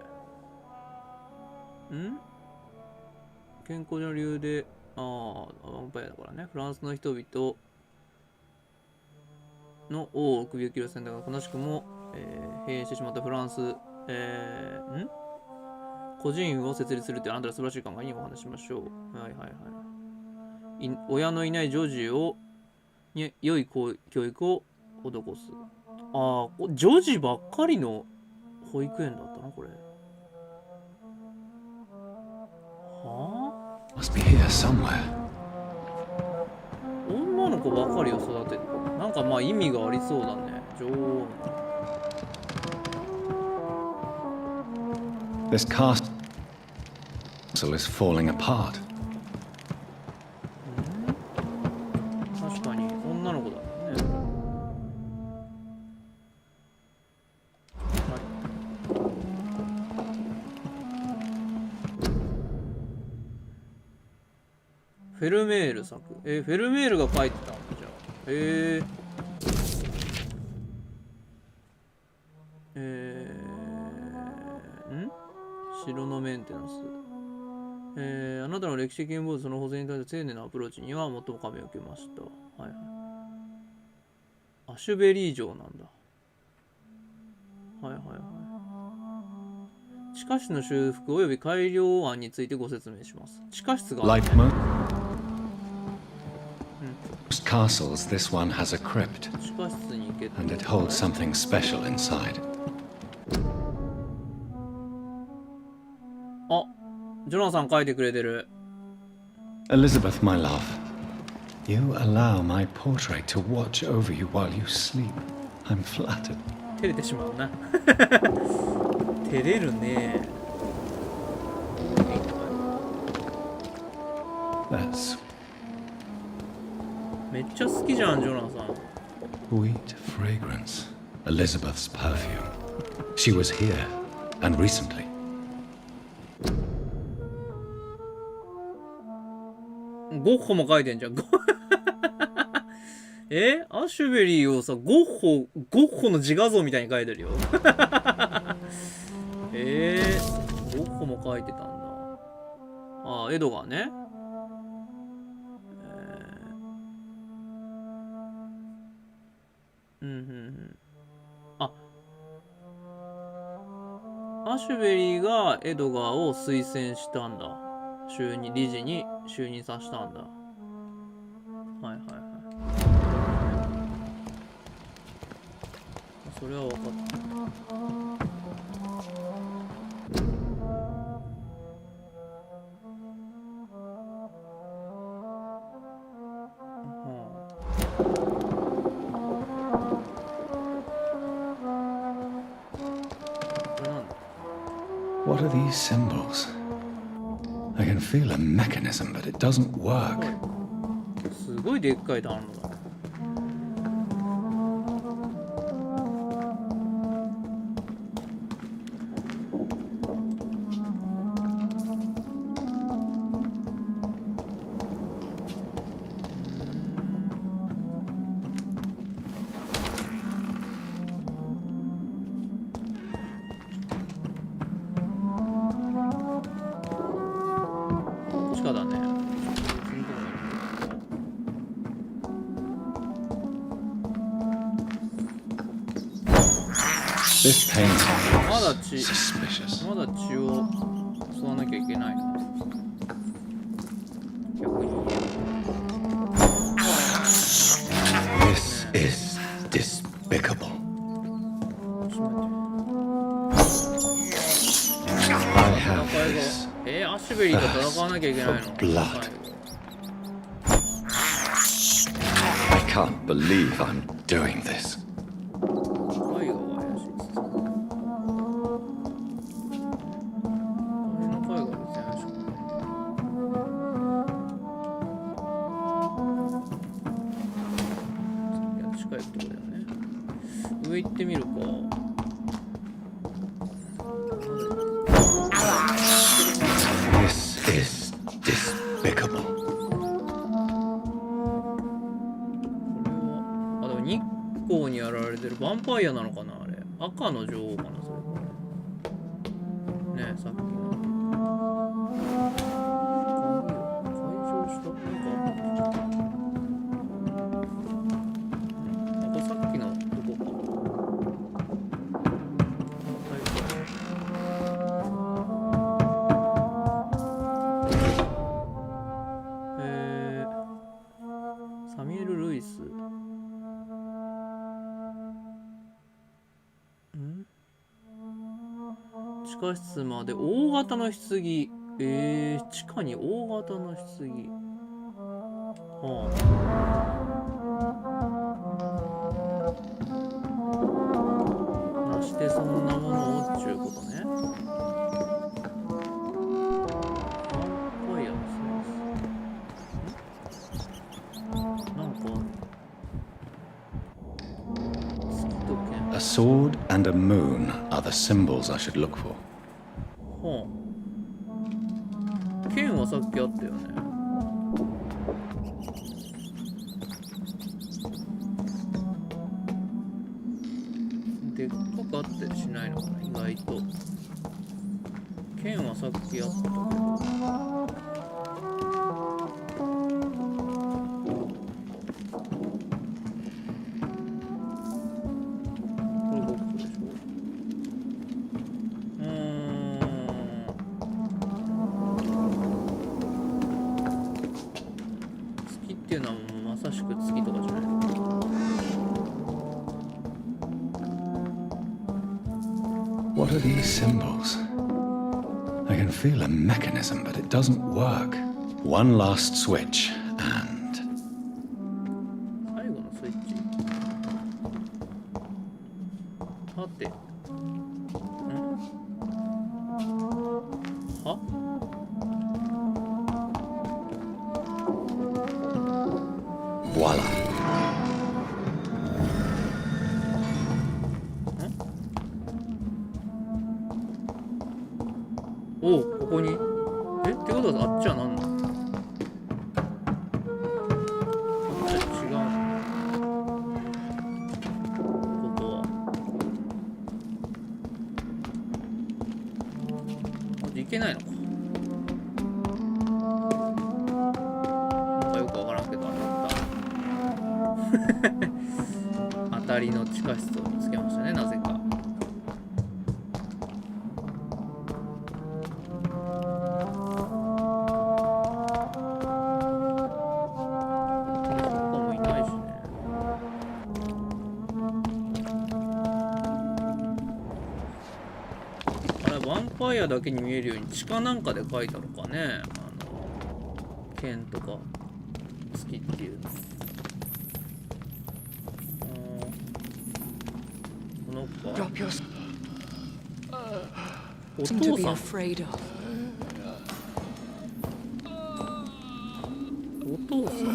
健康上の理由で、ヴァンパイアだからね。フランスの人々の王を首を切る戦闘が悲しくも、閉園してしまったフランス、個人を設立するというあなたの素晴らしい考えにお話ししましょう。はいはいはい。親のいない女児をに良い教育を施す。女児ばっかりの保育園だったな、これ。はあ Must be here somewhere. 女の子ばっかりを育てる。なんかまあ意味がありそうだね。女王。This castle is falling apart. 確かに女の子だね。フェルメール作。フェルメールが書いてたんだじゃあ。城のメンテナンス。あなたの歴史的文物その保全に対して丁寧なアプローチには最も感銘を受けました。はいはい。アシュベリー城なんだ。はいはいはい。地下室の修復及び改良案についてご説明します。地下室がある、ね。Like most castles, this one has a crypt, 地下室に行けって and it holds something special inside. あ、ジョナサン書いてくれてる。 Elizabeth, my love, you allow my portrait to watch over you while you sleep. I'm flattered. 照れてしまうな。照れるね。That's めっちゃ好きじゃん、ジョナサン。 sweet fragrance. Elizabeth's perfume. She was here, and recently. ゴッホも書いてんじゃん。アシュベリーをさ、ゴッホの自画像みたいに書いてるよ。ゴッホも書いてたんだ。エドガーね。アシュベリーがエドガーを推薦したんだ。理事に就任させたんだ。はいはいはい。それは分かった。What are these symbols? I can feel a mechanism, but it doesn't work. すごいでっかい暖炉だ。This painting まだ is 血 suspicious. まだ血を吸わなきゃいけないの。逆に This is despicable. I have this アシュベリーと戦わなきゃいけないの。 blood. I can't believe I'm doing this. 声が怪しいです。俺の声が別に怪しくない。いや、近いとこだよね。上行ってみるか。This is despicable. これは、あ、でも日光にやられてるヴァンパイアなのかな、あれ。赤の女王かな、それ。ねえ、さっきの。解消したなんか。あとさっきのどこか。サミュエル・ルイス。地下室まで大型の棺。地下に大型の棺。はあ。なしてそんなものをっちゅうことね。A sword and a moon are the symbols I should look for. はあ。剣はさっきあったよね。でっかくあったりしないのかな、意外と。剣はさっきあったけど。っていうのはまさしく月とかじゃない。What are these symbols? I can feel a mechanism, but it doesn't work. One last switch, and... 最後のスイッチ。はて。はVoila. おう、ここに。ってことはあっちは何なの？あっちは違うの？ここは。いけないのか。なんかよくわからんけど、当たりの地下室を見つけましたね、なぜか。ヴァンパイアだけに見えるように地下なんかで書いたのかね。剣とか月っていうの。この子。お父さん。お父さん。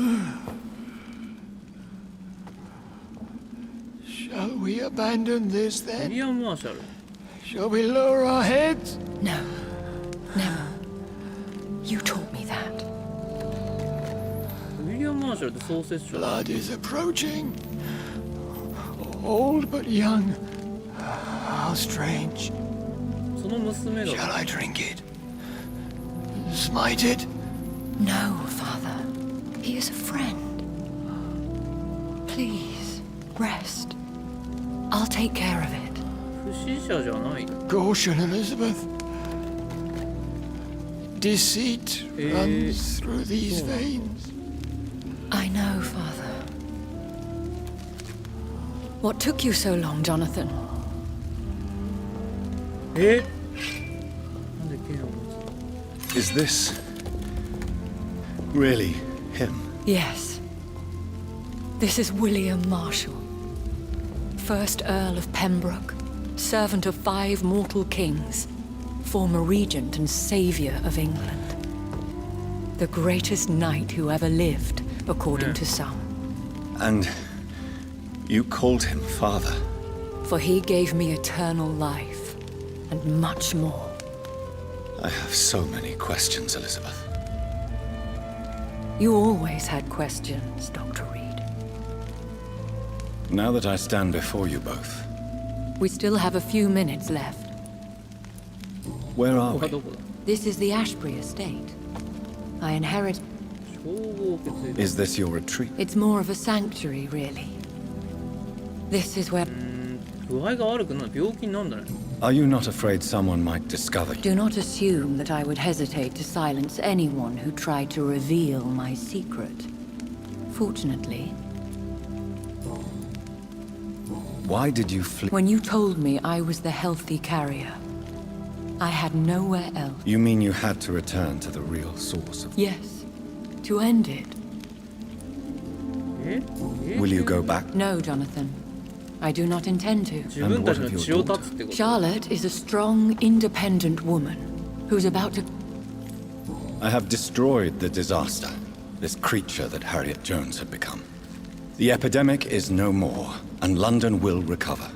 Shall we abandon this ウィ then? リアム・マーシャル。Shall we lower our heads? No, never. You taught me that. ウィリアム・マーシャルって創設者。 Blood is approaching. Old but young. How strange. その娘だ。 Shall I drink it? Smite it? No, Father. He is a friend. Please, rest. I'll take care of it. 不死者じゃない。 Caution, Elizabeth. Deceit runs through these veins. I know, Father. What took you so long, Jonathan? え？なんで剣を持つ？ Is this really him? Yes. This is William Marshall, 1st Earl of Pembroke, servant of 5 mortal kings, former regent and savior of England. The greatest knight who ever lived, according to some. And you called him father? For he gave me eternal life, and much more. I have so many questions, Elizabeth. You always had questions, Dr. Reed. Now that I stand before you both, We still have a few minutes left. where are we? This is the Ashbury estate. I inherit... Is this your retreat? It's more of a sanctuary, really. This is where... 具合が悪くない病気になんだね。 Are you not afraid someone might discover you? Do not assume that I would hesitate to silence anyone who tried to reveal my secret. Fortunately, Why did you flee? when you told me I was the healthy carrier, I had nowhere else. You mean you had to return to the real source of... Yes, to end it. Will you go back? No, Jonathan. I do not intend to. 自分たちの血を断つってこと。 Charlotte is a strong, independent woman who's about to... I have destroyed the disaster, this creature that Harriet Jones had become. The epidemic is no more, and London will recover.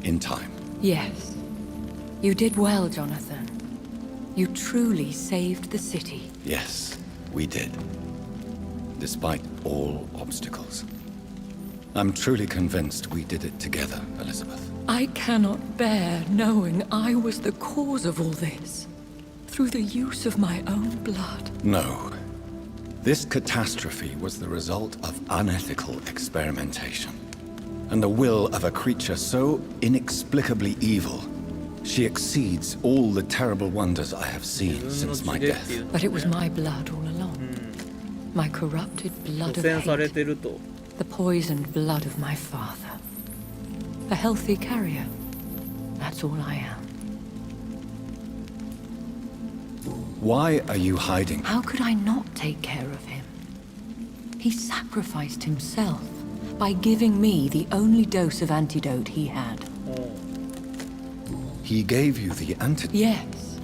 In time. Yes. You did well, Jonathan. You truly saved the city. Yes, we did. Despite all obstacles. I'm truly convinced we did it together, Elizabeth. I cannot bear knowing I was the cause of all this. Through the use of my own blood. No. This catastrophe was the result of unethical experimentation. And the will of a creature so inexplicably evil, she exceeds all the terrible wonders I have seen since my death. But it was my blood all along. My corrupted blood of hate. The poisoned blood of my father. A healthy carrier. That's all I am. Why are you hiding? How could I not take care of him? He sacrificed himself by giving me the only dose of antidote he had. He gave you the antidote? Yes.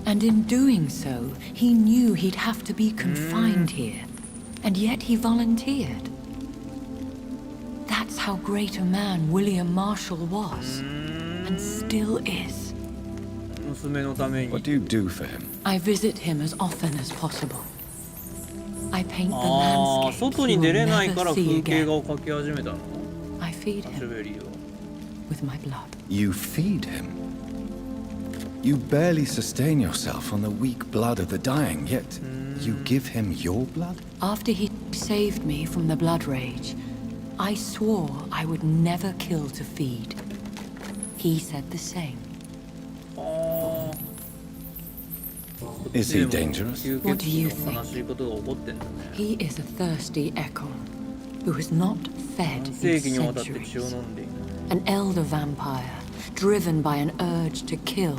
And in doing so, he knew he'd have to be confined here. And yet he volunteered. That's how great a man William Marshall was. And still is. What do you do for him? I visit him as often as possible. I paint the ああ、 landscape 外 he に出 will れないから never 風 see 景画 again. を描き始めたの。 I feed アシュ him ベリーは。 with my blood. You feed him? You barely sustain yourself on the weak blood of the dying, yet you give him your blood? After he saved me from the blood rage, I swore I would never kill to feed. He said the same. Is he dangerous? What do you think? 悲しいことが起こってんだね。 He is a thirsty echo who has not fed 半 in 世紀にわたって centuries. 血を飲んでいる。 An elder vampire, driven by an urge to kill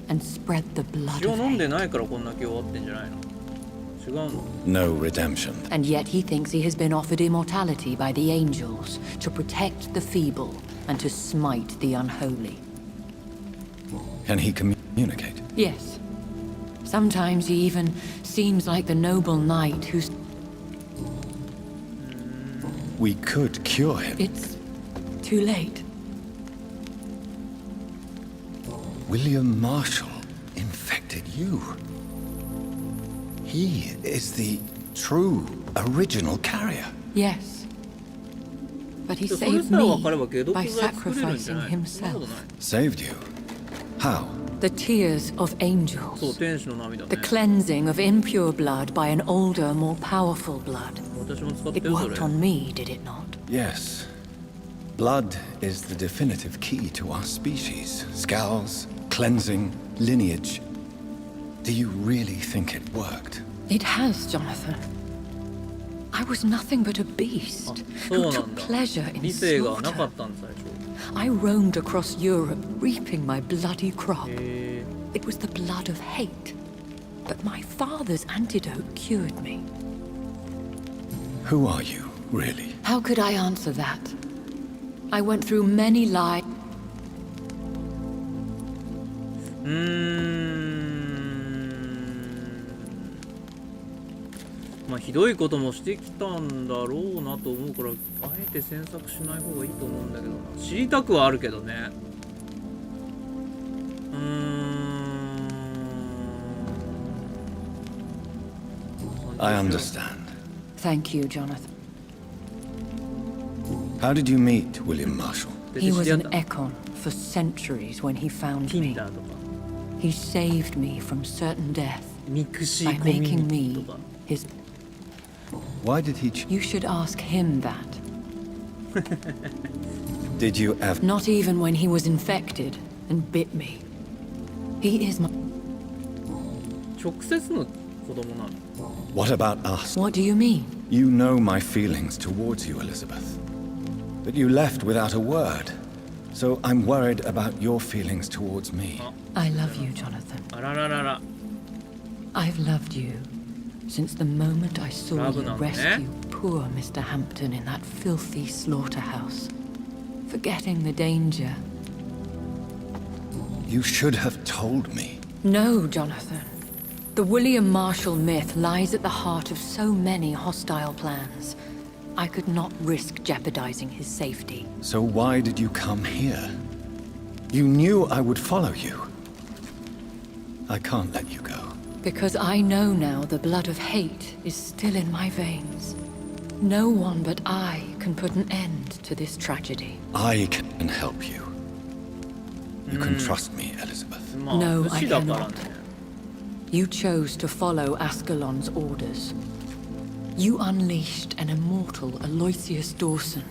and spread the blood 血を of 飲ん hate. でないからこんな気終わってんじゃないの？違うの？ No redemption. And yet he thinks he has been offered immortality by the angels to protect the feeble and to smite the unholy. Can he communicate? Yes. Sometimes he even seems like the noble knight who's... We could cure him. It's too late. William Marshall infected you. He is the true original carrier. Yes. But he それ saved さえ me 分かれば解毒 by 剤作れるんじゃ sacrificing ないの？そんなこと himself. ない。 Saved you? How? The tears of そう、 angels. 天使の涙 The ね。 cleansing of impure blood by an older, more powerful blood. 私も使って It るそれ worked。on me, did it not? Yes. Blood is the definitive key to our species. Scowls, cleansing, lineage. Do you really think it worked? It has, Jonathan. I was nothing but a beast who took pleasure in slaughter. I roamed across Europe, reaping my bloody crop. It was the blood of hate. But my father's antidote cured me. Who are you, really? How could I answer that? I went through many lives. まあひどいこともしてきたんだろうなと思うから、あえて詮索しない方がいいと思うんだけどな。知りたくはあるけどね。I understand. Thank you, Jonathan. How did you meet William Marshall? He was an Ekon for centuries when he found me. He saved me from certain death by making me his... Why did he You should ask him that. Did you ever... Not even when he was infected and bit me. He is my... What about us? What do you mean? You know my feelings towards you, Elizabeth. But you left without a word. So I'm worried about your feelings towards me. I love you, Jonathan. I've loved you since the moment I saw you rescue poor Mr. Hampton in that filthy slaughterhouse. Forgetting the danger. You should have told me. No, Jonathan. The William Marshall myth lies at the heart of so many hostile plans. I could not risk jeopardizing his safety. So why did you come here? You knew I would follow you. I can't let you go. Because I know now the blood of hate is still in my veins. No one but I can put an end to this tragedy. I can help you. You can trust me, Elizabeth. No, I cannot. You chose to follow Ascalon's orders. You unleashed an immortal Aloysius Dawson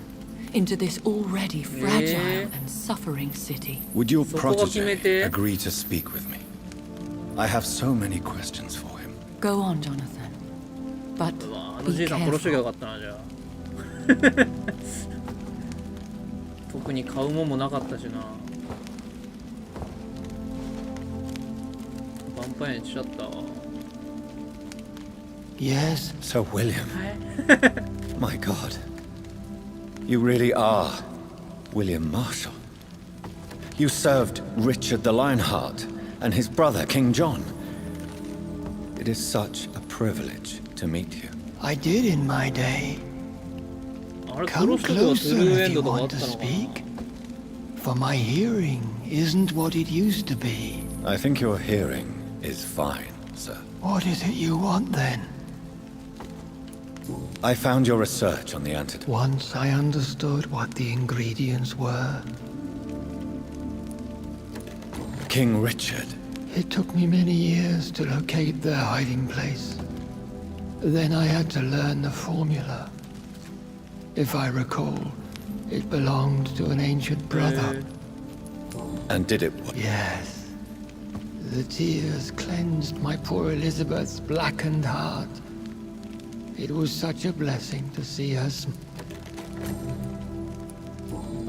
into this already fragile and suffering city. Would your protege agree to speak with me? I have so many questions for him. Go on, Jonathan. But be careful. 特に買うもんもなかったしな。ヴァンパイアにしちゃったわ。Yes, Sir William. My God. You really are William Marshall. You served Richard the Lionheart and his brother, King John. It is such a privilege to meet you. I did in my day. Come closer if you want to speak. For my hearing isn't what it used to be. I think your hearing is fine, sir. What is it you want then? I found your research on the antidote. Once I understood what the ingredients were. King Richard. It took me many years to locate their hiding place. Then I had to learn the formula. If I recall, it belonged to an ancient brother. And did it work? Yes. The tears cleansed my poor Elizabeth's blackened heart. It was such a blessing to see her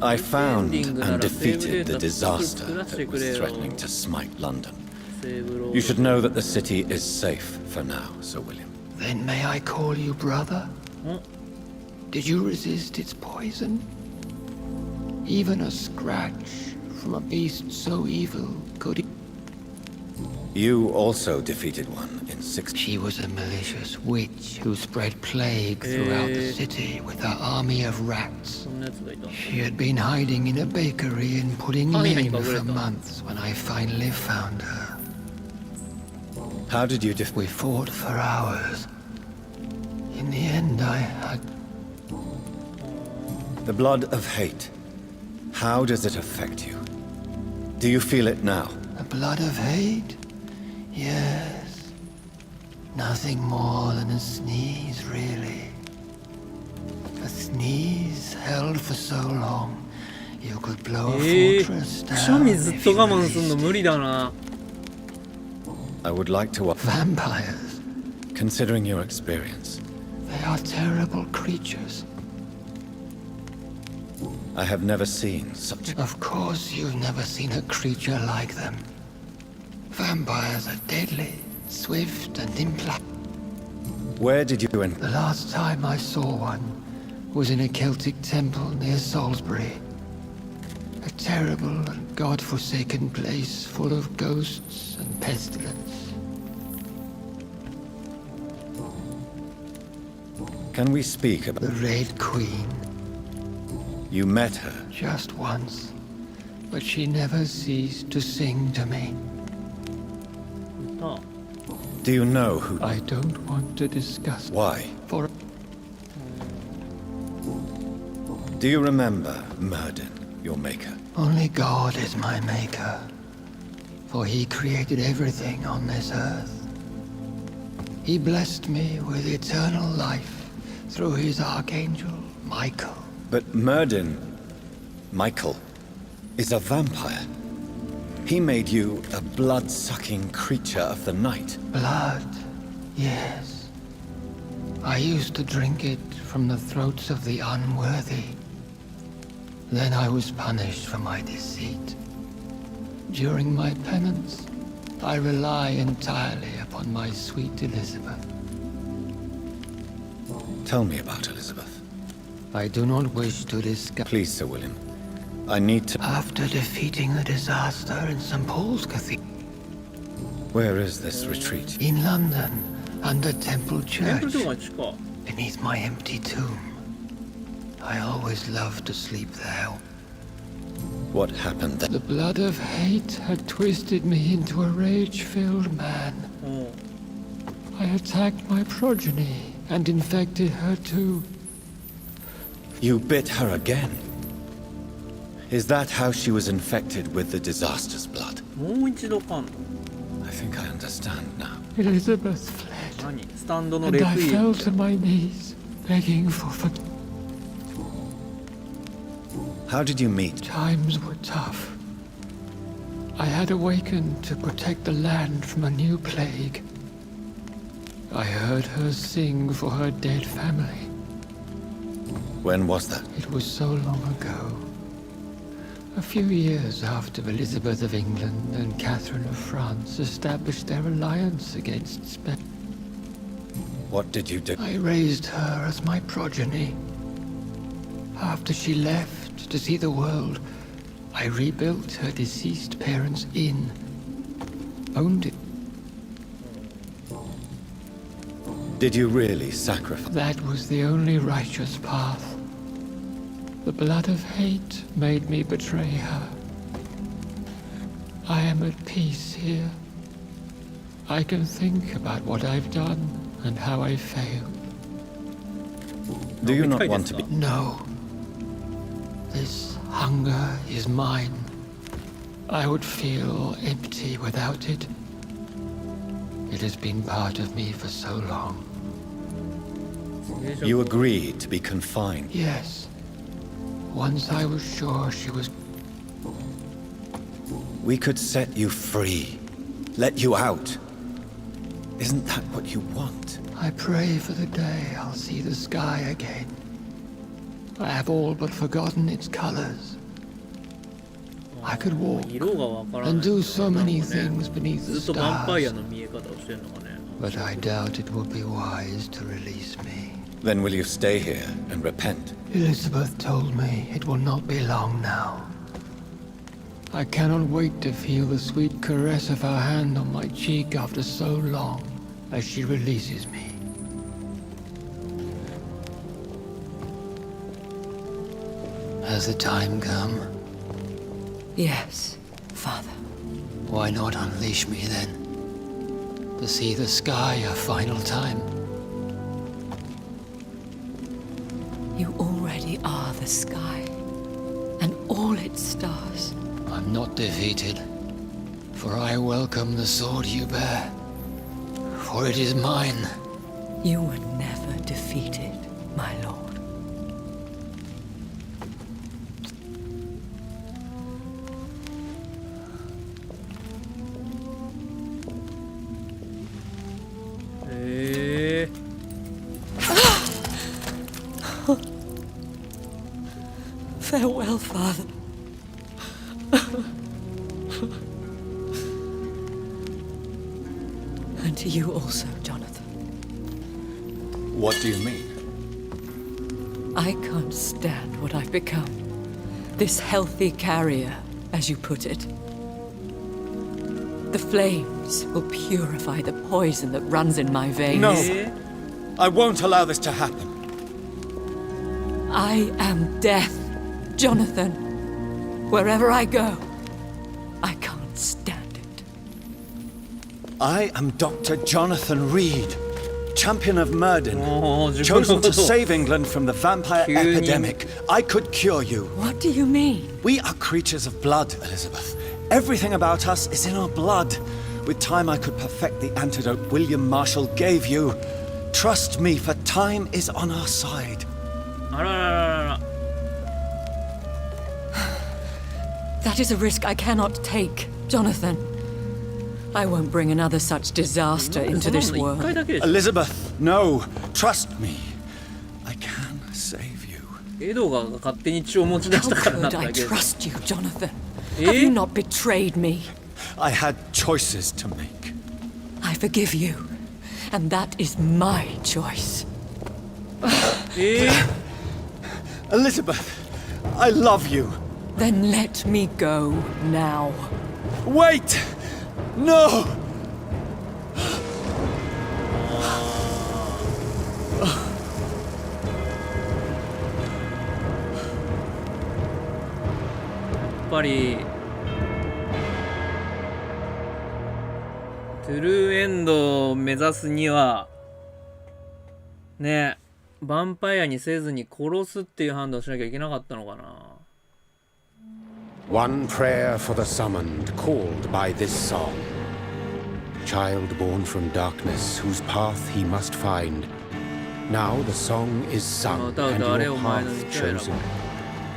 I found and defeated the disaster that was threatening to smite London. You should know that the city is safe for now, Sir William. Then may I call you brother? Did you resist its poison? Even a scratch from a beast so evil could... You also defeated one in 6... She was a malicious witch who spread plague throughout the city with her army of rats. She had been hiding in a bakery and putting me for months when I finally found her. How did you We fought for hours. In the end, I had... The blood of hate. How does it affect you? Do you feel it now? The blood of hate? Yes. Nothing more than a sneeze, really. A sneeze held for so long You could blow a fortress くしゃみ down ずっ if と you 我慢すんの released 無理だな。 I would like to... vampires. Considering your experience, They are terrible creatures. I have never seen such... Of course you've never seen a creature like them. Vampires are deadly, swift and implacable. Where did you enter? The last time I saw one was in a Celtic temple near Salisbury. A terrible and god-forsaken place full of ghosts and pestilence. Can we speak about... The Red Queen. You met her? Just once. But she never ceased to sing to me. Do you know who... I don't want to discuss... Why? For... Do you remember Murden, your maker? Only God is my maker. For he created everything on this earth. He blessed me with eternal life through his archangel, Michael. But Murden, Michael, is a vampire. He made you a blood-sucking creature of the night. Blood, yes. I used to drink it from the throats of the unworthy. Then I was punished for my deceit. During my penance, I rely entirely upon my sweet Elizabeth. Tell me about Elizabeth. I do not wish to discuss... Please, Sir William. I need to... After defeating the disaster in St. Paul's Cathedral... Where is this retreat? In London, under Temple Church, beneath my empty tomb. I always loved to sleep there. What happened then? The blood of hate had twisted me into a rage-filled man. I attacked my progeny and infected her too. You bit her again? Is that how she was infected with the disaster's blood? I think I understand now. Elizabeth fled, and I fell to my knees, begging for forgiveness. How did you meet? Times were tough. I had awakened to protect the land from a new plague. I heard her sing for her dead family. When was that? It was so long ago. A few years after Elizabeth of England and Catherine of France established their alliance against Spain. What did you do? I raised her as my progeny. After she left to see the world, I rebuilt her deceased parents' inn. Owned it. Did you really sacrifice? That was the only righteous path. The blood of hate made me betray her. I am at peace here. I can think about what I've done and how I failed. Do you not want to be... No. This hunger is mine. I would feel empty without it. It has been part of me for so long. You agreed to be confined? Yes. Once I was sure she was... We could set you free. Let you out. Isn't that what you want? I pray for the day I'll see the sky again. I have all but forgotten its colors. I could walk and do so many things beneath the stars. But I doubt it would be wise to release me. Then will you stay here and repent? Elizabeth told me it will not be long now. I cannot wait to feel the sweet caress of her hand on my cheek after so long as she releases me. Has the time come? Yes, Father. Why not unleash me then? To see the sky a final time? You already are the sky, and all its stars. I'm not defeated, for I welcome the sword you bear, for it is mine. You were never defeated, my lord. Farewell, Father. And to you also, Jonathan. What do you mean? I can't stand what I've become. This healthy carrier, as you put it. The flames will purify the poison that runs in my veins. No! I won't allow this to happen. I am death, Jonathan. Wherever I go, I can't stand it. I am Dr. Jonathan Reed, champion of Murden, chosen to save England from the vampire epidemic. I could cure you. What do you mean? We are creatures of blood, Elizabeth. Everything about us is in our blood. With time, I could perfect the antidote William Marshall gave you. Trust me, for time is on our side. That is a risk I cannot take, Jonathan. I won't bring another such disaster into this world. Elizabeth, no. Trust me. I can save you. How could I trust you, Jonathan? Have you not betrayed me? I had choices to make. I forgive you, and that is my choice. Elizabeth, I love you. Then let me go now. Wait! No!トゥルーエンドを目指すにはね、ヴァンパイアにせずに殺すっていう判断をしなきゃいけなかったのかな。One prayer for the summoned, called by this song. Child born from darkness, whose path he must find. Now the song is sung, and your path chosen.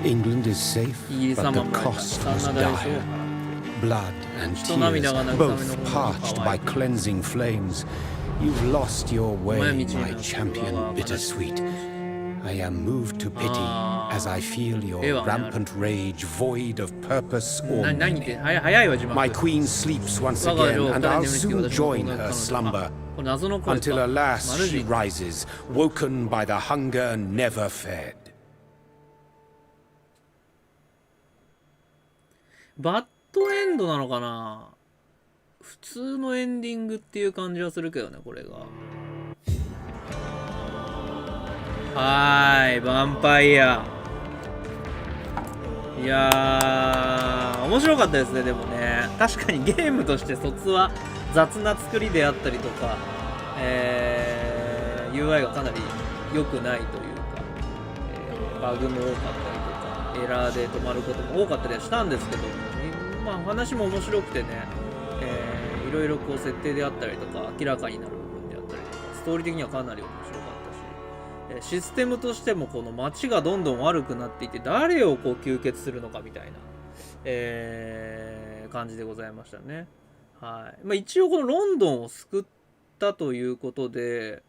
England is safe, but the cost was dire. Blood and tears, both parched by cleansing flames. You've lost your way, my champion bittersweet. I am moved to pity as I feel your rampant rage void of purpose or meaning. My queen sleeps once again, and I'll soon join her slumber. Until alas she rises, woken by the hunger never fed. バッドエンドなのかな。普通のエンディングっていう感じはするけどね、これが。ヴァンパイア。いやー、面白かったですね、でもね。確かにゲームとして卒は雑な作りであったりとか、UI がかなり良くないというか、バグも多かったりとか、エラーで止まることも多かったりはしたんですけど、まあ話も面白くてね、いろいろこう設定であったりとか、明らかになる部分であったりとか、ストーリー的にはかなり面白かったし、システムとしてもこの街がどんどん悪くなっていて、誰をこう吸血するのかみたいな、感じでございましたね。はい。まあ一応このロンドンを救ったということで、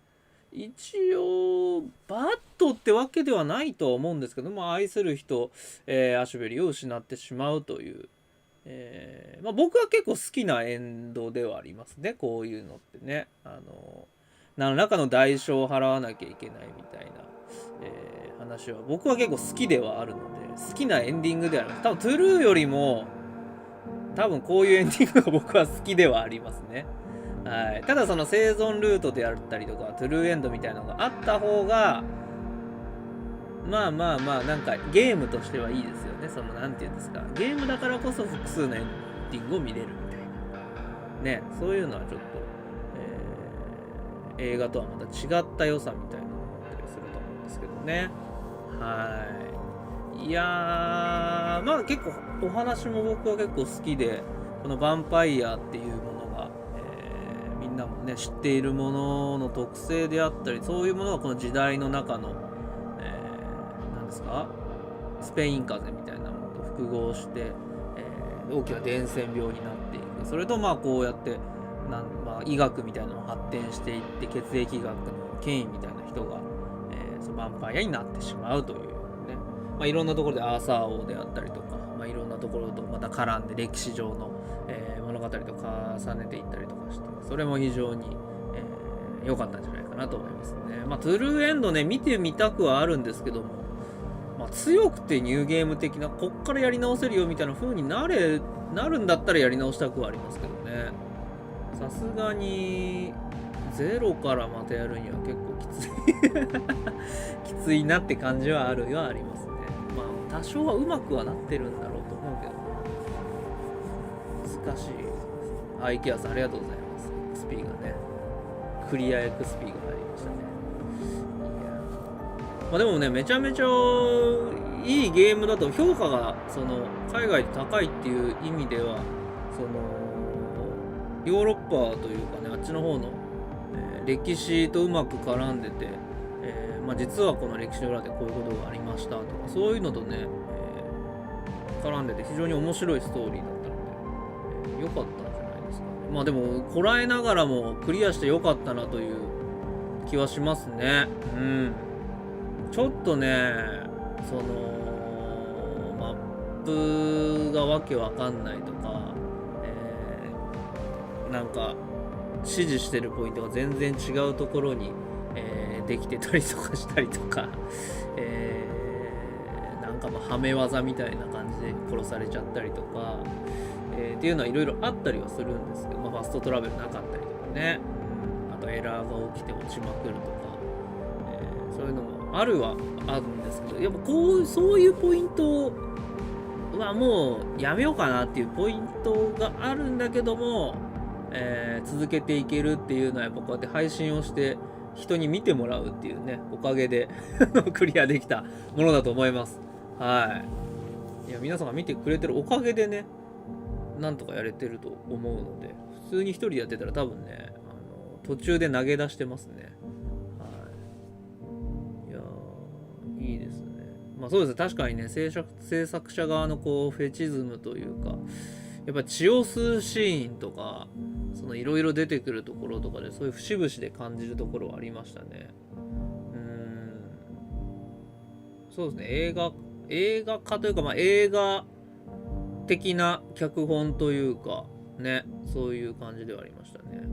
一応バッドってわけではないとは思うんですけども、愛する人、アシュベリーを失ってしまうという、まあ、僕は結構好きなエンドではありますね、こういうのってね。何らかの代償を払わなきゃいけないみたいな、話は僕は結構好きではあるので、好きなエンディングである。多分トゥルーよりも多分こういうエンディングが僕は好きではありますね。はい。ただその生存ルートであったりとかトゥルーエンドみたいなのがあった方がまあなんかゲームとしてはいいですよね。そのなんていうんですか、ゲームだからこそ複数のエンディングを見れるみたいなね、そういうのはちょっと、映画とはまた違った良さみたいなのを持ったりすると思うんですけどね。はい。いやー、まあ結構お話も僕は結構好きで、このヴァンパイアっていうものが、みんなもね知っているものの特性であったり、そういうものがこの時代の中のなんですか、スペイン風邪みたいなものと複合して、大きな伝染病になっていく。それとまあこうやって医学みたいなのが発展していって、血液学の権威みたいな人が、そのヴァンパイアになってしまうというね、いろんなところでアーサー王であったりとか、いろんなところとまた絡んで歴史上の、物語と重ねていったりとかして、それも非常に良かったんじゃないかなと思いますね。トゥルーエンドね、見てみたくはあるんですけども、強くてニューゲーム的な、こっからやり直せるよみたいな風になるんだったらやり直したくはありますけどね。さすがにゼロからまたやるには結構きついきついなって感じはありますね。多少はうまくはなってるんだろうと思うけど、難しい。イケアさんありがとうございます。XP がね、クリア XP が入りましたね。でもね、めちゃめちゃいいゲームだと、評価が海外で高いっていう意味では、ヨーロッパというかね、あっちの方の、歴史とうまく絡んでて、実はこの歴史の裏でこういうことがありましたとか、そういうのとね、絡んでて非常に面白いストーリーだったので、良かったんじゃないですかね。でもこらえながらもクリアして良かったなという気はしますね。ちょっとね、マップがわけわかんないとか、なんか指示してるポイントが全然違うところに、できてたりとかしたりとか、なんかはめ技みたいな感じで殺されちゃったりとか、っていうのはいろいろあったりはするんですけど、ファストトラベルなかったりとかね、あとエラーが起きて落ちまくるとか、そういうのもあるんですけど、やっぱそういうポイントはもうやめようかなっていうポイントがあるんだけども、続けていけるっていうのはやっぱこうやって配信をして人に見てもらうっていうね、おかげでクリアできたものだと思います。いや、皆さんが見てくれてるおかげでね、なんとかやれてると思うので、普通に一人でやってたら多分ね、途中で投げ出してますね。いやー、いいですね。そうですね、確かにね、制作者側のフェチズムというか、やっぱ血を吸うシーンとか、いろいろ出てくるところとかで、そういう節々で感じるところはありましたね。そうですね、映画化というか、映画的な脚本というかね、そういう感じではありましたね。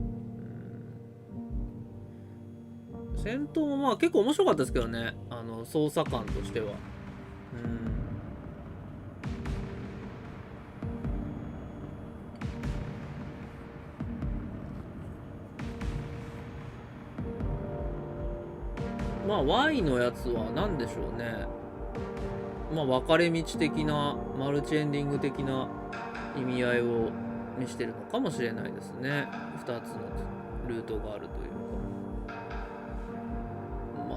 戦闘も結構面白かったですけどね、捜査官としては。Y のやつは何でしょうね。分かれ道的な、マルチエンディング的な意味合いを見してるのかもしれないですね。2つのルートがあるという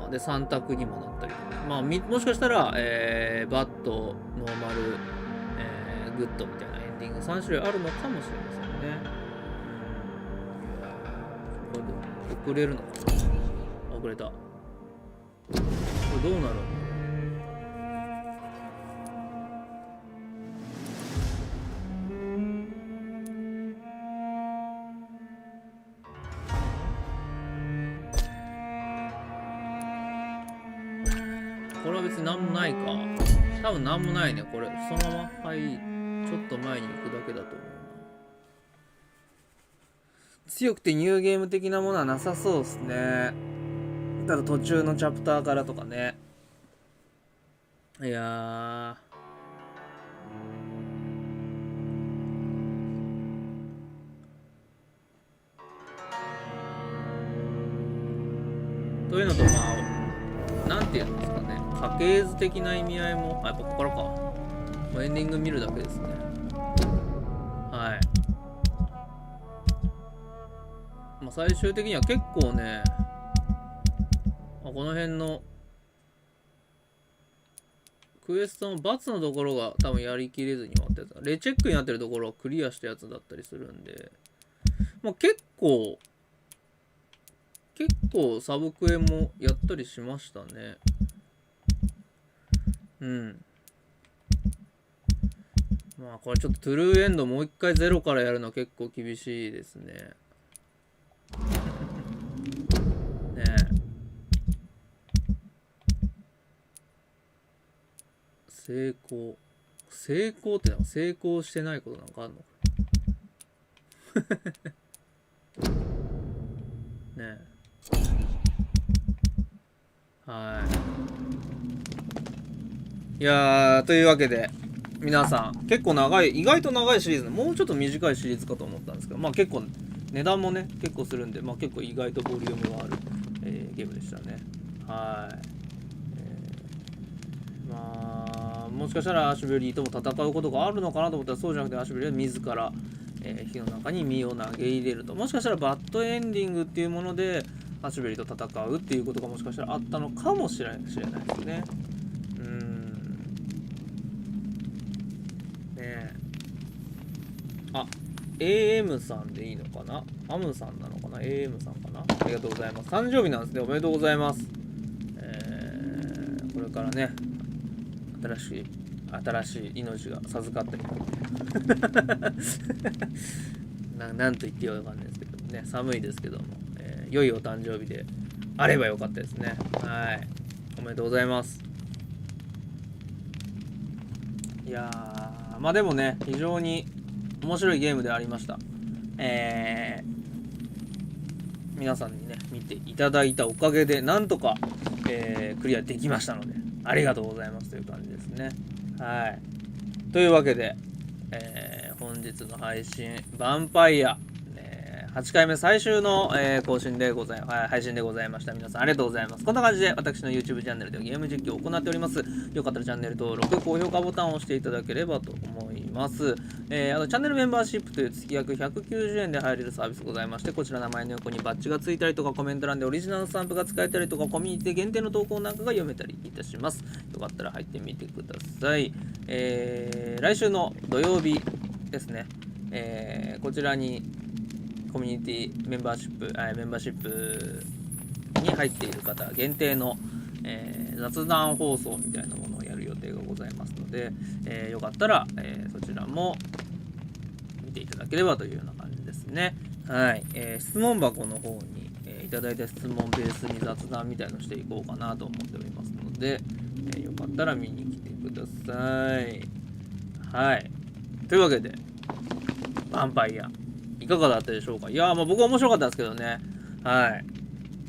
か。で、3択にもなったりとか。もしかしたら、バッド、ノーマル、グッドみたいなエンディング3種類あるのかもしれませんね。これで遅れるのかな。遅れた。これどうなるの？これは別に何もないか。多分何もないね。これそのままちょっと前に行くだけだと思うな。強くてニューゲーム的なものはなさそうですね。ただ途中のチャプターからとかね。いやというのとなんていうんですかね、家系図的な意味合いも、やっぱここからか。もうエンディング見るだけですね。はい。最終的には結構ね、この辺のクエストの×のところが多分やりきれずに終わったやつ、レチェックになってるところをクリアしたやつだったりするんで、結構サブクエもやったりしましたね。これちょっとトゥルーエンドもう一回ゼロからやるのは結構厳しいですね。ね成功ってなんか成功してないことなんかあるのねえ。はい。いやー、というわけで皆さん結構長い、意外と長いシリーズ、もうちょっと短いシリーズかと思ったんですけど、まあ結構値段もね結構するんで、まあ結構意外とボリュームがある、ゲームでしたね。はい。まあもしかしたらアシュベリーとも戦うことがあるのかなと思ったら、そうじゃなくてアシュベリーは自ら、火の中に身を投げ入れると、もしかしたらバッドエンディングっていうものでアシュベリーと戦うっていうことがもしかしたらあったのかもしれないですね。あ、AM さんでいいのかな、アムさんなのかな、 AM さんかな、ありがとうございます。誕生日なんですね。おめでとうございます。これからね新しい命が授かってるなんと言ってよいわかんないですけどね、寒いですけども、良いお誕生日であればよかったですね。はい、おめでとうございます。いやー、まあでもね、非常に面白いゲームでありました。皆さんにね見ていただいたおかげでなんとか、クリアできましたので、ありがとうございますという感じですね。はい。というわけで、本日の配信ヴァンパイア、8回目最終の、配信でございました。皆さんありがとうございます。こんな感じで私の YouTube チャンネルではゲーム実況を行っております。よかったらチャンネル登録、高評価ボタンを押していただければと思います。あとチャンネルメンバーシップという月額190円で入れるサービスございまして、こちら名前の横にバッジがついたりとか、コメント欄でオリジナルスタンプが使えたりとか、コミュニティ限定の投稿なんかが読めたりいたします。よかったら入ってみてください。来週の土曜日ですね、こちらにコミュニティメンバーシップに入っている方限定の、雑談放送みたいなものをやる予定がございますので、よかったら、そちらも見ていただければというような感じですね。はい。質問箱の方に、いただいた質問ベースに雑談みたいのしていこうかなと思っておりますので、よかったら見に来てください。はい。というわけで、ヴァンパイアいかがだったでしょうか。いやー、まあ僕は面白かったんですけどね。はい。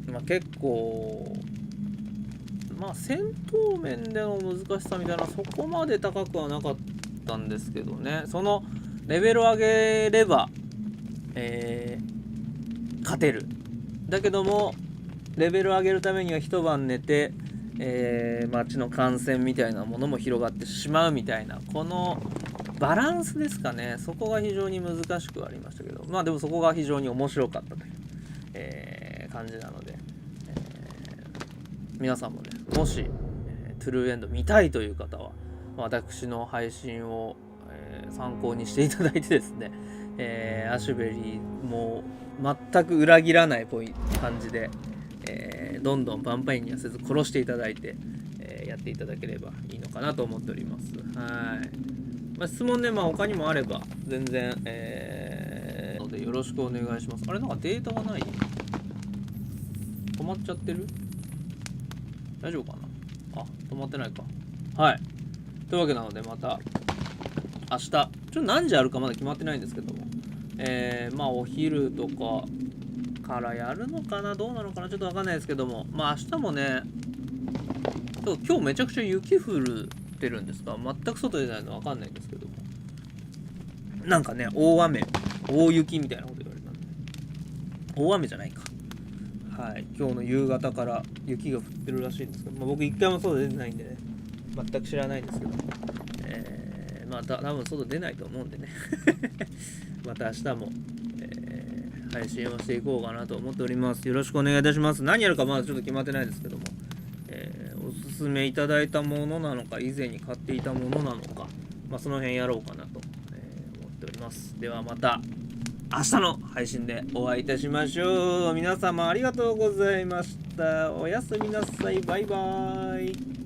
まあ結構、まあ戦闘面での難しさみたいなそこまで高くはなかったんですけどね。そのレベル上げれば、勝てる。だけどもレベル上げるためには一晩寝て、街の感染みたいなものも広がってしまうみたいな、このバランスですかね。そこが非常に難しくありましたけど、まあでもそこが非常に面白かったという、感じなので、皆さんもね、もし、トゥルーエンド見たいという方は私の配信を、参考にしていただいてですね、アシュベリーも全く裏切らない感じで、どんどんヴァンパイアにはせず殺していただいて、やっていただければいいのかなと思っております。はい。まあ、質問ね、まあ他にもあれば全然、のでよろしくお願いします。あれ、なんかデータがない？止まっちゃってる？大丈夫かな？あ、止まってないか。はい。というわけなので、また明日、何時あるかまだ決まってないんですけども、まあお昼とかからやるのかな、どうなのかな、ちょっとわかんないですけども、まあ明日もね、今日めちゃくちゃ雪降ってるんですか？全く外出ないのわかんないんですけども、なんかね、大雪みたいなこと言われたんで、大雨じゃないか。はい、今日の夕方から雪が降ってるらしいんですけど、まあ、僕一回も外出てないんでね、全く知らないんですけども、まあ多分外出ないと思うんでねまた明日も、配信をしていこうかなと思っております。よろしくお願いいたします。何やるかまだちょっと決まってないですけども、おすすめいただいたものなのか、以前に買っていたものなのか、まあ、その辺やろうかなと、思っております。ではまた明日の配信でお会いいたしましょう。皆様ありがとうございました。おやすみなさい。バイバーイ。